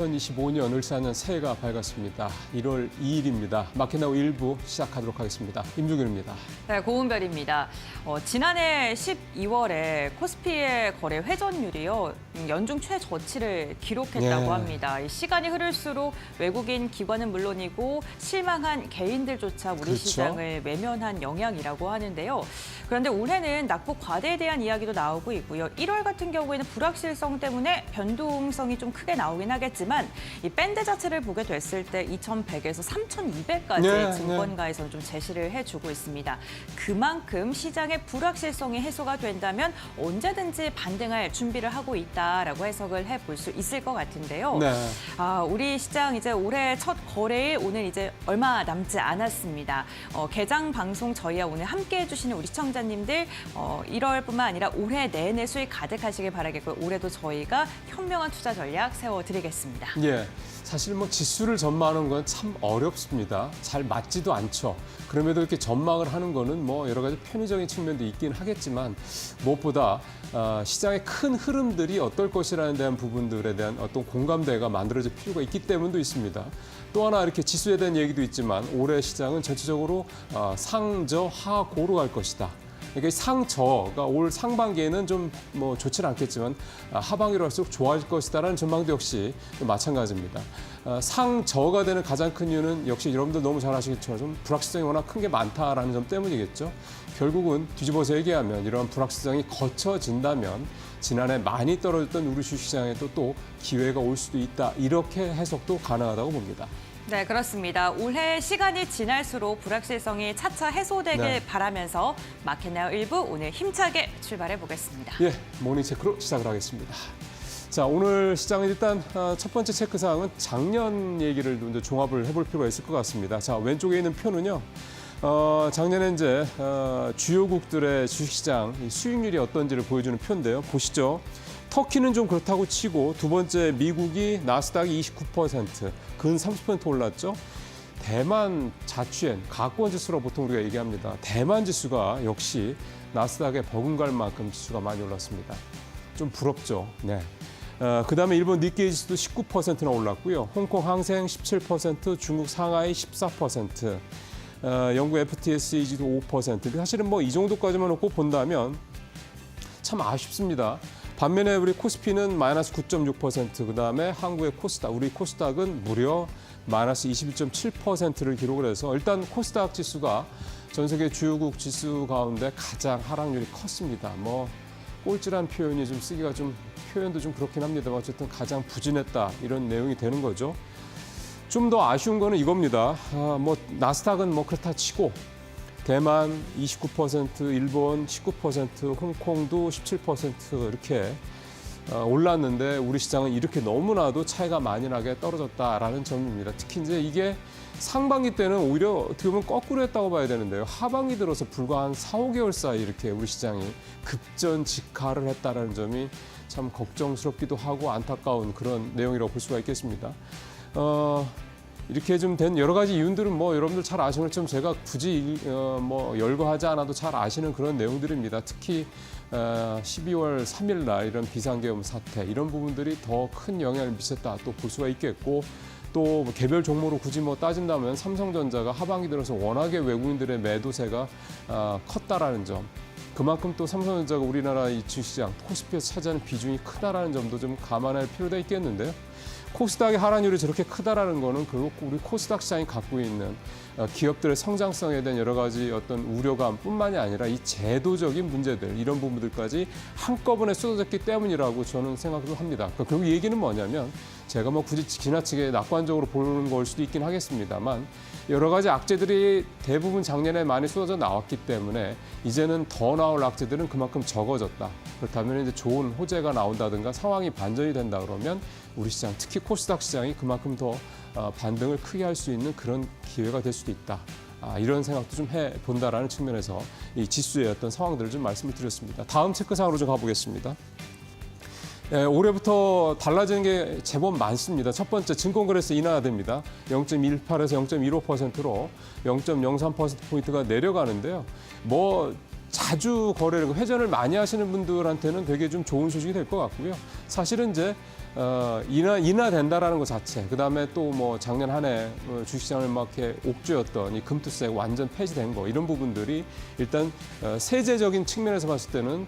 2025년 을사년 새해가 밝았습니다. 1월 2일입니다. 마켓나우 1부 시작하도록 하겠습니다. 임종균입니다. 네, 고은별입니다. 지난해 12월에 코스피의 거래 회전율이요, 연중 최저치를 기록했다고 합니다. 이 시간이 흐를수록 외국인 기관은 물론이고 실망한 개인들조차 우리 시장을 외면한 영향이라고 하는데요. 그런데 올해는 낙폭 과대에 대한 이야기도 나오고 있고요. 1월 같은 경우에는 불확실성 때문에 변동성이 좀 크게 나오긴 하겠지만 이 밴드 자체를 보게 됐을 때 2,100에서 3,200까지 증권가에서는 좀 제시를 해주고 있습니다. 그만큼 시장의 불확실성이 해소가 된다면 언제든지 반등할 준비를 하고 있다라고 해석을 해볼 수 있을 것 같은데요. 우리 시장 이제 올해 첫 거래일 오늘 이제 얼마 남지 않았습니다. 개장 방송 저희와 오늘 함께해 주시는 우리 시청자님들 1월뿐만 아니라 올해 내내 수익 가득하시길 바라겠고요. 올해도 저희가 현명한 투자 전략 세워드리겠습니다. 예, 사실 뭐 지수를 전망하는 건 참 어렵습니다. 잘 맞지도 않죠. 그럼에도 이렇게 전망을 하는 거는 뭐 여러 가지 편의적인 측면도 있긴 하겠지만 무엇보다 시장의 큰 흐름들이 어떨 것이라는 대한 부분들에 대한 어떤 공감대가 만들어질 필요가 있기 때문도 있습니다. 또 하나 이렇게 지수에 대한 얘기도 있지만 올해 시장은 전체적으로 상저 하고로 갈 것이다. 그러니까 상저가 올 상반기에는 좀 뭐 좋지는 않겠지만 하반기로 갈수록 좋아질 것이다라는 전망도 역시 마찬가지입니다. 상저가 되는 가장 큰 이유는 역시 여러분들 너무 잘 아시겠지만 좀 불확실성이 워낙 큰 게 많다라는 점 때문이겠죠. 결국은 뒤집어서 얘기하면 이러한 불확실성이 거쳐진다면 지난해 많이 떨어졌던 우리 주식시장에도 또 기회가 올 수도 있다. 이렇게 해석도 가능하다고 봅니다. 네, 그렇습니다. 올해 시간이 지날수록 불확실성이 차차 해소되길 바라면서 마켓나우 1부 오늘 힘차게 출발해 보겠습니다. 예, 모닝 체크로 시작을 하겠습니다. 자, 오늘 시장은 일단 첫 번째 체크사항은 작년 얘기를 먼저 종합을 해볼 필요가 있을 것 같습니다. 자, 왼쪽에 있는 표는요. 작년에 이제 주요국들의 주식시장 수익률이 어떤지를 보여주는 표인데요. 보시죠. 터키는 좀 그렇다고 치고 두 번째 미국이 나스닥이 29%, 근 30% 올랐죠. 대만 자취엔 가권 지수로 보통 우리가 얘기합니다. 대만 지수가 역시 나스닥에 버금갈 만큼 지수가 많이 올랐습니다. 좀 부럽죠. 네. 그다음에 일본 니케이 지수도 19%나 올랐고요. 홍콩 항생 17%, 중국 상하이 14%, 영국 FTSE지도 5%. 사실은 뭐 이 정도까지만 놓고 본다면 참 아쉽습니다. 반면에 우리 코스피는 마이너스 9.6%, 그다음에 한국의 코스닥, 우리 코스닥은 무려 마이너스 21.7%를 기록을 해서 일단 코스닥 지수가 전 세계 주요국 지수 가운데 가장 하락률이 컸습니다. 뭐 꼴찌란 표현이 좀 쓰기가 좀 표현도 좀 그렇긴 합니다만 어쨌든 가장 부진했다 이런 내용이 되는 거죠. 좀 더 아쉬운 거는 이겁니다. 뭐 나스닥은 뭐 그렇다 치고 대만 29%, 일본 19%, 홍콩도 17% 이렇게 올랐는데 우리 시장은 이렇게 너무나도 차이가 많이 나게 떨어졌다라는 점입니다. 특히 이제 이게 상반기 때는 오히려 어떻게 보면 거꾸로 했다고 봐야 되는데요. 하반기 들어서 불과 한 4, 5개월 사이 이렇게 우리 시장이 급전직하를 했다라는 점이 참 걱정스럽기도 하고 안타까운 그런 내용이라고 볼 수가 있겠습니다. 이렇게 좀 된 여러 가지 이유들은 뭐 여러분들 잘 아시는 것처럼 제가 굳이 뭐 열거하지 않아도 잘 아시는 그런 내용들입니다. 특히 12월 3일 날 이런 비상계엄 사태 이런 부분들이 더 큰 영향을 미쳤다 또 볼 수가 있겠고 또 개별 종목으로 굳이 뭐 따진다면 삼성전자가 하반기 들어서 워낙에 외국인들의 매도세가 컸다라는 점. 그만큼 또 삼성전자가 우리나라 이 주식시장 코스피에서 차지하는 비중이 크다라는 점도 좀 감안할 필요가 있겠는데요. 코스닥의 하락률이 저렇게 크다라는 거는 결국 우리 코스닥 시장이 갖고 있는 기업들의 성장성에 대한 여러 가지 어떤 우려감뿐만이 아니라 이 제도적인 문제들 이런 부분들까지 한꺼번에 쏟아졌기 때문이라고 저는 생각을 합니다. 그러니까 결국 얘기는 뭐냐면 제가 뭐 굳이 지나치게 낙관적으로 보는 걸 수도 있긴 하겠습니다만 여러 가지 악재들이 대부분 작년에 많이 쏟아져 나왔기 때문에 이제는 더 나올 악재들은 그만큼 적어졌다. 그렇다면 이제 좋은 호재가 나온다든가 상황이 반전이 된다 그러면 우리 시장, 특히 코스닥 시장이 그만큼 더 반등을 크게 할 수 있는 그런 기회가 될 수도 있다. 이런 생각도 좀 해본다라는 측면에서 이 지수의 어떤 상황들을 좀 말씀을 드렸습니다. 다음 체크상으로 좀 가보겠습니다. 올해부터 달라지는 게 제법 많습니다. 첫 번째, 증권거래세 인하됩니다. 0.18에서 0.15%로 0.03%포인트가 내려가는데요. 뭐 자주 거래를, 회전을 많이 하시는 분들한테는 되게 좀 좋은 소식이 될 것 같고요. 사실은 이제 인하된다라는 것 자체, 그 다음에 또 뭐 작년 한 해 주식시장을 막 이렇게 옥죄었던 이 금투세 완전 폐지된 거 이런 부분들이 일단 세제적인 측면에서 봤을 때는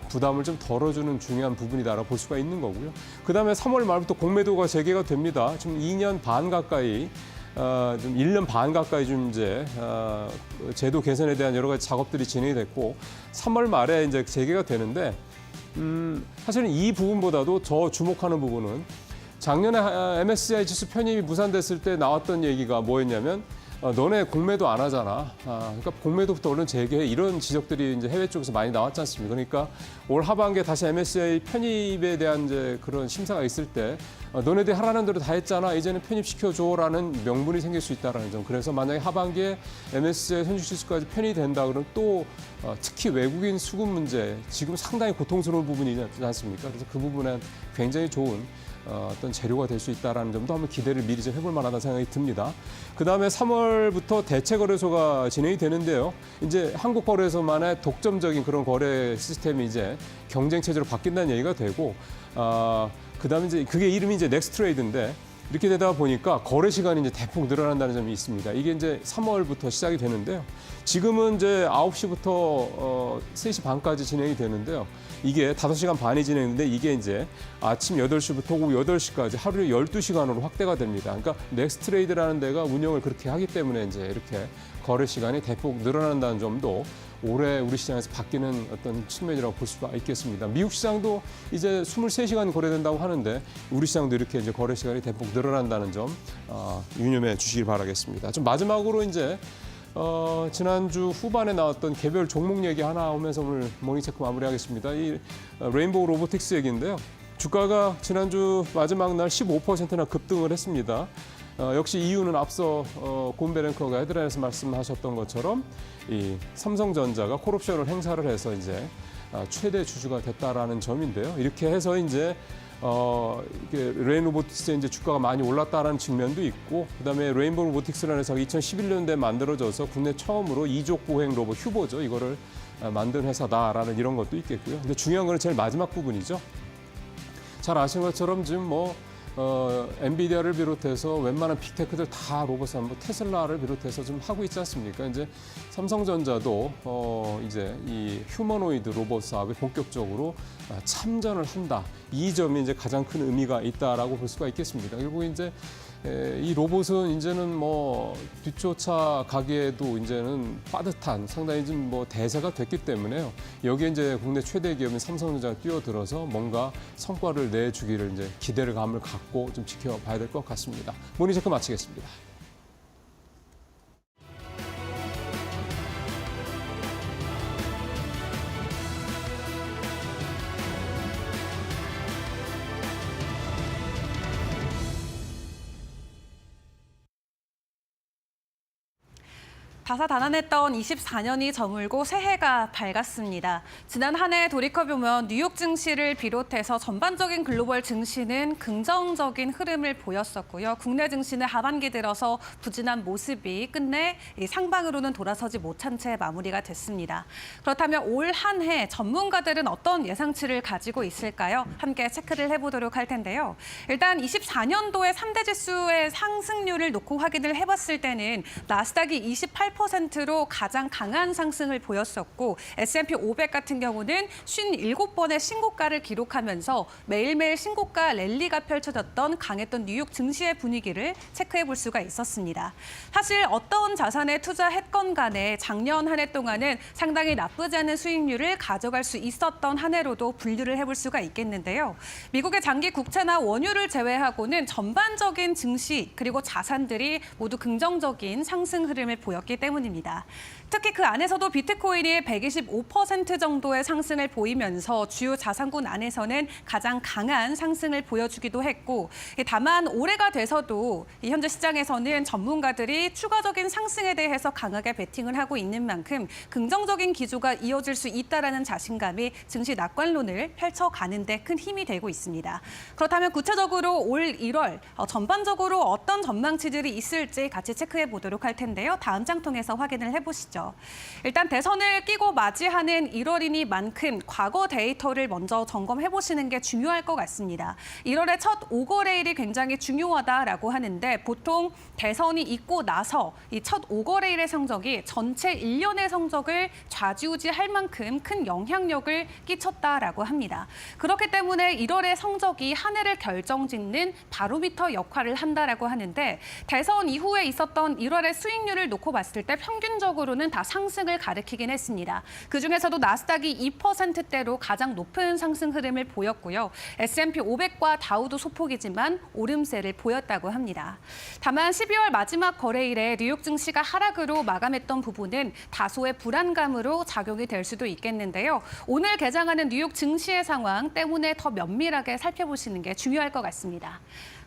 부담을 좀 덜어주는 중요한 부분이다라고 볼 수가 있는 거고요. 그 다음에 3월 말부터 공매도가 재개가 됩니다. 지금 2년 반 가까이 좀 1년 반 가까이 좀 이제 제도 개선에 대한 여러 가지 작업들이 진행이 됐고 3월 말에 이제 재개가 되는데. 사실은 이 부분보다도 더 주목하는 부분은 작년에 MSCI 지수 편입이 무산됐을 때 나왔던 얘기가 뭐였냐면 너네 공매도 안 하잖아. 그러니까 공매도부터 얼른 재개해 이런 지적들이 이제 해외 쪽에서 많이 나왔지 않습니까? 그러니까 올 하반기에 다시 MSCI 편입에 대한 이제 그런 심사가 있을 때 너네들이 하라는 대로 다 했잖아. 이제는 편입시켜줘라는 명분이 생길 수 있다는 점. 그래서 만약에 하반기에 MSCI 선진지수까지 편입이 된다 그러면 또 특히 외국인 수급 문제 지금 상당히 고통스러운 부분이지 않습니까? 그래서 그 부분은 굉장히 좋은 어떤 재료가 될 수 있다는 점도 한번 기대를 미리 좀 해볼 만하다는 생각이 듭니다. 그 다음에 3월부터 대체거래소가 진행이 되는데요. 이제 한국거래소만의 독점적인 그런 거래 시스템이 이제 경쟁 체제로 바뀐다는 얘기가 되고, 그 다음에 이제 그게 이름이 이제 넥스트레이드인데 이렇게 되다 보니까 거래 시간이 이제 대폭 늘어난다는 점이 있습니다. 이게 이제 3월부터 시작이 되는데요. 지금은 이제 9시부터 3시 반까지 진행이 되는데요. 이게 5시간 반이 진행되는데 이게 이제 아침 8시부터 오후 8시까지 하루에 12시간으로 확대가 됩니다. 그러니까 넥스트레이드라는 데가 운영을 그렇게 하기 때문에 이제 이렇게 거래 시간이 대폭 늘어난다는 점도 올해 우리 시장에서 바뀌는 어떤 측면이라고 볼 수가 있겠습니다. 미국 시장도 이제 23시간 거래된다고 하는데 우리 시장도 이렇게 이제 거래 시간이 대폭 늘어난다는 점 유념해 주시길 바라겠습니다. 좀 마지막으로 이제 지난주 후반에 나왔던 개별 종목 얘기 하나 오면서 오늘 모닝체크 마무리하겠습니다. 이 레인보우 로보틱스 얘기인데요. 주가가 지난주 마지막 날 15%나 급등을 했습니다. 역시 이유는 앞서 곰베랭커가 헤드라인에서 말씀하셨던 것처럼 이 삼성전자가 콜옵션을 행사를 해서 이제 최대 주주가 됐다라는 점인데요. 이렇게 해서 이제 이게 레인 로보틱스의 이제 주가가 많이 올랐다라는 측면도 있고, 그다음에 레인보우 로보틱스라는 회사가 2011년도에 만들어져서 국내 처음으로 이족 보행 로봇 휴보죠. 이거를 만든 회사다라는 이런 것도 있겠고요. 근데 중요한 건 제일 마지막 부분이죠. 잘 아시는 것처럼 지금 뭐 엔비디아를 비롯해서 웬만한 빅테크들 다 로봇을 뭐 테슬라를 비롯해서 좀 하고 있지 않습니까? 이제 삼성전자도 이제 이 휴머노이드 로봇 사업에 본격적으로 참전을 한다. 이 점이 이제 가장 큰 의미가 있다라고 볼 수가 있겠습니다. 결국 이제 이 로봇은 이제는 뭐 뒤쫓아 가기에도 이제는 빠듯한 상당히 좀 뭐 대세가 됐기 때문에요. 여기에 이제 국내 최대 기업인 삼성전자가 뛰어들어서 뭔가 성과를 내주기를 이제 기대를 감을 갖고 좀 지켜봐야 될 것 같습니다. 모닝체크 마치겠습니다. 다사다난했던 24년이 저물고 새해가 밝았습니다. 지난 한 해 돌이켜보면 뉴욕 증시를 비롯해서 전반적인 글로벌 증시는 긍정적인 흐름을 보였었고요. 국내 증시는 하반기 들어서 부진한 모습이 끝내 상방으로는 돌아서지 못한 채 마무리가 됐습니다. 그렇다면 올 한 해 전문가들은 어떤 예상치를 가지고 있을까요? 함께 체크를 해보도록 할 텐데요. 일단 24년도에 3대 지수의 상승률을 놓고 확인을 해봤을 때는 나스닥이 28%로 가장 강한 상승을 보였었고 S&P 500 같은 경우는 57번의 신고가를 기록하면서 매일매일 신고가 랠리가 펼쳐졌던 강했던 뉴욕 증시의 분위기를 체크해 볼 수가 있었습니다. 사실 어떤 자산에 투자했건 간에 작년 한 해 동안은 상당히 나쁘지 않은 수익률을 가져갈 수 있었던 한 해로도 분류를 해볼 수가 있겠는데요. 미국의 장기 국채나 원유를 제외하고는 전반적인 증시 그리고 자산들이 모두 긍정적인 상승 흐름을 보였기 때문입니다. 특히 그 안에서도 비트코인이 125% 정도의 상승을 보이면서 주요 자산군 안에서는 가장 강한 상승을 보여주기도 했고, 다만 올해가 돼서도 현재 시장에서는 전문가들이 추가적인 상승에 대해서 강하게 베팅을 하고 있는 만큼 긍정적인 기조가 이어질 수 있다라는 자신감이 증시 낙관론을 펼쳐가는 데 큰 힘이 되고 있습니다. 그렇다면 구체적으로 올 1월 전반적으로 어떤 전망치들이 있을지 같이 체크해 보도록 할 텐데요. 다음 장 통해 통해서 확인을 해보시죠. 일단 대선을 끼고 맞이하는 1월이니만큼 과거 데이터를 먼저 점검해보시는 게 중요할 것 같습니다. 1월의 첫 5거래일이 굉장히 중요하다라고 하는데 보통 대선이 있고 나서 이 첫 5거래일의 성적이 전체 1년의 성적을 좌지우지할 만큼 큰 영향력을 끼쳤다라고 합니다. 그렇기 때문에 1월의 성적이 한 해를 결정짓는 바로미터 역할을 한다라고 하는데 대선 이후에 있었던 1월의 수익률을 놓고 봤을 때 평균적으로는 다 상승을 가리키긴 했습니다. 그중에서도 나스닥이 2%대로 가장 높은 상승 흐름을 보였고요. S&P 500과 다우도 소폭이지만 오름세를 보였다고 합니다. 다만 12월 마지막 거래일에 뉴욕 증시가 하락으로 마감했던 부분은 다소의 불안감으로 작용이 될 수도 있겠는데요. 오늘 개장하는 뉴욕 증시의 상황 때문에 더 면밀하게 살펴보시는 게 중요할 것 같습니다.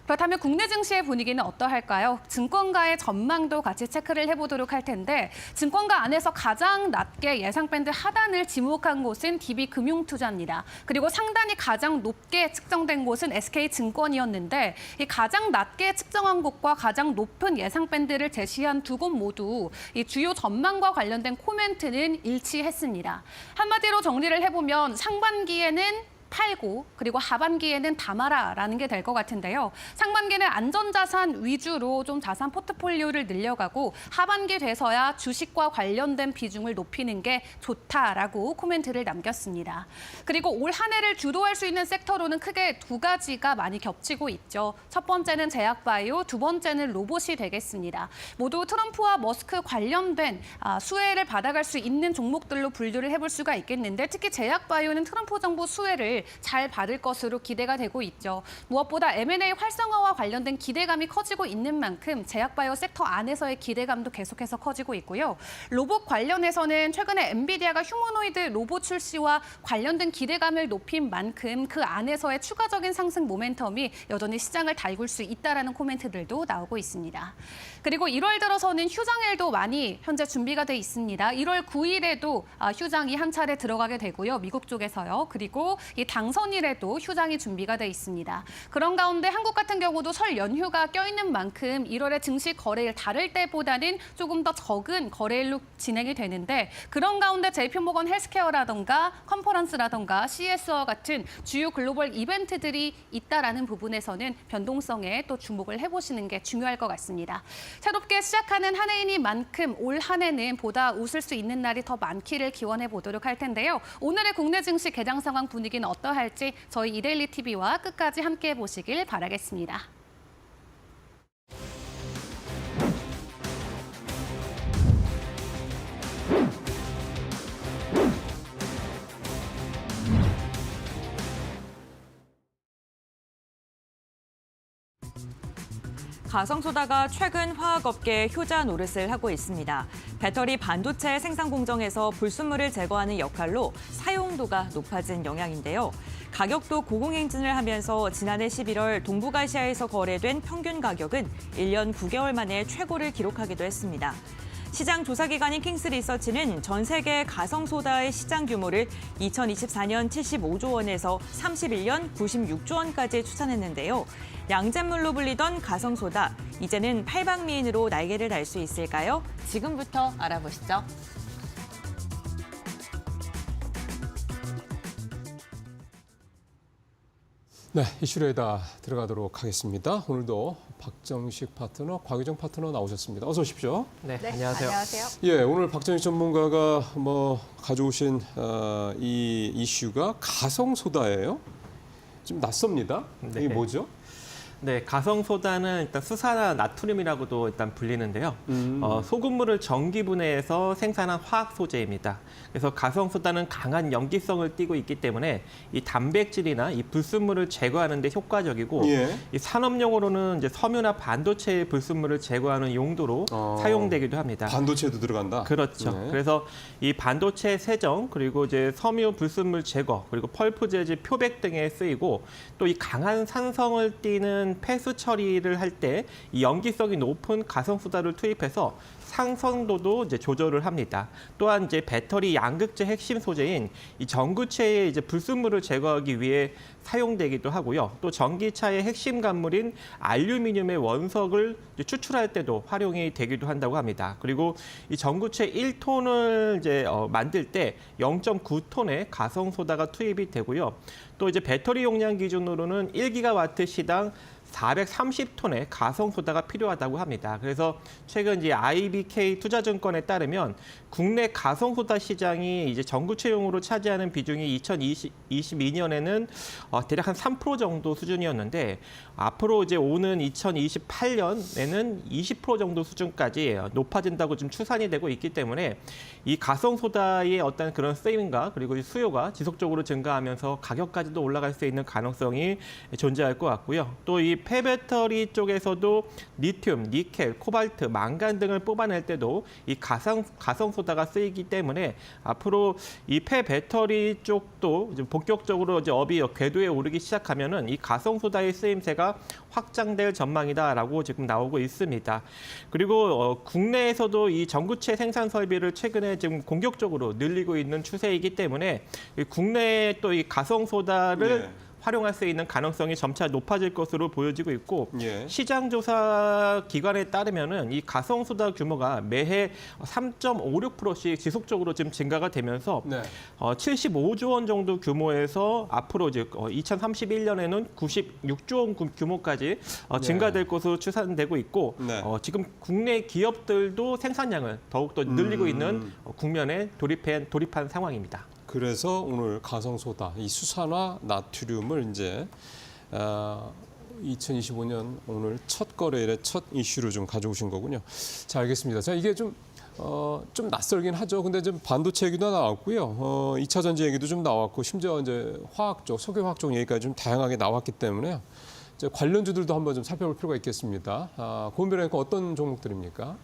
그렇다면 국내 증시의 분위기는 어떠할까요? 증권가의 전망도 같이 체크를 해보도록 할 텐데 증권가 안에서 가장 낮게 예상 밴드 하단을 지목한 곳은 DB금융투자입니다. 그리고 상단이 가장 높게 측정된 곳은 SK증권이었는데 이 가장 낮게 측정한 곳과 가장 높은 예상 밴드를 제시한 두 곳 모두 이 주요 전망과 관련된 코멘트는 일치했습니다. 한마디로 정리를 해보면 상반기에는 팔고 그리고 하반기에는 담아라라는 게 될 것 같은데요. 상반기는 안전자산 위주로 좀 자산 포트폴리오를 늘려가고 하반기 돼서야 주식과 관련된 비중을 높이는 게 좋다라고 코멘트를 남겼습니다. 그리고 올 한 해를 주도할 수 있는 섹터로는 크게 두 가지가 많이 겹치고 있죠. 첫 번째는 제약바이오, 두 번째는 로봇이 되겠습니다. 모두 트럼프와 머스크 관련된 수혜를 받아갈 수 있는 종목들로 분류를 해볼 수가 있겠는데 특히 제약바이오는 트럼프 정부 수혜를 잘 받을 것으로 기대가 되고 있죠. 무엇보다 M&A 활성화와 관련된 기대감이 커지고 있는 만큼 제약바이오 섹터 안에서의 기대감도 계속해서 커지고 있고요. 로봇 관련해서는 최근에 엔비디아가 휴머노이드 로봇 출시와 관련된 기대감을 높인 만큼 그 안에서의 추가적인 상승 모멘텀이 여전히 시장을 달굴 수 있다라는 코멘트들도 나오고 있습니다. 그리고 1월 들어서는 휴장일도 많이 현재 준비가 돼 있습니다. 1월 9일에도 휴장이 한 차례 들어가게 되고요. 미국 쪽에서요. 그리고 이 당선일에도 휴장이 준비가 돼 있습니다. 그런 가운데 한국 같은 경우도 설 연휴가 껴있는 만큼 1월에 증시 거래일 다를 때보다는 조금 더 적은 거래일로 진행이 되는데 그런 가운데 JP모건 헬스케어라던가 컨퍼런스라던가 CS와 같은 주요 글로벌 이벤트들이 있다라는 부분에서는 변동성에 또 주목을 해보시는 게 중요할 것 같습니다. 새롭게 시작하는 한 해이니만큼 올 한 해는 보다 웃을 수 있는 날이 더 많기를 기원해 보도록 할 텐데요. 오늘의 국내 증시 개장 상황 분위기는 어떠할지 저희 이데일리 TV와 끝까지 함께해 보시길 바라겠습니다. 가성소다가 최근 화학업계에 효자 노릇을 하고 있습니다. 배터리 반도체 생산 공정에서 불순물을 제거하는 역할로 사용도가 높아진 영향인데요. 가격도 고공행진을 하면서 지난해 11월 동북아시아에서 거래된 평균 가격은 1년 9개월 만에 최고를 기록하기도 했습니다. 시장 조사기관인 킹스리서치는 전 세계 가성소다의 시장 규모를 2024년 75조 원에서 31년 96조 원까지 추산했는데요. 양잿물로 불리던 가성소다, 이제는 팔방미인으로 날개를 달 수 있을까요? 지금부터 알아보시죠. 네, 이슈레이더 들어가도록 하겠습니다. 오늘도 박정식 파트너, 곽유정 파트너 나오셨습니다. 어서 오십시오. 네, 안녕하세요. 예, 오늘 박정식 전문가가 가져오신 이 이슈가 가성소다예요. 좀 낯섭니다. 네. 이게 뭐죠? 네, 가성소다는 일단 수산화 나트륨이라고도 일단 불리는데요. 소금물을 전기 분해해서 생산한 화학 소재입니다. 그래서 가성소다는 강한 염기성을 띠고 있기 때문에 이 단백질이나 이 불순물을 제거하는 데 효과적이고 예. 이 산업용으로는 이제 섬유나 반도체 불순물을 제거하는 용도로 사용되기도 합니다. 반도체도 들어간다. 그렇죠. 네. 그래서 이 반도체 세정 그리고 이제 섬유 불순물 제거 그리고 펄프 재질 표백 등에 쓰이고 또 이 강한 산성을 띠는 한 폐수 처리를 할 때 이 연기성이 높은 가성소다를 투입해서 상선도도 이제 조절을 합니다. 또한 이제 배터리 양극재 핵심 소재인 이 전구체의 이제 불순물을 제거하기 위해 사용되기도 하고요. 또 전기차의 핵심 간물인 알루미늄의 원석을 이제 추출할 때도 활용이 되기도 한다고 합니다. 그리고 이 전구체 1톤을 이제 만들 때 0.9톤의 가성소다가 투입이 되고요. 또 이제 배터리 용량 기준으로는 1기가와트 시당 430톤의 가성소다가 필요하다고 합니다. 그래서 최근 이제 IBK 투자증권에 따르면 국내 가성소다 시장이 이제 전구체용으로 차지하는 비중이 2022년에는 대략 한 3% 정도 수준이었는데 앞으로 이제 오는 2028년에는 20% 정도 수준까지 높아진다고 좀 추산이 되고 있기 때문에 이 가성소다의 어떤 그런 쓰임과 그리고 수요가 지속적으로 증가하면서 가격까지도 올라갈 수 있는 가능성이 존재할 것 같고요. 또 이 폐배터리 쪽에서도 리튬, 니켈, 코발트, 망간 등을 뽑아낼 때도 이 가성소다가 쓰이기 때문에 앞으로 이 폐배터리 쪽도 이제 본격적으로 이제 업이 궤도에 오르기 시작하면은 이 가성소다의 쓰임새가 확장될 전망이다라고 지금 나오고 있습니다. 그리고 국내에서도 이 전구체 생산 설비를 최근에 지금 공격적으로 늘리고 있는 추세이기 때문에 이 국내에 또 이 가성소다를 활용할 수 있는 가능성이 점차 높아질 것으로 보여지고 있고 시장조사 기관에 따르면은 이 가성소다 규모가 매해 3.56%씩 지속적으로 지금 증가가 되면서 75조 원 정도 규모에서 앞으로 이제 2031년에는 96조 원 규모까지 증가될 것으로 추산되고 있고 지금 국내 기업들도 생산량을 더욱더 늘리고 있는 국면에 돌입한 상황입니다. 그래서 오늘 가성소다, 이 수산화 나트륨을 이제 2025년 오늘 첫 거래일에 첫 이슈로 좀 가져오신 거군요. 자, 알겠습니다. 자, 이게 좀 낯설긴 하죠. 근데 좀 반도체 얘기도 나왔고요. 2차 전지 얘기도 좀 나왔고, 심지어 이제 화학 쪽, 석유화학 쪽 얘기까지 좀 다양하게 나왔기 때문에 이제 관련주들도 한번 좀 살펴볼 필요가 있겠습니다. 고은별에는 어떤 종목들입니까?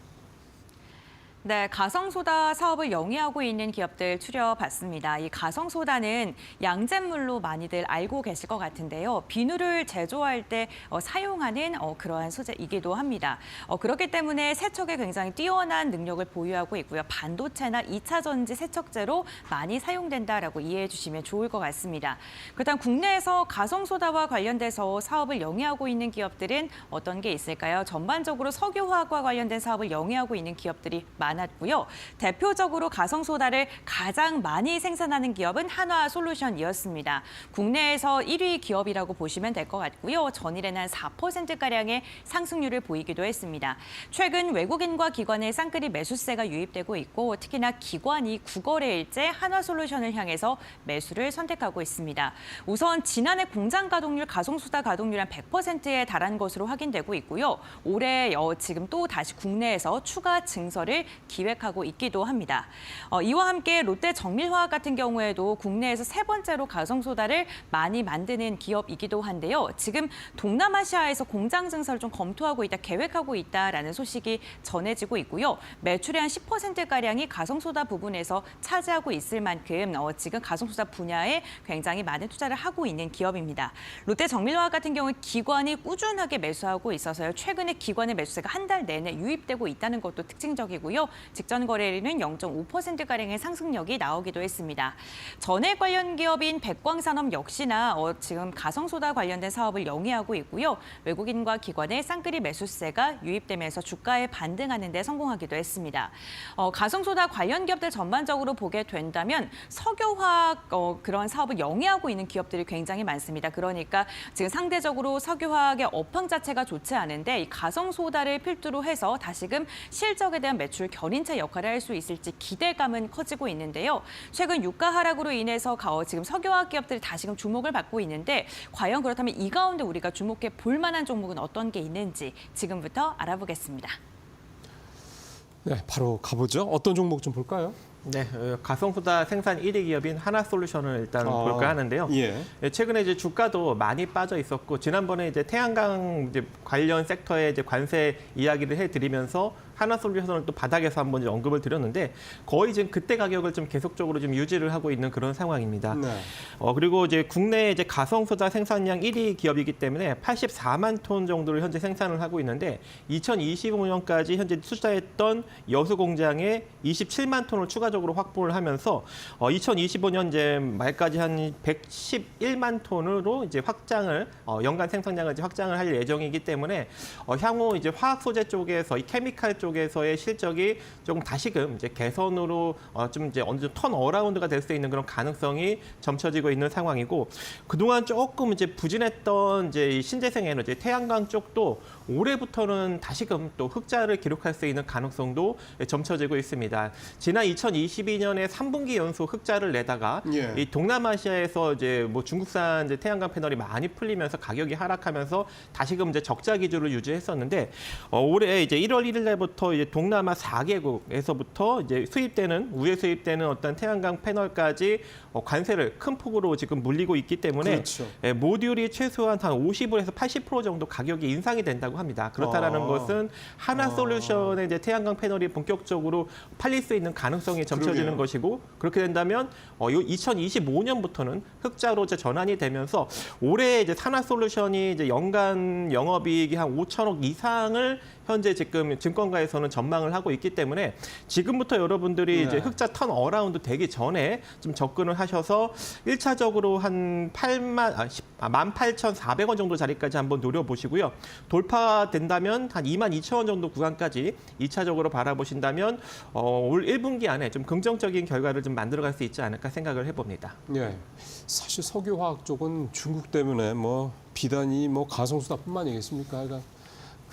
네, 가성소다 사업을 영위하고 있는 기업들 추려봤습니다. 이 가성소다는 양잿물로 많이들 알고 계실 것 같은데요. 비누를 제조할 때 사용하는 그러한 소재이기도 합니다. 그렇기 때문에 세척에 굉장히 뛰어난 능력을 보유하고 있고요. 반도체나 2차 전지 세척제로 많이 사용된다라고 이해해 주시면 좋을 것 같습니다. 그렇다면 국내에서 가성소다와 관련돼서 사업을 영위하고 있는 기업들은 어떤 게 있을까요? 전반적으로 석유화학과 관련된 사업을 영위하고 있는 기업들이 많았고요. 대표적으로 가성소다를 가장 많이 생산하는 기업은 한화솔루션이었습니다. 국내에서 1위 기업이라고 보시면 될 것 같고요. 전일에는 한 4%가량의 상승률을 보이기도 했습니다. 최근 외국인과 기관의 쌍끌이 매수세가 유입되고 있고 특히나 기관이 9거래일째 한화솔루션을 향해서 매수를 선택하고 있습니다. 우선 지난해 공장 가동률, 가성소다 가동률 한 100%에 달한 것으로 확인되고 있고요. 올해 지금 또 다시 국내에서 추가 증설을 기획하고 있기도 합니다. 이와 함께 롯데 정밀화학 같은 경우에도 국내에서 세 번째로 가성소다를 많이 만드는 기업이기도 한데요. 지금 동남아시아에서 공장 증설을 좀 검토하고 있다, 계획하고 있다라는 소식이 전해지고 있고요. 매출의 한 10%가량이 가성소다 부분에서 차지하고 있을 만큼 지금 가성소다 분야에 굉장히 많은 투자를 하고 있는 기업입니다. 롯데 정밀화학 같은 경우 기관이 꾸준하게 매수하고 있어서요. 최근에 기관의 매수세가 한 달 내내 유입되고 있다는 것도 특징적이고요. 직전 거래일은 0.5%가량의 상승력이 나오기도 했습니다. 전액 관련 기업인 백광산업 역시나 지금 가성소다 관련된 사업을 영위하고 있고요. 외국인과 기관의 쌍끌이 매수세가 유입되면서 주가에 반등하는 데 성공하기도 했습니다. 가성소다 관련 기업들 전반적으로 보게 된다면 석유화학 그런 사업을 영위하고 있는 기업들이 굉장히 많습니다. 그러니까 지금 상대적으로 석유화학의 업황 자체가 좋지 않은데 이 가성소다를 필두로 해서 다시금 실적에 대한 매출 견인차 역할을 할 수 있을지 기대감은 커지고 있는데요. 최근 유가 하락으로 인해서 지금 석유화학 기업들이 다시금 주목을 받고 있는데 과연 그렇다면 이 가운데 우리가 주목해 볼 만한 종목은 어떤 게 있는지 지금부터 알아보겠습니다. 네, 바로 가보죠. 어떤 종목 좀 볼까요? 네, 가성소다 생산 1위 기업인 하나솔루션을 일단 볼까 하는데요. 예. 최근에 이제 주가도 많이 빠져 있었고 지난번에 이제 태양광 이제 관련 섹터에 이제 관세 이야기를 해드리면서 하나솔루션을 또 바닥에서 한번 이제 언급을 드렸는데 거의 지금 그때 가격을 좀 계속적으로 좀 유지를 하고 있는 그런 상황입니다. 네. 그리고 이제 국내 이제 가성소다 생산량 1위 기업이기 때문에 84만 톤 정도를 현재 생산을 하고 있는데 2025년까지 현재 투자했던 여수 공장에 27만 톤을 추가적으로 확보를 하면서 2025년 이제 말까지 한 111만 톤으로 이제 확장을 연간 생산량을 이제 확장을 할 예정이기 때문에 향후 이제 화학 소재 쪽에서 이 케미칼 쪽에서의 실적이 조금 다시금 이제 개선으로 좀 이제 어느 정도 턴 어라운드가 될 수 있는 그런 가능성이 점쳐지고 있는 상황이고 그동안 조금 이제 부진했던 이제 이 신재생 에너지 태양광 쪽도 올해부터는 다시금 또 흑자를 기록할 수 있는 가능성도 점쳐지고 있습니다. 지난 2022년에 3분기 연속 흑자를 내다가 예. 이 동남아시아에서 이제 뭐 중국산 이제 태양광 패널이 많이 풀리면서 가격이 하락하면서 다시금 이제 적자 기조를 유지했었는데 올해 이제 1월 1일 날부터 이제 동남아 4개국에서부터 이제 우회 수입되는 어떤 태양광 패널까지 관세를 큰 폭으로 지금 물리고 있기 때문에 그렇죠. 모듈이 최소한 한 50에서 80% 정도 가격이 인상이 된다고 합니다. 그렇다라는 것은 하나솔루션의 이제 태양광 패널이 본격적으로 팔릴 수 있는 가능성이 점쳐지는 그러게요. 것이고 그렇게 된다면 2025년부터는 흑자로 이제 전환이 되면서 올해 이제 하나솔루션이 이제 연간 영업이익이 한 5천억 이상을 현재 지금 증권가에서는 전망을 하고 있기 때문에 지금부터 여러분들이 이제 흑자 턴 어라운드 되기 전에 좀 접근을 하셔서 1차적으로 한 18,400원 정도 자리까지 한번 노려보시고요. 돌파된다면 한 22,000원 정도 구간까지 2차적으로 바라보신다면 올 1분기 안에 좀 긍정적인 결과를 좀 만들어갈 수 있지 않을까 생각을 해봅니다. 예. 사실 석유화학 쪽은 중국 때문에 뭐 비단이 뭐 가성수다뿐만 아니겠습니까? 그러니까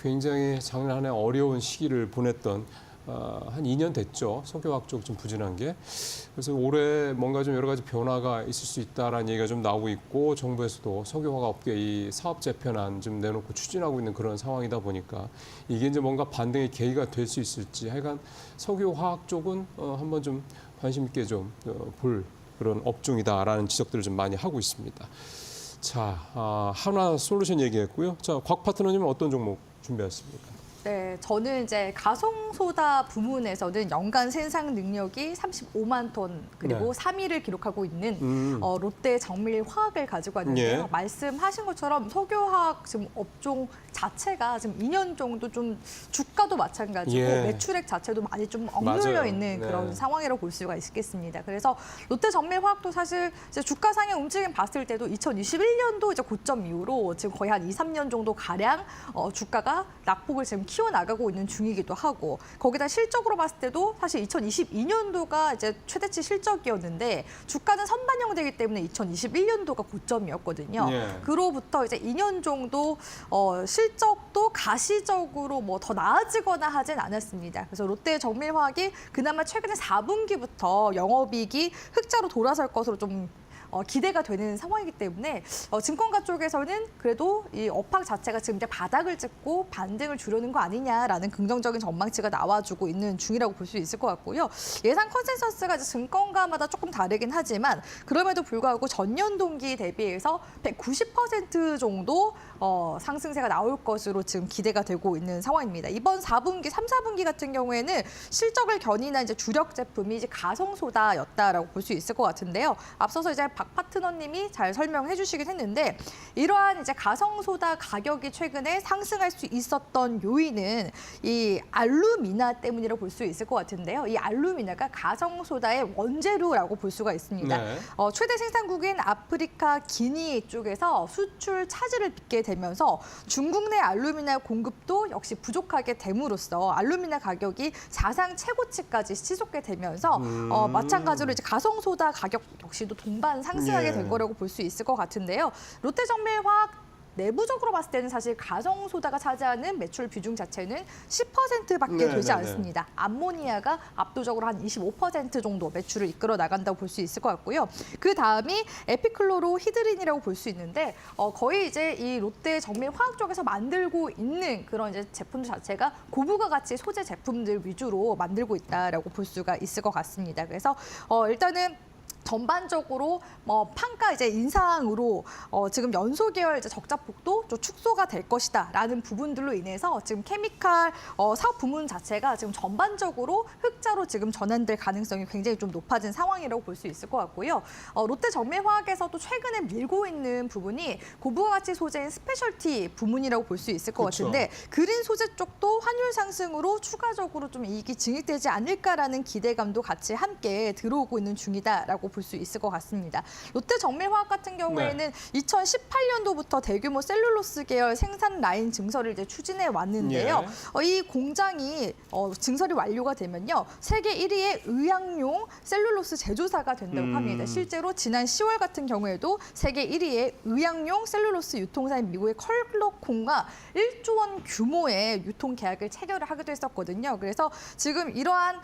굉장히 작년 한 해 어려운 시기를 보냈던 한 2년 됐죠. 석유화학 쪽 좀 부진한 게. 그래서 올해 뭔가 좀 여러 가지 변화가 있을 수 있다라는 얘기가 좀 나오고 있고 정부에서도 석유화학 업계 이 사업 재편안 좀 내놓고 추진하고 있는 그런 상황이다 보니까 이게 이제 뭔가 반등의 계기가 될 수 있을지 하여간 석유화학 쪽은 한번 좀 관심 있게 좀 볼 그런 업종이다라는 지적들을 좀 많이 하고 있습니다. 자, 하나솔루션 얘기했고요. 자, 곽 파트너님은 어떤 종목 준비하셨습니까? 네, 저는 이제 가성소다 부문에서는 연간 생산 능력이 35만 톤 그리고 네. 3위를 기록하고 있는 롯데 정밀화학을 가지고 왔는데요. 예. 말씀하신 것처럼 석유화학 지금 업종 자체가 지금 2년 정도 좀 주가도 마찬가지고 예. 매출액 자체도 많이 좀 억눌려 맞아요. 있는 네. 그런 상황이라고 볼 수가 있겠습니다. 그래서 롯데 정밀화학도 사실 이제 주가 상향 움직임 봤을 때도 2021년도 이제 고점 이후로 지금 거의 한 2, 3년 정도 가량 주가가 낙폭을 지금 키워나가고 있는 중이기도 하고 거기다 실적으로 봤을 때도 사실 2022년도가 이제 최대치 실적이었는데 주가는 선반영되기 때문에 2021년도가 고점이었거든요. 예. 그로부터 이제 2년 정도 실적도 가시적으로 뭐 더 나아지거나 하진 않았습니다. 그래서 롯데 정밀화학이 그나마 최근에 4분기부터 영업이익이 흑자로 돌아설 것으로 좀 기대가 되는 상황이기 때문에 증권가 쪽에서는 그래도 이 업황 자체가 지금 이제 바닥을 찍고 반등을 주려는 거 아니냐라는 긍정적인 전망치가 나와주고 있는 중이라고 볼 수 있을 것 같고요. 예상 컨센서스가 이제 증권가마다 조금 다르긴 하지만 그럼에도 불구하고 전년 동기 대비해서 190% 정도 상승세가 나올 것으로 지금 기대가 되고 있는 상황입니다. 이번 4분기, 3, 4분기 같은 경우에는 실적을 견인한 이제 주력 제품이 이제 가성소다였다라고 볼 수 있을 것 같은데요. 앞서서 이제 박 파트너님이 잘 설명해 주시긴 했는데 이러한 이제 가성소다 가격이 최근에 상승할 수 있었던 요인은 이 알루미나 때문이라고 볼 수 있을 것 같은데요. 이 알루미나가 가성소다의 원재료라고 볼 수가 있습니다. 네. 최대 생산국인 아프리카 기니 쪽에서 수출 차질을 빚게 되면서 중국 내 알루미나 공급도 역시 부족하게 됨으로써 알루미나 가격이 사상 최고치까지 치솟게 되면서 마찬가지로 이제 가성소다 가격 역시도 동반 상승하게 예. 될 거라고 볼 수 있을 것 같은데요. 롯데정밀화학 내부적으로 봤을 때는 사실 가성소다가 차지하는 매출 비중 자체는 10%밖에 되지 않습니다. 암모니아가 압도적으로 한 25% 정도 매출을 이끌어 나간다고 볼 수 있을 것 같고요. 그 다음이 에피클로로히드린이라고 볼 수 있는데 거의 이제 이 롯데 정밀화학 쪽에서 만들고 있는 그런 이제 제품들 자체가 고부가 가치 소재 제품들 위주로 만들고 있다라고 볼 수가 있을 것 같습니다. 그래서 일단은 전반적으로 판가 이제 인상으로 지금 연소 계열 이제 적자 폭도 좀 축소가 될 것이다라는 부분들로 인해서 지금 케미칼 사업 부문 자체가 지금 전반적으로 흑자로 지금 전환될 가능성이 굉장히 좀 높아진 상황이라고 볼 수 있을 것 같고요. 롯데 정밀화학에서도 최근에 밀고 있는 부분이 고부가 가치 소재인 스페셜티 부문이라고 볼 수 있을 것 그렇죠. 같은데 그린 소재 쪽도 환율 상승으로 추가적으로 좀 이익이 증액되지 않을까라는 기대감도 같이 함께 들어오고 있는 중이다라고 볼 수 있을 것 같습니다. 롯데 정밀화학 같은 경우에는 2018년도부터 대규모 셀룰로스 계열 생산 라인 증설을 이제 추진해 왔는데요. 이 공장이 증설이 완료가 되면요, 세계 1위의 의약용 셀룰로스 제조사가 된다고 합니다. 실제로 지난 10월 같은 경우에도 세계 1위의 의약용 셀룰로스 유통사인 미국의 컬러콘과 1조 원 규모의 유통 계약을 체결을 하기도 했었거든요. 그래서 지금 이러한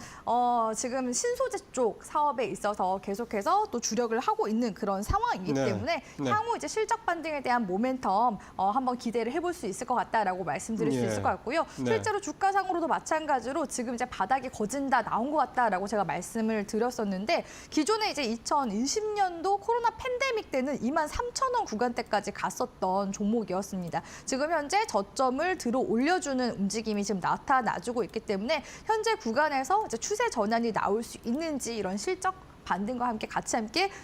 지금 신소재 쪽 사업에 있어서 계속해서 또 주력을 하고 있는 그런 상황이기 때문에 향후 이제 실적 반등에 대한 모멘텀 한번 기대를 해볼 수 있을 것 같다라고 말씀드릴 수 있을 것 같고요. 실제로 주가상으로도 마찬가지로 지금 이제 바닥이 거진다 나온 것 같다라고 제가 말씀을 드렸었는데 기존에 이제 2020년도 코로나 팬데믹 때는 23,000원 구간대까지 갔었던 종목이었습니다. 지금 현재 저점을 들어 올려주는 움직임이 지금 나타나주고 있기 때문에 현재 구간에서 이제 추세 전환이 나올 수 있는지 이런 실적 반등과 함께 같이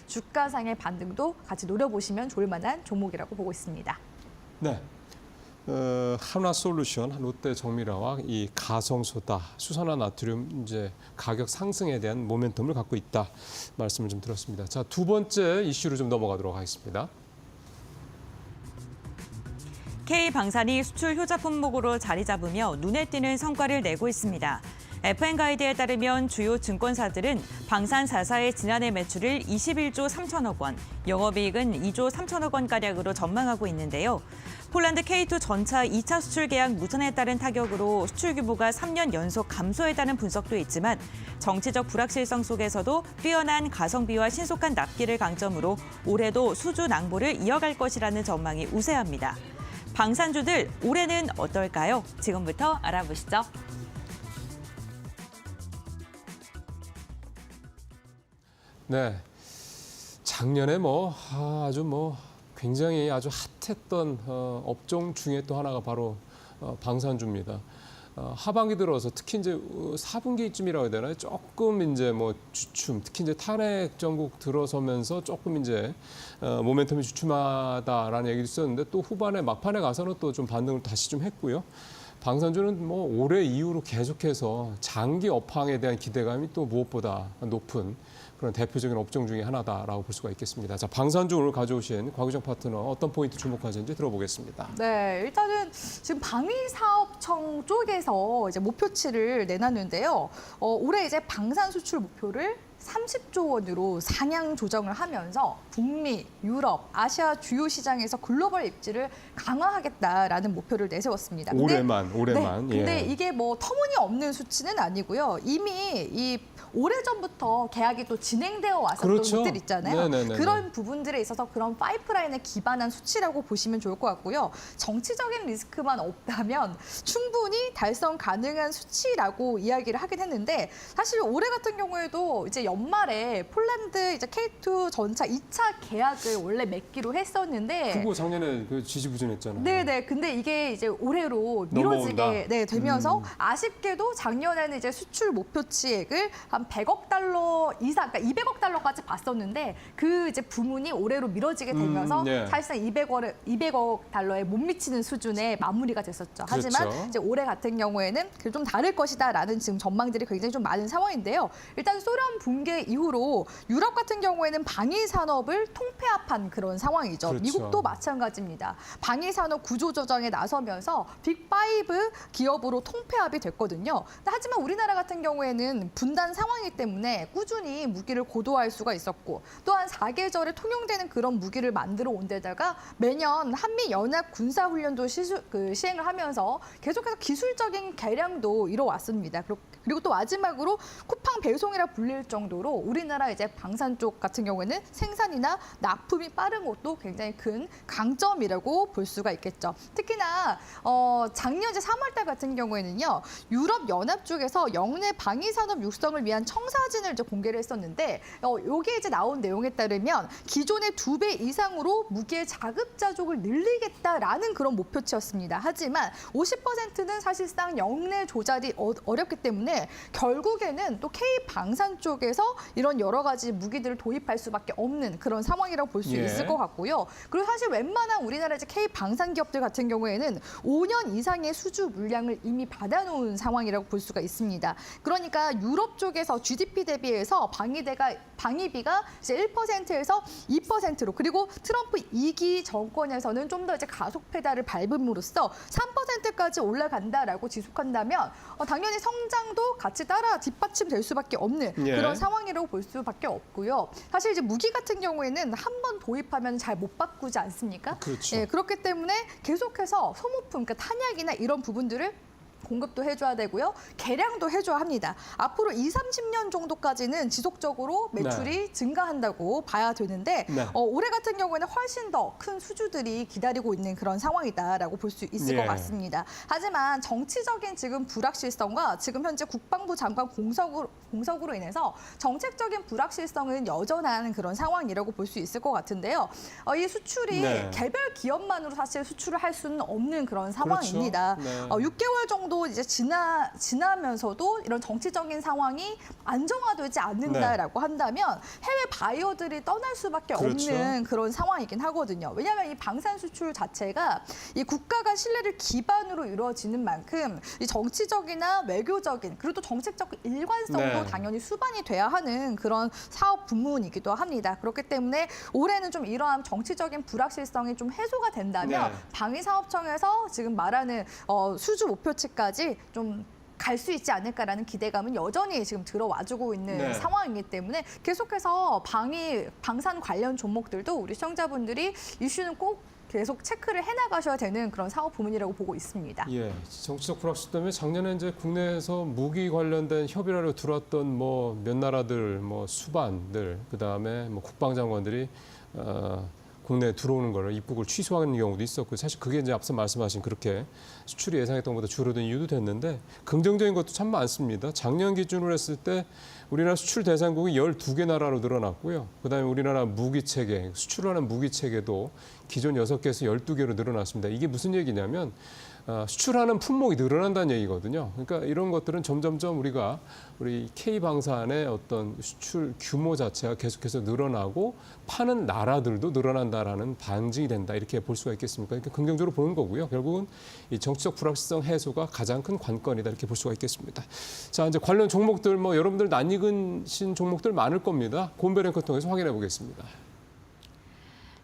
주가상의 반등도 같이 노려보시면 좋을 만한 종목이라고 보고 있습니다. 네. 하나솔루션, 롯데 정밀화학, 이 가성소다, 수산화 나트륨 이제 가격 상승에 대한 모멘텀을 갖고 있다 말씀을 좀 들었습니다. 자, 두 번째 이슈로 좀 넘어가도록 하겠습니다. K방산이 수출 효자 품목으로 자리 잡으며 눈에 띄는 성과를 내고 있습니다. FN가이드에 따르면 주요 증권사들은 방산 4사의 지난해 매출을 21조 3천억 원, 영업이익은 2조 3천억 원가량으로 전망하고 있는데요. 폴란드 K2 전차 2차 수출 계약 무산에 따른 타격으로 수출 규모가 3년 연속 감소했다는 분석도 있지만 정치적 불확실성 속에서도 뛰어난 가성비와 신속한 납기를 강점으로 올해도 수주 낭보를 이어갈 것이라는 전망이 우세합니다. 방산주들 올해는 어떨까요? 지금부터 알아보시죠. 네, 작년에 아주 굉장히 아주 핫했던 업종 중에 또 하나가 바로 방산주입니다. 하반기 들어서 특히 이제 4분기쯤이라고 해야 되나요? 조금 이제 주춤, 특히 이제 탄핵 정국 들어서면서 조금 이제 모멘텀이 주춤하다라는 얘기도 있었는데 또 후반에 막판에 가서는 또 좀 반등을 다시 좀 했고요. 방산주는 올해 이후로 계속해서 장기 업황에 대한 기대감이 또 무엇보다 높은 그런 대표적인 업종 중에 하나다라고 볼 수가 있겠습니다. 자, 방산주 오늘 가져오신 곽유정 파트너 어떤 포인트 주목하시는지 들어보겠습니다. 네, 일단은 지금 방위사업청 쪽에서 이제 목표치를 내놨는데요. 올해 이제 방산 수출 목표를 30조 원으로 상향 조정을 하면서 북미, 유럽, 아시아 주요 시장에서 글로벌 입지를 강화하겠다라는 목표를 내세웠습니다. 올해만. 네, 근데 이게 터무니없는 수치는 아니고요. 이미 이 오래전부터 계약이 또 진행되어 왔었던 것들 있잖아요. 네네네네. 그런 부분들에 있어서 그런 파이프라인에 기반한 수치라고 보시면 좋을 것 같고요. 정치적인 리스크만 없다면 충분히 달성 가능한 수치라고 이야기를 하긴 했는데 사실 올해 같은 경우에도 이제 연말에 폴란드 이제 K2 전차 2차 계약을 원래 맺기로 했었는데 그거 작년에 지지부진했잖아요. 네네. 근데 이게 이제 올해로 미뤄지게 되면서 아쉽게도 작년에는 이제 수출 목표치액을 한 100억 달러 이상, 그러니까 200억 달러까지 봤었는데 그 이제 부문이 올해로 미뤄지게 되면서 사실상 200억 달러에 못 미치는 수준의 마무리가 됐었죠. 그렇죠. 하지만 이제 올해 같은 경우에는 좀 다를 것이다라는 지금 전망들이 굉장히 좀 많은 상황인데요. 일단 소련 북미 붕괴 이후로 유럽 같은 경우에는 방위 산업을 통폐합한 그런 상황이죠. 그렇죠. 미국도 마찬가지입니다. 방위 산업 구조 조정에 나서면서 빅5 기업으로 통폐합이 됐거든요. 하지만 우리나라 같은 경우에는 분단 상황이기 때문에 꾸준히 무기를 고도화할 수가 있었고 또한 사계절에 통용되는 그런 무기를 만들어 온 데다가 매년 한미 연합 군사 훈련도 시행을 하면서 계속해서 기술적인 개량도 이뤄왔습니다. 그리고 또 마지막으로 쿠팡 배송이라 불릴 정도로 우리나라 이제 방산 쪽 같은 경우에는 생산이나 납품이 빠른 것도 굉장히 큰 강점이라고 볼 수가 있겠죠. 특히나 작년 이제 3월달 같은 경우에는요, 유럽 연합 쪽에서 영내 방위 산업 육성을 위한 청사진을 이제 공개를 했었는데, 여기에 이제 나온 내용에 따르면 기존의 2배 이상으로 무기의 자급자족을 늘리겠다라는 그런 목표치였습니다. 하지만 50%는 사실상 영내 조달이 어렵기 때문에 결국에는 또 K 방산 쪽에서 이런 여러 가지 무기들을 도입할 수밖에 없는 그런 상황이라고 볼 수 예. 있을 것 같고요. 그리고 사실 웬만한 우리나라 이제 K 방산 기업들 같은 경우에는 5년 이상의 수주 물량을 이미 받아놓은 상황이라고 볼 수가 있습니다. 그러니까 유럽 쪽에서 GDP 대비해서 방위비가 이제 1%에서 2%로, 그리고 트럼프 2기 정권에서는 좀 더 이제 가속 페달을 밟음으로써 3%까지 올라간다라고 지속한다면 당연히 성장도 같이 따라 뒷받침될 수밖에 없는 예. 그런 상황이라고 볼 수밖에 없고요. 사실 이제 무기 같은 경우에는 한 번 도입하면 잘 못 바꾸지 않습니까? 그렇죠. 예, 그렇기 때문에 계속해서 소모품, 그러니까 탄약이나 이런 부분들을 공급도 해줘야 되고요. 개량도 해줘야 합니다. 앞으로 20-30년 정도까지는 지속적으로 매출이 증가한다고 봐야 되는데 네. 올해 같은 경우에는 훨씬 더 큰 수주들이 기다리고 있는 그런 상황이다라고 볼 수 있을 예. 것 같습니다. 하지만 정치적인 지금 불확실성과 지금 현재 국방부 장관 공석으로 인해서 정책적인 불확실성은 여전한 그런 상황이라고 볼 수 있을 것 같은데요. 이 수출이 네. 개별 기업만으로 사실 수출을 할 수는 없는 그런 상황입니다. 그렇죠. 네. 6개월 정도 이제 지나면서도 이런 정치적인 상황이 안정화되지 않는다라고 한다면 해외 바이어들이 떠날 수밖에 그렇죠. 없는 그런 상황이긴 하거든요. 왜냐하면 이 방산 수출 자체가 이 국가 간 신뢰를 기반으로 이루어지는 만큼 이 정치적이나 외교적인 그리고 또 정책적 일관성도 네. 당연히 수반이 돼야 하는 그런 사업 부문이기도 합니다. 그렇기 때문에 올해는 좀 이러한 정치적인 불확실성이 좀 해소가 된다면 네. 방위사업청에서 지금 말하는 수주 목표치까지 좀 갈 수 있지 않을까라는 기대감은 여전히 지금 들어와주고 있는 네. 상황이기 때문에 계속해서 방산 관련 종목들도 우리 시청자분들이 이슈는 꼭 계속 체크를 해나가셔야 되는 그런 사업 부문이라고 보고 있습니다. 예, 정치적 불확실 때문에 작년에 이제 국내에서 무기 관련된 협의라로 들어왔던 뭐 몇 나라들, 뭐 수반들, 그 다음에 뭐 국방장관들이 국내에 들어오는 거를 입국을 취소하는 경우도 있었고, 사실 그게 이제 앞서 말씀하신 그렇게 수출이 예상했던 것보다 줄어든 이유도 됐는데, 긍정적인 것도 참 많습니다. 작년 기준으로 했을 때 우리나라 수출 대상국이 12개 나라로 늘어났고요. 그다음에 우리나라 무기 체계, 수출하는 무기 체계도 기존 6개에서 12개로 늘어났습니다. 이게 무슨 얘기냐면 수출하는 품목이 늘어난다는 얘기거든요. 그러니까 이런 것들은 점점점 우리 K방산의 어떤 수출 규모 자체가 계속해서 늘어나고 파는 나라들도 늘어난다라는 반증이 된다, 이렇게 볼 수가 있겠습니까? 그러니까 긍정적으로 보는 거고요. 결국은 이 정치적 불확실성 해소가 가장 큰 관건이다, 이렇게 볼 수가 있겠습니다. 자, 이제 관련 종목들 뭐 여러분들 낯익으신 종목들 많을 겁니다. 곰베랭크 통해서 확인해 보겠습니다.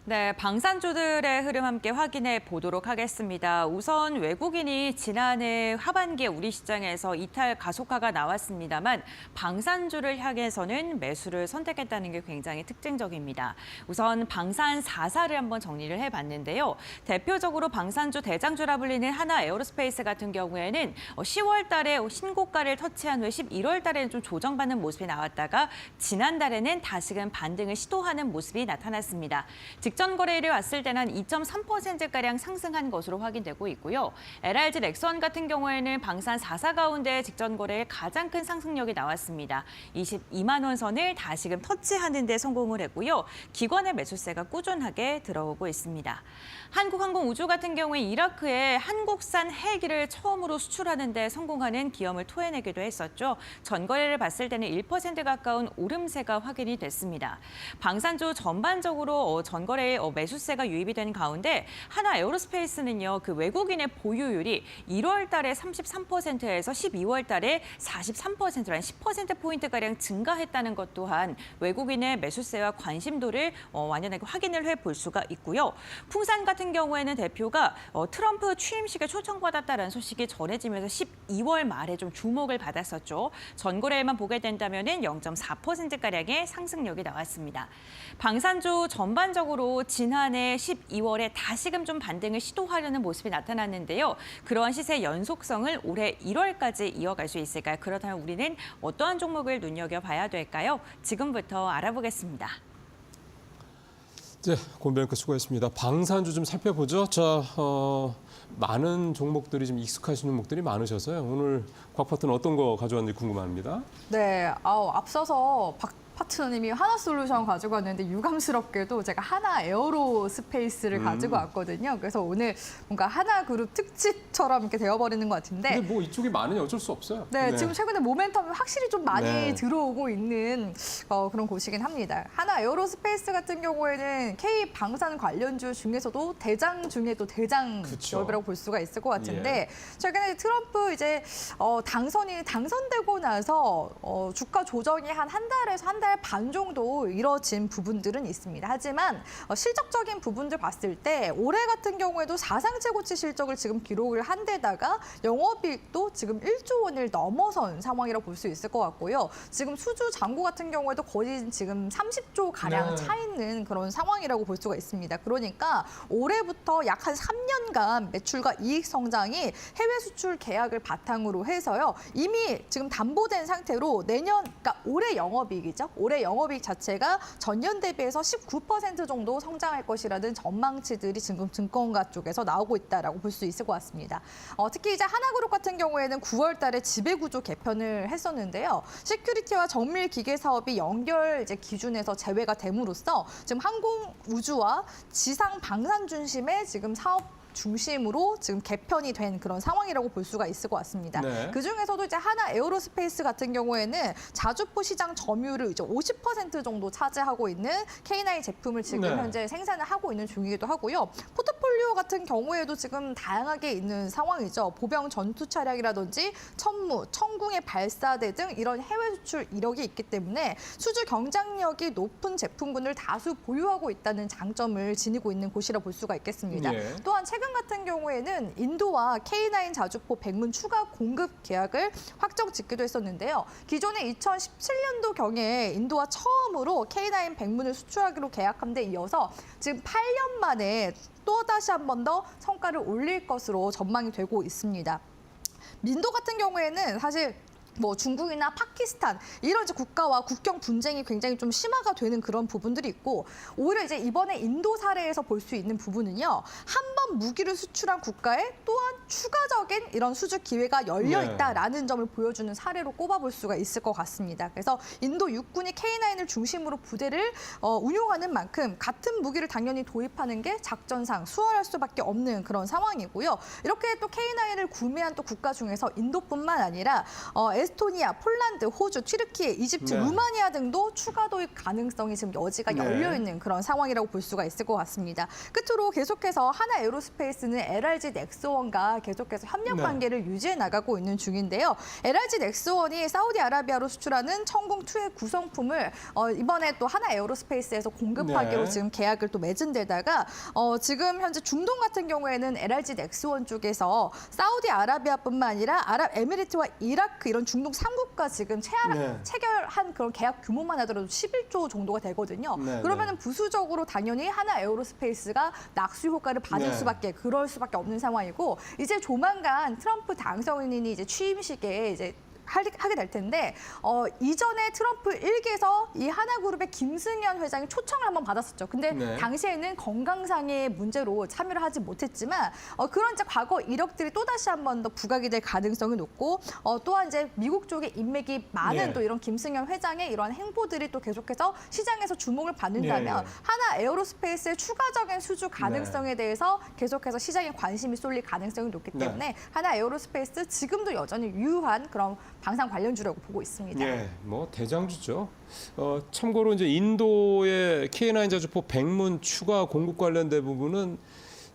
네, 방산주들의 흐름 함께 확인해 보도록 하겠습니다. 우선 외국인이 지난해 하반기에 우리 시장에서 이탈 가속화가 나왔습니다만 방산주를 향해서는 매수를 선택했다는 게 굉장히 특징적입니다. 우선 방산 4사를 한번 정리를 해봤는데요. 대표적으로 방산주 대장주라 불리는 하나 에어로스페이스 같은 경우에는 10월 달에 신고가를 터치한 후에 11월 달에는 좀 조정받는 모습이 나왔다가 지난달에는 다시금 반등을 시도하는 모습이 나타났습니다. 직전 거래일에 왔을 때는 한 2.3%가량 상승한 것으로 확인되고 있고요. LRG 렉선 같은 경우에는 방산 4사 가운데 직전 거래일 가장 큰 상승력이 나왔습니다. 22만 원 선을 다시금 터치하는 데 성공을 했고요. 기관의 매수세가 꾸준하게 들어오고 있습니다. 한국항공우주 같은 경우에 이라크에 한국산 헬기를 처음으로 수출하는 데 성공하는 기염을 토해내기도 했었죠. 전거래를 봤을 때는 1% 가까운 오름세가 확인이 됐습니다. 방산주 전반적으로 전거래 달에 매수세가 유입이 된 가운데 하나 에어로스페이스는요, 그 외국인의 보유율이 1월 달에 33%에서 12월 달에 43%란 10%포인트가량 증가했다는 것 또한 외국인의 매수세와 관심도를 완연하게 확인을 해볼 수가 있고요. 풍산 같은 경우에는 대표가 트럼프 취임식에 초청받았다는 소식이 전해지면서 12월 말에 좀 주목을 받았었죠. 전거래일만 보게 된다면은 0.4%가량의 상승력이 나왔습니다. 방산주 전반적으로 지난해 12월에 다시금 좀 반등을 시도하려는 모습이 나타났는데요. 그러한 시세 연속성을 올해 1월까지 이어갈 수 있을까요? 그렇다면 우리는 어떠한 종목을 눈여겨봐야 될까요? 지금부터 알아보겠습니다. 네, 권변크 수고했습니다. 방산주 좀 살펴보죠. 자, 많은 종목들이 좀 익숙하신 종목들이 많으셔서요. 오늘 곽 파트는 어떤 거 가져왔는지 궁금합니다. 네, 앞서서 박 파트너님이 하나솔루션 가지고 왔는데 유감스럽게도 제가 하나 에어로스페이스를 가지고 왔거든요. 그래서 오늘 뭔가 하나그룹 특집처럼 이렇게 되어버리는 것 같은데. 근데 뭐 이쪽이 많으니 어쩔 수 없어요. 네, 지금 최근에 모멘텀이 확실히 좀 많이 네. 들어오고 있는 그런 곳이긴 합니다. 하나 에어로스페이스 같은 경우에는 K 방산 관련주 중에서도 대장 중에 또 대장 그쵸. 기업이라고 볼 수가 있을 것 같은데 예. 최근에 트럼프 이제 당선되고 나서 주가 조정이 한 달에서 한 달 반 정도 이뤄진 부분들은 있습니다. 하지만 실적적인 부분들 봤을 때 올해 같은 경우에도 사상 최고치 실적을 지금 기록을 한 데다가 영업이익도 지금 1조 원을 넘어선 상황이라고 볼 수 있을 것 같고요. 지금 수주 잔고 같은 경우에도 거의 지금 30조 가량 네. 차 있는 그런 상황이라고 볼 수가 있습니다. 그러니까 올해부터 약 한 3년간 매출과 이익 성장이 해외 수출 계약을 바탕으로 해서요. 이미 지금 담보된 상태로 그러니까 올해 영업이익이죠. 올해 영업이익 자체가 전년 대비해서 19% 정도 성장할 것이라는 전망치들이 지금 증권가 쪽에서 나오고 있다라고 볼 수 있을 것 같습니다. 특히 이제 하나그룹 같은 경우에는 9월 달에 지배구조 개편을 했었는데요. 시큐리티와 정밀 기계 사업이 연결 이제 기준에서 제외가 됨으로써 지금 항공 우주와 지상 방산 중심의 지금 사업 중심으로 지금 개편이 된 그런 상황이라고 볼 수가 있을 것 같습니다. 네. 그중에서도 이제 하나 에어로스페이스 같은 경우에는 자주포 시장 점유율을 이제 50% 정도 차지하고 있는 K9 제품을 지금 네. 현재 생산을 하고 있는 중이기도 하고요. 포트폴리오 같은 경우에도 지금 다양하게 있는 상황이죠. 보병 전투 차량이라든지 천무, 천궁의 발사대 등 이런 해외 수출 이력이 있기 때문에 수주 경쟁력이 높은 제품군을 다수 보유하고 있다는 장점을 지니고 있는 곳이라 볼 수가 있겠습니다. 예. 또한 최근 같은 경우에는 인도와 K9 자주포 100문 추가 공급 계약을 확정 짓기도 했었는데요. 기존에 2017년도경에 인도와 처음으로 K9 100문을 수출하기로 계약한 데 이어서 지금 8년 만에 또다시 한 번 더 성과를 올릴 것으로 전망이 되고 있습니다. 인도 같은 경우에는 사실 중국이나 파키스탄 이런 이제 국가와 국경 분쟁이 굉장히 좀 심화가 되는 그런 부분들이 있고 오히려 이제 이번에 인도 사례에서 볼 수 있는 부분은요. 한 번 무기를 수출한 국가에 또한 추가적인 이런 수주 기회가 열려 있다라는 점을 보여주는 사례로 꼽아볼 수가 있을 것 같습니다. 그래서 인도 육군이 K9을 중심으로 부대를 운용하는 만큼 같은 무기를 당연히 도입하는 게 작전상 수월할 수밖에 없는 그런 상황이고요. 이렇게 또 K9을 구매한 또 국가 중에서 인도뿐만 아니라 에스토니아, 폴란드, 호주, 튀르키예, 이집트, 네. 루마니아 등도 추가 도입 가능성이 지금 여지가 네. 열려 있는 그런 상황이라고 볼 수가 있을 것 같습니다. 끝으로 계속해서 하나 에어로스페이스는 LRG 넥스원과 계속해서 협력 네. 관계를 유지해 나가고 있는 중인데요. LRG 넥스원이 사우디아라비아로 수출하는 천궁2의 구성품을 이번에 또 하나 에어로스페이스에서 공급하기로 네. 지금 계약을 또 맺은 데다가 지금 현재 중동 같은 경우에는 LRG 넥스원 쪽에서 사우디아라비아뿐만 아니라 아랍에미리트와 이라크 이런 중동 3국과 지금 네. 체결한 그런 계약 규모만 하더라도 11조 정도가 되거든요. 네, 그러면은 부수적으로 당연히 하나 에어로스페이스가 낙수 효과를 받을 네. 그럴 수밖에 없는 상황이고 이제 조만간 트럼프 당선인이 이제 취임식에 이제 하게 될 텐데 이전에 트럼프 일기에서 이 하나그룹의 김승현 회장이 초청을 한번 받았었죠. 근데 네. 당시에는 건강상의 문제로 참여를 하지 못했지만 그런 이제 과거 이력들이 또다시 한번 더 부각이 될 가능성이 높고 또한 이제 미국 쪽에 인맥이 많은 네. 또 이런 김승현 회장의 이런 행보들이 또 계속해서 시장에서 주목을 받는다면 네. 하나 에어로스페이스의 추가적인 수주 가능성에 대해서 계속해서 시장에 관심이 쏠릴 가능성이 높기 네. 때문에 하나 에어로스페이스 지금도 여전히 유효한 그런 방산 관련주라고 보고 있습니다. 예, 뭐 대장주죠. 참고로 이제 인도의 K9 자주포 백문 추가 공급 관련된 부분은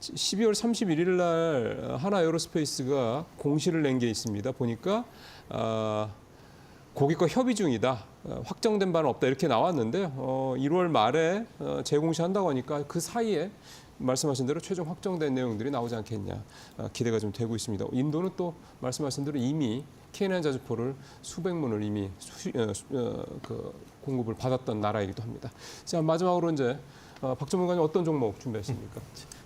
12월 31일 날 하나 에어로스페이스가 공시를 낸 게 있습니다. 보니까 고객과 협의 중이다. 확정된 바는 없다. 이렇게 나왔는데 1월 말에 재공시한다고 하니까 그 사이에 말씀하신 대로 최종 확정된 내용들이 나오지 않겠냐 기대가 좀 되고 있습니다. 인도는 또 말씀하신 대로 이미 K9 자주포를 수백 문을 이미 공급을 받았던 나라이기도 합니다. 자, 마지막으로 이제 박 전문가님 어떤 종목 준비하십니까?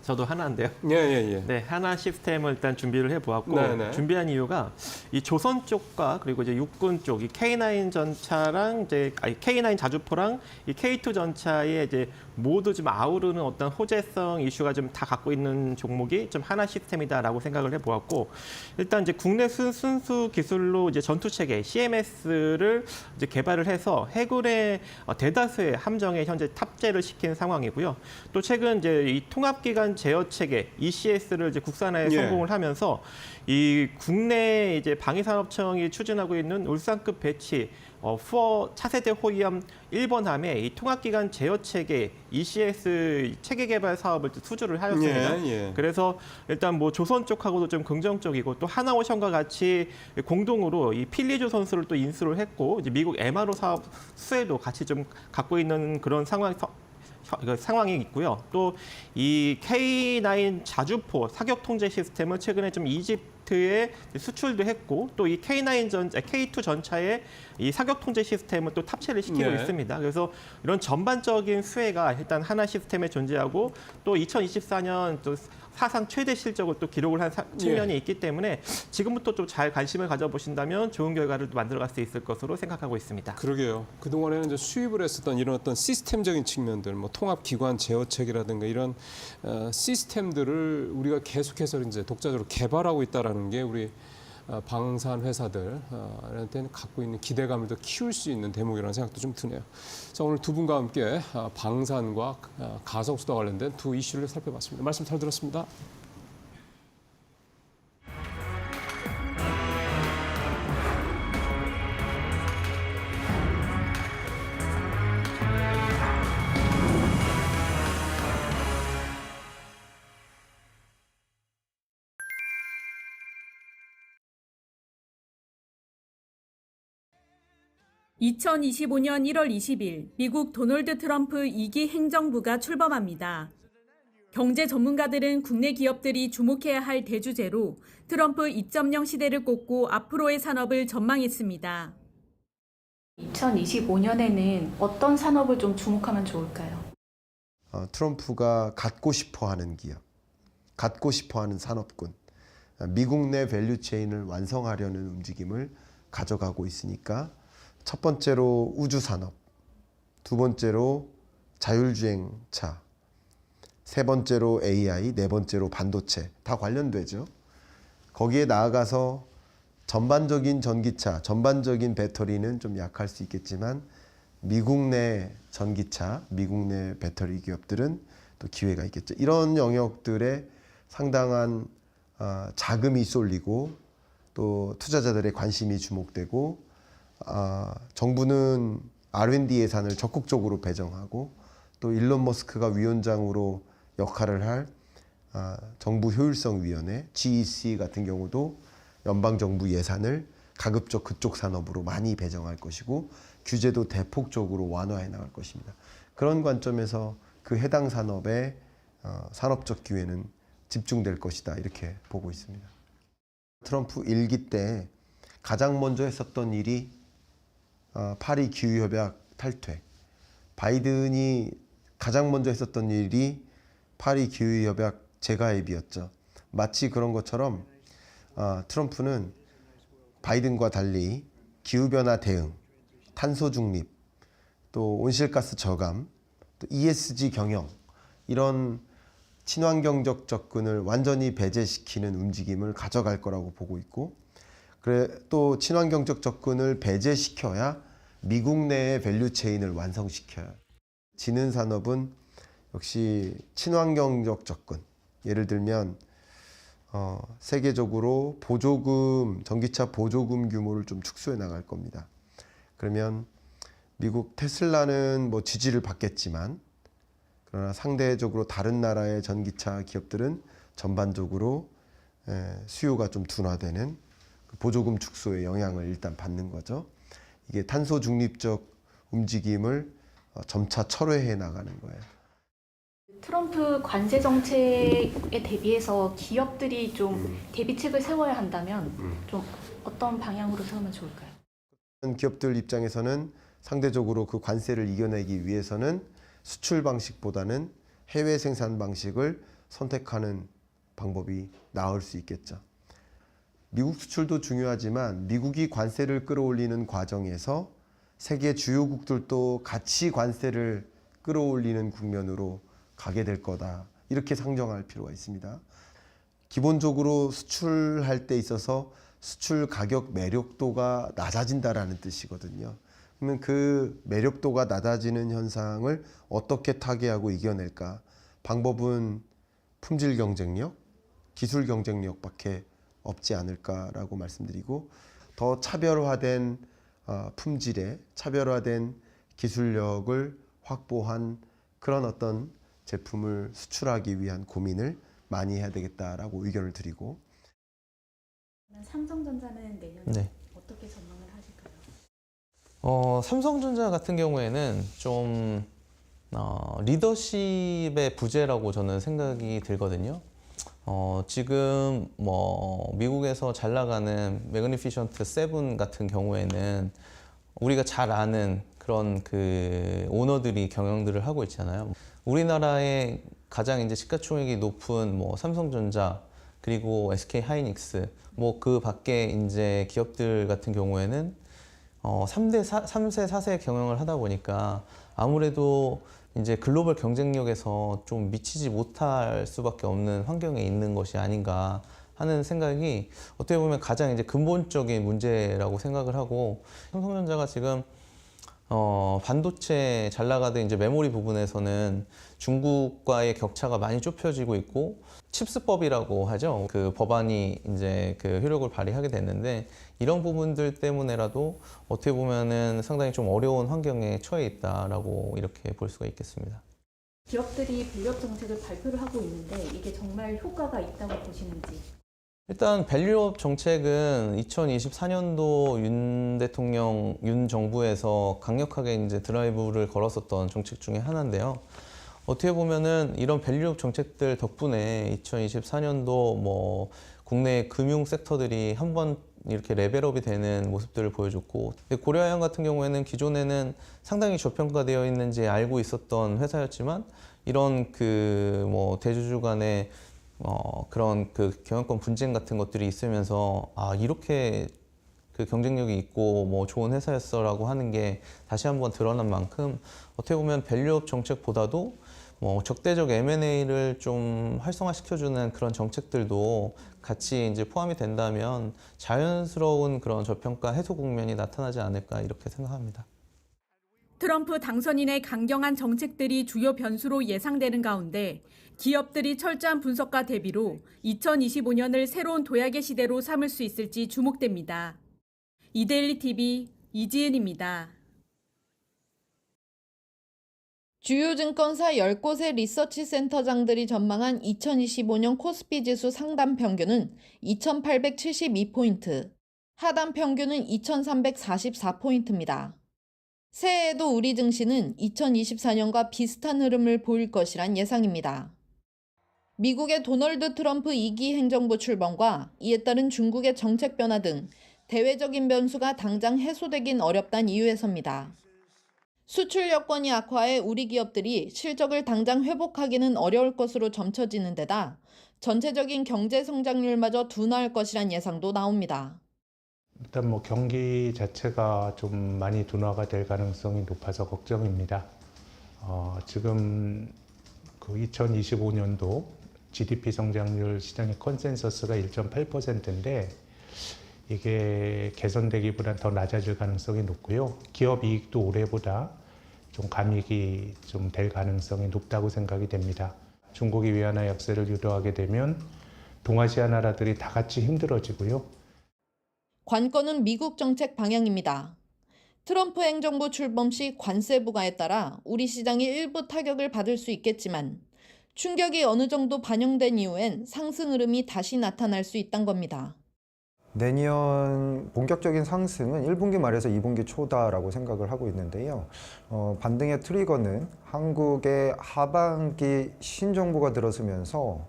저도 하나인데요. 예. 네, 하나 시스템을 일단 준비를 해보았고 네네. 준비한 이유가 이 조선 쪽과 그리고 이제 육군 쪽 이 K9 전차랑 K9 자주포랑 이 K2 전차의 이제 모두 좀 아우르는 어떤 호재성 이슈가 좀 다 갖고 있는 종목이 좀 하나 시스템이다라고 생각을 해보았고 일단 이제 국내 순수 기술로 이제 전투 체계 CMS를 이제 개발을 해서 해군의 대다수의 함정에 현재 탑재를 시킨 상황이고요. 또 최근 이제 이 통합기관 제어 체계 ECS를 이제 국산화에 예. 성공을 하면서 이 국내 이제 방위산업청이 추진하고 있는 울산급 배치 후어 차세대 호위함 1번함에 이 통합기관 제어 체계 ECS 체계 개발 사업을 수주를 하였습니다. 예. 그래서 일단 뭐 조선 쪽하고도 좀 긍정적이고 또 하나오션과 같이 공동으로 이 필리조 선수를 또 인수를 했고 이제 미국 MRO 사업 수혜도 같이 좀 갖고 있는 그런 상황이 있고요. 또 이 K9 자주포 사격 통제 시스템을 최근에 좀 이집트에 수출도 했고 또 이 K2 전차에 이 사격 통제 시스템을 또 탑재를 시키고 네. 있습니다. 그래서 이런 전반적인 수혜가 일단 하나 시스템에 존재하고 또 2024년 또 사상 최대 실적을 또 기록을 한 측면이 있기 때문에 지금부터 좀 잘 관심을 가져보신다면 좋은 결과를 또 만들어갈 수 있을 것으로 생각하고 있습니다. 그러게요. 그동안에는 이제 수입을 했었던 이런 어떤 시스템적인 측면들, 뭐 통합기관 제어책이라든가 이런 시스템들을 우리가 계속해서 이제 독자적으로 개발하고 있다라는 게 우리 방산 회사들한테는 갖고 있는 기대감을 더 키울 수 있는 대목이라는 생각도 좀 드네요. 자, 오늘 두 분과 함께 방산과 가성수다 관련된 두 이슈를 살펴봤습니다. 말씀 잘 들었습니다. (2025년 1월 20일) 미국 도널드 트럼프 2기 행정부가 출범합니다. 경제 전문가들은 국내 기업들이 주목해야 할 대주제로 트럼프 2.0 시대를 꼽고 앞으로의 산업을 전망했습니다. 2025년에는 어떤 산업을 좀 주목하면 좋을까요? 트럼프가 갖고 싶어하는 기업, 갖고 싶어하는 산업군, 미국 내 밸류체인을 완성하려는 움직임을 가져가고 있으니까 첫 번째로 우주산업, 두 번째로 자율주행차, 세 번째로 AI, 네 번째로 반도체 다 관련되죠. 거기에 나아가서 전반적인 전기차, 전반적인 배터리는 좀 약할 수 있겠지만 미국 내 전기차, 미국 내 배터리 기업들은 또 기회가 있겠죠. 이런 영역들에 상당한 자금이 쏠리고 또 투자자들의 관심이 주목되고 정부는 R&D 예산을 적극적으로 배정하고 또 일론 머스크가 위원장으로 역할을 할 정부 효율성위원회 GEC 같은 경우도 연방정부 예산을 가급적 그쪽 산업으로 많이 배정할 것이고 규제도 대폭적으로 완화해 나갈 것입니다. 그런 관점에서 그 해당 산업의 산업적 기회는 집중될 것이다 이렇게 보고 있습니다. 트럼프 1기 때 가장 먼저 했었던 일이 파리 기후협약 탈퇴. 바이든이 가장 먼저 했었던 일이 파리 기후협약 재가입이었죠. 마치 그런 것처럼 트럼프는 바이든과 달리 기후변화 대응, 탄소 중립, 또 온실가스 저감, 또 ESG 경영 이런 친환경적 접근을 완전히 배제시키는 움직임을 가져갈 거라고 보고 있고 또 친환경적 접근을 배제시켜야 미국 내의 밸류체인을 완성시켜요. 지능 산업은 역시 친환경적 접근, 예를 들면 세계적으로 보조금, 전기차 보조금 규모를 좀 축소해 나갈 겁니다. 그러면 미국 테슬라는 뭐 지지를 받겠지만, 그러나 상대적으로 다른 나라의 전기차 기업들은 전반적으로 수요가 좀 둔화되는 그 보조금 축소의 영향을 일단 받는 거죠. 이게 탄소 중립적 움직임을 점차 철회해 나가는 거예요. 트럼프 관세 정책에 대비해서 기업들이 좀 대비책을 세워야 한다면 좀 어떤 방향으로 세우면 좋을까요? 기업들 입장에서는 상대적으로 그 관세를 이겨내기 위해서는 수출 방식보다는 해외 생산 방식을 선택하는 방법이 나을 수 있겠죠. 미국 수출도 중요하지만 미국이 관세를 끌어올리는 과정에서 세계 주요국들도 같이 관세를 끌어올리는 국면으로 가게 될 거다. 이렇게 상정할 필요가 있습니다. 기본적으로 수출할 때 있어서 수출 가격 매력도가 낮아진다라는 뜻이거든요. 그러면 그 매력도가 낮아지는 현상을 어떻게 타개하고 이겨낼까? 방법은 품질 경쟁력, 기술 경쟁력밖에 없지 않을까라고 말씀드리고, 더 차별화된 품질에 차별화된 기술력을 확보한 그런 어떤 제품을 수출하기 위한 고민을 많이 해야 되겠다라고 의견을 드리고. 삼성전자는 내년에 네. 어떻게 전망을 하실까요? 삼성전자 같은 경우에는 좀 리더십의 부재라고 저는 생각이 들거든요. 지금 뭐 미국에서 잘 나가는 매그니피션트 7 같은 경우에는 우리가 잘 아는 그런 그 오너들이 경영들을 하고 있잖아요. 우리나라의 가장 이제 시가총액이 높은 뭐 삼성전자, 그리고 SK 하이닉스, 뭐 그 밖에 이제 기업들 같은 경우에는 3세, 4세 경영을 하다 보니까 아무래도 이제 글로벌 경쟁력에서 좀 미치지 못할 수밖에 없는 환경에 있는 것이 아닌가 하는 생각이 어떻게 보면 가장 이제 근본적인 문제라고 생각을 하고, 삼성전자가 지금 반도체 잘 나가던 이제 메모리 부분에서는 중국과의 격차가 많이 좁혀지고 있고, 칩스법이라고 하죠. 그 법안이 이제 그 효력을 발휘하게 됐는데, 이런 부분들 때문에라도 어떻게 보면은 상당히 좀 어려운 환경에 처해 있다라고 이렇게 볼 수가 있겠습니다. 기업들이 밸류업 정책을 발표를 하고 있는데 이게 정말 효과가 있다고 보시는지? 일단 밸류업 정책은 2024년도 윤 대통령, 윤 정부에서 강력하게 이제 드라이브를 걸었었던 정책 중에 하나인데요. 어떻게 보면은 이런 밸류업 정책들 덕분에 2024년도 뭐 국내 금융 섹터들이 한번 이렇게 레벨업이 되는 모습들을 보여줬고, 고려아연 같은 경우에는 기존에는 상당히 저평가되어 있는지 알고 있었던 회사였지만, 이런 그 뭐 대주주 간의 그런 그 경영권 분쟁 같은 것들이 있으면서 이렇게 그 경쟁력이 있고 뭐 좋은 회사였어라고 하는 게 다시 한번 드러난 만큼, 어떻게 보면 밸류업 정책보다도 뭐 적대적 M&A를 좀 활성화시켜주는 그런 정책들도 같이 이제 포함이 된다면 자연스러운 그런 저평가 해소 국면이 나타나지 않을까 이렇게 생각합니다. 트럼프 당선인의 강경한 정책들이 주요 변수로 예상되는 가운데 기업들이 철저한 분석과 대비로 2025년을 새로운 도약의 시대로 삼을 수 있을지 주목됩니다. 이데일리 TV 이지은입니다. 주요 증권사 10곳의 리서치 센터장들이 전망한 2025년 코스피 지수 상단 평균은 2,872포인트, 하단 평균은 2,344포인트입니다. 새해에도 우리 증시는 2024년과 비슷한 흐름을 보일 것이란 예상입니다. 미국의 도널드 트럼프 2기 행정부 출범과 이에 따른 중국의 정책 변화 등 대외적인 변수가 당장 해소되긴 어렵다는 이유에서입니다. 수출 여건이 악화해 우리 기업들이 실적을 당장 회복하기는 어려울 것으로 점쳐지는 데다 전체적인 경제 성장률마저 둔화할 것이란 예상도 나옵니다. 일단 뭐 경기 자체가 좀 많이 둔화가 될 가능성이 높아서 걱정입니다. 지금 그 2025년도 GDP 성장률 시장의 컨센서스가 1.8%인데 이게 개선되기보다는 더 낮아질 가능성이 높고요. 기업 이익도 올해보다 좀 감익이 좀 될 가능성이 높다고 생각이 됩니다. 중국이 위안화 약세를 유도하게 되면 동아시아 나라들이 다 같이 힘들어지고요. 관건은 미국 정책 방향입니다. 트럼프 행정부 출범 시 관세 부과에 따라 우리 시장이 일부 타격을 받을 수 있겠지만 충격이 어느 정도 반영된 이후엔 상승 흐름이 다시 나타날 수 있다는 겁니다. 내년 본격적인 상승은 1분기 말에서 2분기 초다라고 생각을 하고 있는데요. 반등의 트리거는 한국의 하반기 신정부가 들어서면서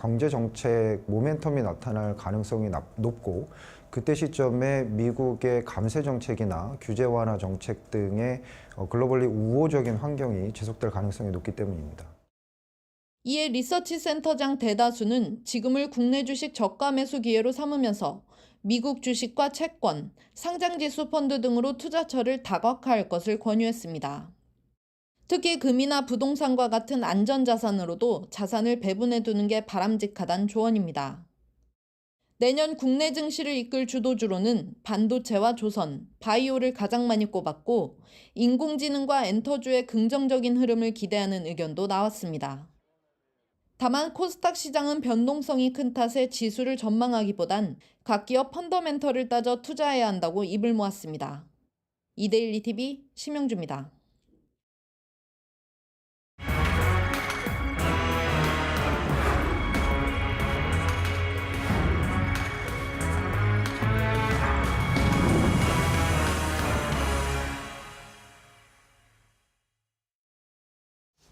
경제정책 모멘텀이 나타날 가능성이 높고 그때 시점에 미국의 감세 정책이나 규제 완화 정책 등의 글로벌리 우호적인 환경이 지속될 가능성이 높기 때문입니다. 이에 리서치 센터장 대다수는 지금을 국내 주식 저가 매수 기회로 삼으면서 미국 주식과 채권, 상장지수 펀드 등으로 투자처를 다각화할 것을 권유했습니다. 특히 금이나 부동산과 같은 안전자산으로도 자산을 배분해 두는 게 바람직하다는 조언입니다. 내년 국내 증시를 이끌 주도주로는 반도체와 조선, 바이오를 가장 많이 꼽았고 인공지능과 엔터주의 긍정적인 흐름을 기대하는 의견도 나왔습니다. 다만 코스닥 시장은 변동성이 큰 탓에 지수를 전망하기보단 각 기업 펀더멘털을 따져 투자해야 한다고 입을 모았습니다. 이데일리 TV 심영주입니다.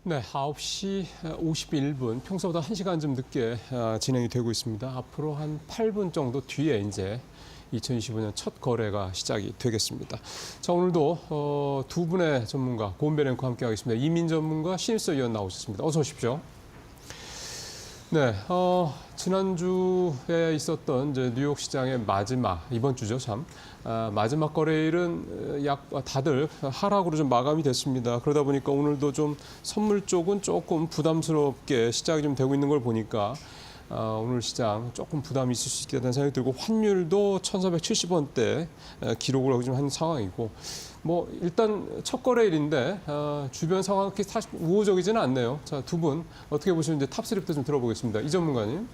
네, 9시 51분, 평소보다 1시간 좀 늦게 진행이 되고 있습니다. 앞으로 한 8분 정도 뒤에 이제 2025년 첫 거래가 시작이 되겠습니다. 자, 오늘도 두 분의 전문가, 고은별 앵커와 함께 하겠습니다. 이민 전문가, 신일서 의원 나오셨습니다. 어서 오십시오. 네, 지난주에 있었던 이제 뉴욕 시장의 마지막, 이번 주죠, 참. 마지막 거래일은 다들 하락으로 좀 마감이 됐습니다. 그러다 보니까 오늘도 좀 선물 쪽은 조금 부담스럽게 시작이 좀 되고 있는 걸 보니까 오늘 시장 조금 부담이 있을 수 있겠다는 생각이 들고 환율도 1,470원대 기록을 하고 좀 한 상황이고 뭐 일단 첫 거래일인데 주변 상황이 그렇게 사실 우호적이지는 않네요. 자, 두 분 어떻게 보시는지 탑3부터 좀 들어보겠습니다. 이 전문가님.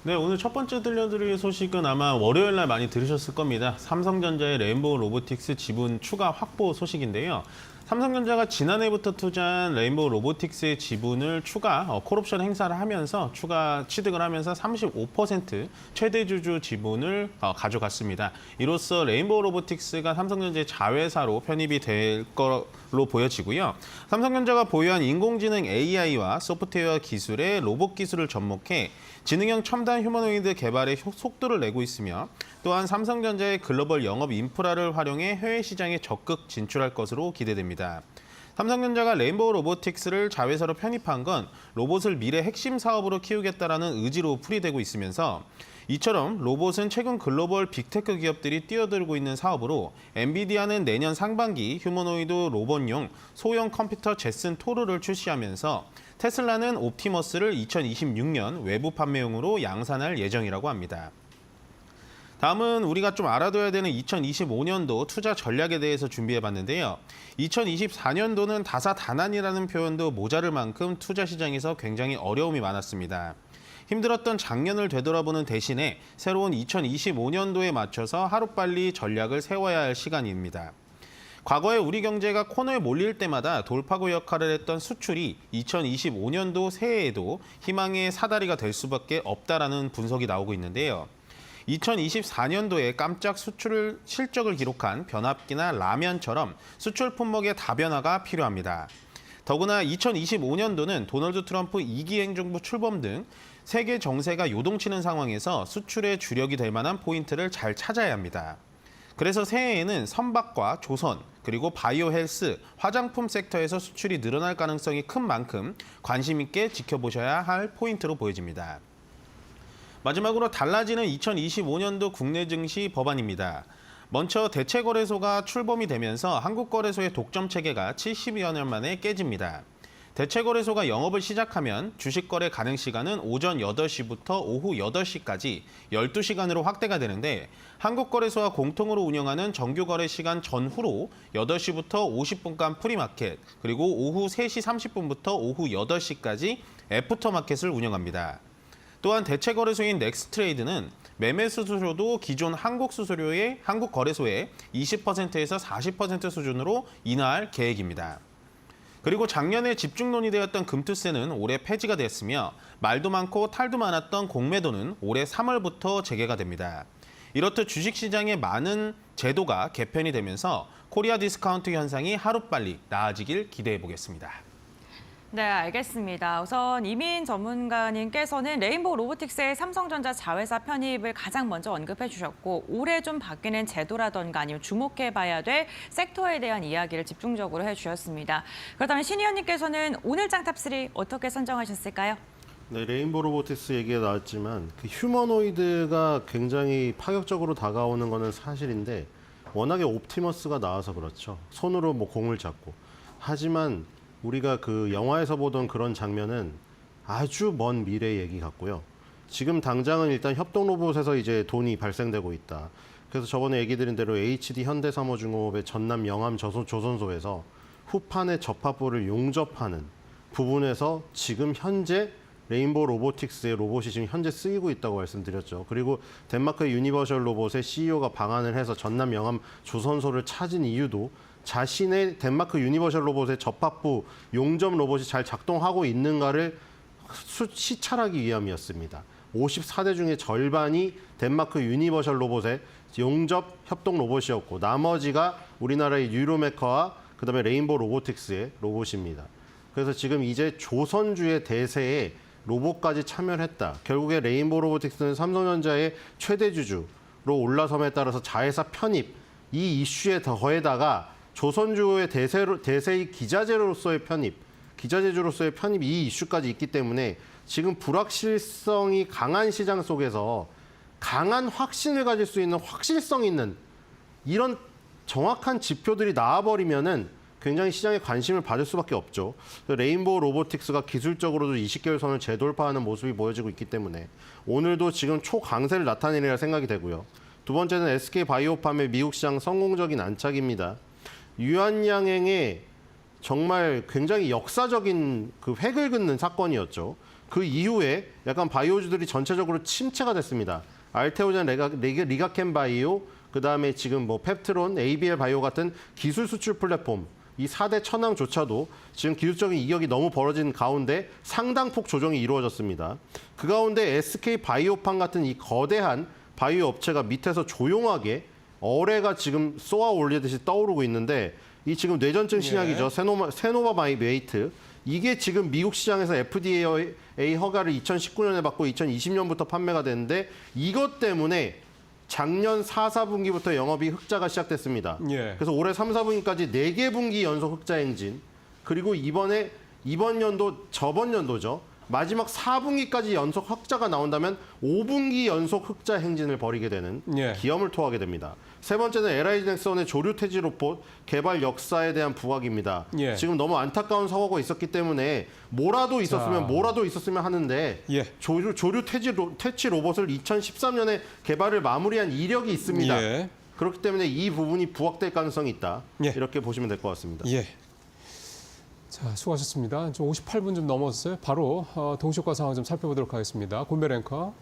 네, 오늘 첫 번째 들려드릴 소식은 아마 월요일 날 많이 들으셨을 겁니다. 삼성전자의 레인보우 로보틱스 지분 추가 확보 소식인데요. 삼성전자가 지난해부터 투자한 레인보우 로보틱스의 지분을 추가 콜옵션 행사를 하면서 추가 취득을 하면서 35% 최대 주주 지분을 가져갔습니다. 이로써 레인보우 로보틱스가 삼성전자의 자회사로 편입이 될 걸로 보여지고요. 삼성전자가 보유한 인공지능 AI와 소프트웨어 기술의 로봇 기술을 접목해 지능형 첨단 휴머노이드 개발에 속도를 내고 있으며 또한 삼성전자의 글로벌 영업 인프라를 활용해 해외 시장에 적극 진출할 것으로 기대됩니다. 삼성전자가 레인보우 로보틱스를 자회사로 편입한 건 로봇을 미래 핵심 사업으로 키우겠다라는 의지로 풀이되고 있으면서 이처럼 로봇은 최근 글로벌 빅테크 기업들이 뛰어들고 있는 사업으로 엔비디아는 내년 상반기 휴머노이드 로봇용 소형 컴퓨터 제슨 토르를 출시하면서 테슬라는 옵티머스를 2026년 외부 판매용으로 양산할 예정이라고 합니다. 다음은 우리가 좀 알아둬야 되는 2025년도 투자 전략에 대해서 준비해봤는데요. 2024년도는 다사다난이라는 표현도 모자랄 만큼 투자 시장에서 굉장히 어려움이 많았습니다. 힘들었던 작년을 되돌아보는 대신에 새로운 2025년도에 맞춰서 하루빨리 전략을 세워야 할 시간입니다. 과거에 우리 경제가 코너에 몰릴 때마다 돌파구 역할을 했던 수출이 2025년도 새해에도 희망의 사다리가 될 수밖에 없다라는 분석이 나오고 있는데요. 2024년도에 깜짝 수출 실적을 기록한 변압기나 라면처럼 수출 품목의 다변화가 필요합니다. 더구나 2025년도는 도널드 트럼프 2기 행정부 출범 등 세계 정세가 요동치는 상황에서 수출의 주력이 될 만한 포인트를 잘 찾아야 합니다. 그래서 새해에는 선박과 조선, 그리고 바이오 헬스, 화장품 섹터에서 수출이 늘어날 가능성이 큰 만큼 관심 있게 지켜보셔야 할 포인트로 보여집니다. 마지막으로 달라지는 2025년도 국내 증시 법안입니다. 먼저 대체거래소가 출범이 되면서 한국거래소의 독점 체계가 70여 년 만에 깨집니다. 대체거래소가 영업을 시작하면 주식거래 가능 시간은 오전 8시부터 오후 8시까지 12시간으로 확대가 되는데 한국거래소와 공통으로 운영하는 정규거래 시간 전후로 8시부터 50분간 프리마켓, 그리고 오후 3시 30분부터 오후 8시까지 애프터마켓을 운영합니다. 또한 대체 거래소인 넥스트레이드는 매매 수수료도 기존 한국 거래소의 20%에서 40% 수준으로 인하할 계획입니다. 그리고 작년에 집중 논의되었던 금투세는 올해 폐지가 됐으며 말도 많고 탈도 많았던 공매도는 올해 3월부터 재개가 됩니다. 이렇듯 주식시장의 많은 제도가 개편이 되면서 코리아 디스카운트 현상이 하루빨리 나아지길 기대해 보겠습니다. 네, 알겠습니다. 우선 이민 전문가님께서는 레인보우 로보틱스의 삼성전자 자회사 편입을 가장 먼저 언급해 주셨고 올해 좀 바뀌는 제도라던가 아니면 주목해봐야 될 섹터에 대한 이야기를 집중적으로 해주셨습니다. 그렇다면 신 의원님께서는 오늘 장탑3 어떻게 선정하셨을까요? 네, 레인보우 로보틱스 얘기가 나왔지만 그 휴머노이드가 굉장히 파격적으로 다가오는 거는 사실인데 워낙에 옵티머스가 나와서 그렇죠. 손으로 뭐 공을 잡고. 하지만 우리가 그 영화에서 보던 그런 장면은 아주 먼 미래 얘기 같고요. 지금 당장은 일단 협동 로봇에서 이제 돈이 발생되고 있다. 그래서 저번에 얘기 드린 대로 HD 현대사모중공업의 전남 영암 조선소에서 후판의 접합부를 용접하는 부분에서 지금 현재 레인보우 로보틱스의 로봇이 지금 현재 쓰이고 있다고 말씀드렸죠. 그리고 덴마크의 유니버셜 로봇의 CEO가 방한을 해서 전남 영암 조선소를 찾은 이유도 자신의 덴마크 유니버셜 로봇의 접합부 용접 로봇이 잘 작동하고 있는가를 시찰하기 위함이었습니다. 54대 중에 절반이 덴마크 유니버셜 로봇의 용접 협동 로봇이었고 나머지가 우리나라의 유로메커와 그다음에 레인보우 로보틱스의 로봇입니다. 그래서 지금 이제 조선주의 대세에 로봇까지 참여를 했다. 결국에 레인보우 로보틱스는 삼성전자의 최대 주주로 올라섬에 따라서 자회사 편입 이 이슈에 더해다가 조선주의 대세의 기자재주로서의 편입 이 이슈까지 있기 때문에 지금 불확실성이 강한 시장 속에서 강한 확신을 가질 수 있는 확실성 있는 이런 정확한 지표들이 나와버리면은 굉장히 시장에 관심을 받을 수밖에 없죠. 레인보우 로보틱스가 기술적으로도 20개월 선을 재돌파하는 모습이 보여지고 있기 때문에 오늘도 지금 초강세를 나타내리라 생각이 되고요. 두 번째는 SK바이오팜의 미국 시장 성공적인 안착입니다. 유한양행의 정말 굉장히 역사적인 그 획을 긋는 사건이었죠. 그 이후에 약간 바이오주들이 전체적으로 침체가 됐습니다. 알테오젠, 리가켄 바이오, 그다음에 지금 뭐 펩트론, ABL 바이오 같은 기술 수출 플랫폼 이 4대 천왕조차도 지금 기술적인 이격이 너무 벌어진 가운데 상당폭 조정이 이루어졌습니다. 그 가운데 SK바이오팜 같은 이 거대한 바이오 업체가 밑에서 조용하게 어뢰가 지금 쏘아 올리듯이 떠오르고 있는데 이 지금 뇌전증 신약이죠. 세노바마이웨이트. 이게 지금 미국 시장에서 FDA 허가를 2019년에 받고 2020년부터 판매가 됐는데 이것 때문에 작년 4, 4분기부터 영업이 흑자가 시작됐습니다. 그래서 올해 3, 4분기까지 4개 분기 연속 흑자 행진. 그리고 이번 연도, 저번 연도죠. 마지막 4분기까지 연속 흑자가 나온다면 5분기 연속 흑자 행진을 벌이게 되는 기염을 토하게 됩니다. 세 번째는 LG 넥슨의 조류 퇴지 로봇 개발 역사에 대한 부각입니다. 지금 너무 안타까운 사고가 있었기 때문에 뭐라도 있었으면 하는데 조류 퇴치 로봇을 2013년에 개발을 마무리한 이력이 있습니다. 그렇기 때문에 이 부분이 부각될 가능성이 있다. 이렇게 보시면 될 것 같습니다. 자, 수고하셨습니다. 58분 좀 넘었어요. 바로 동시효과 상황 좀 살펴보도록 하겠습니다. 권별 앵커.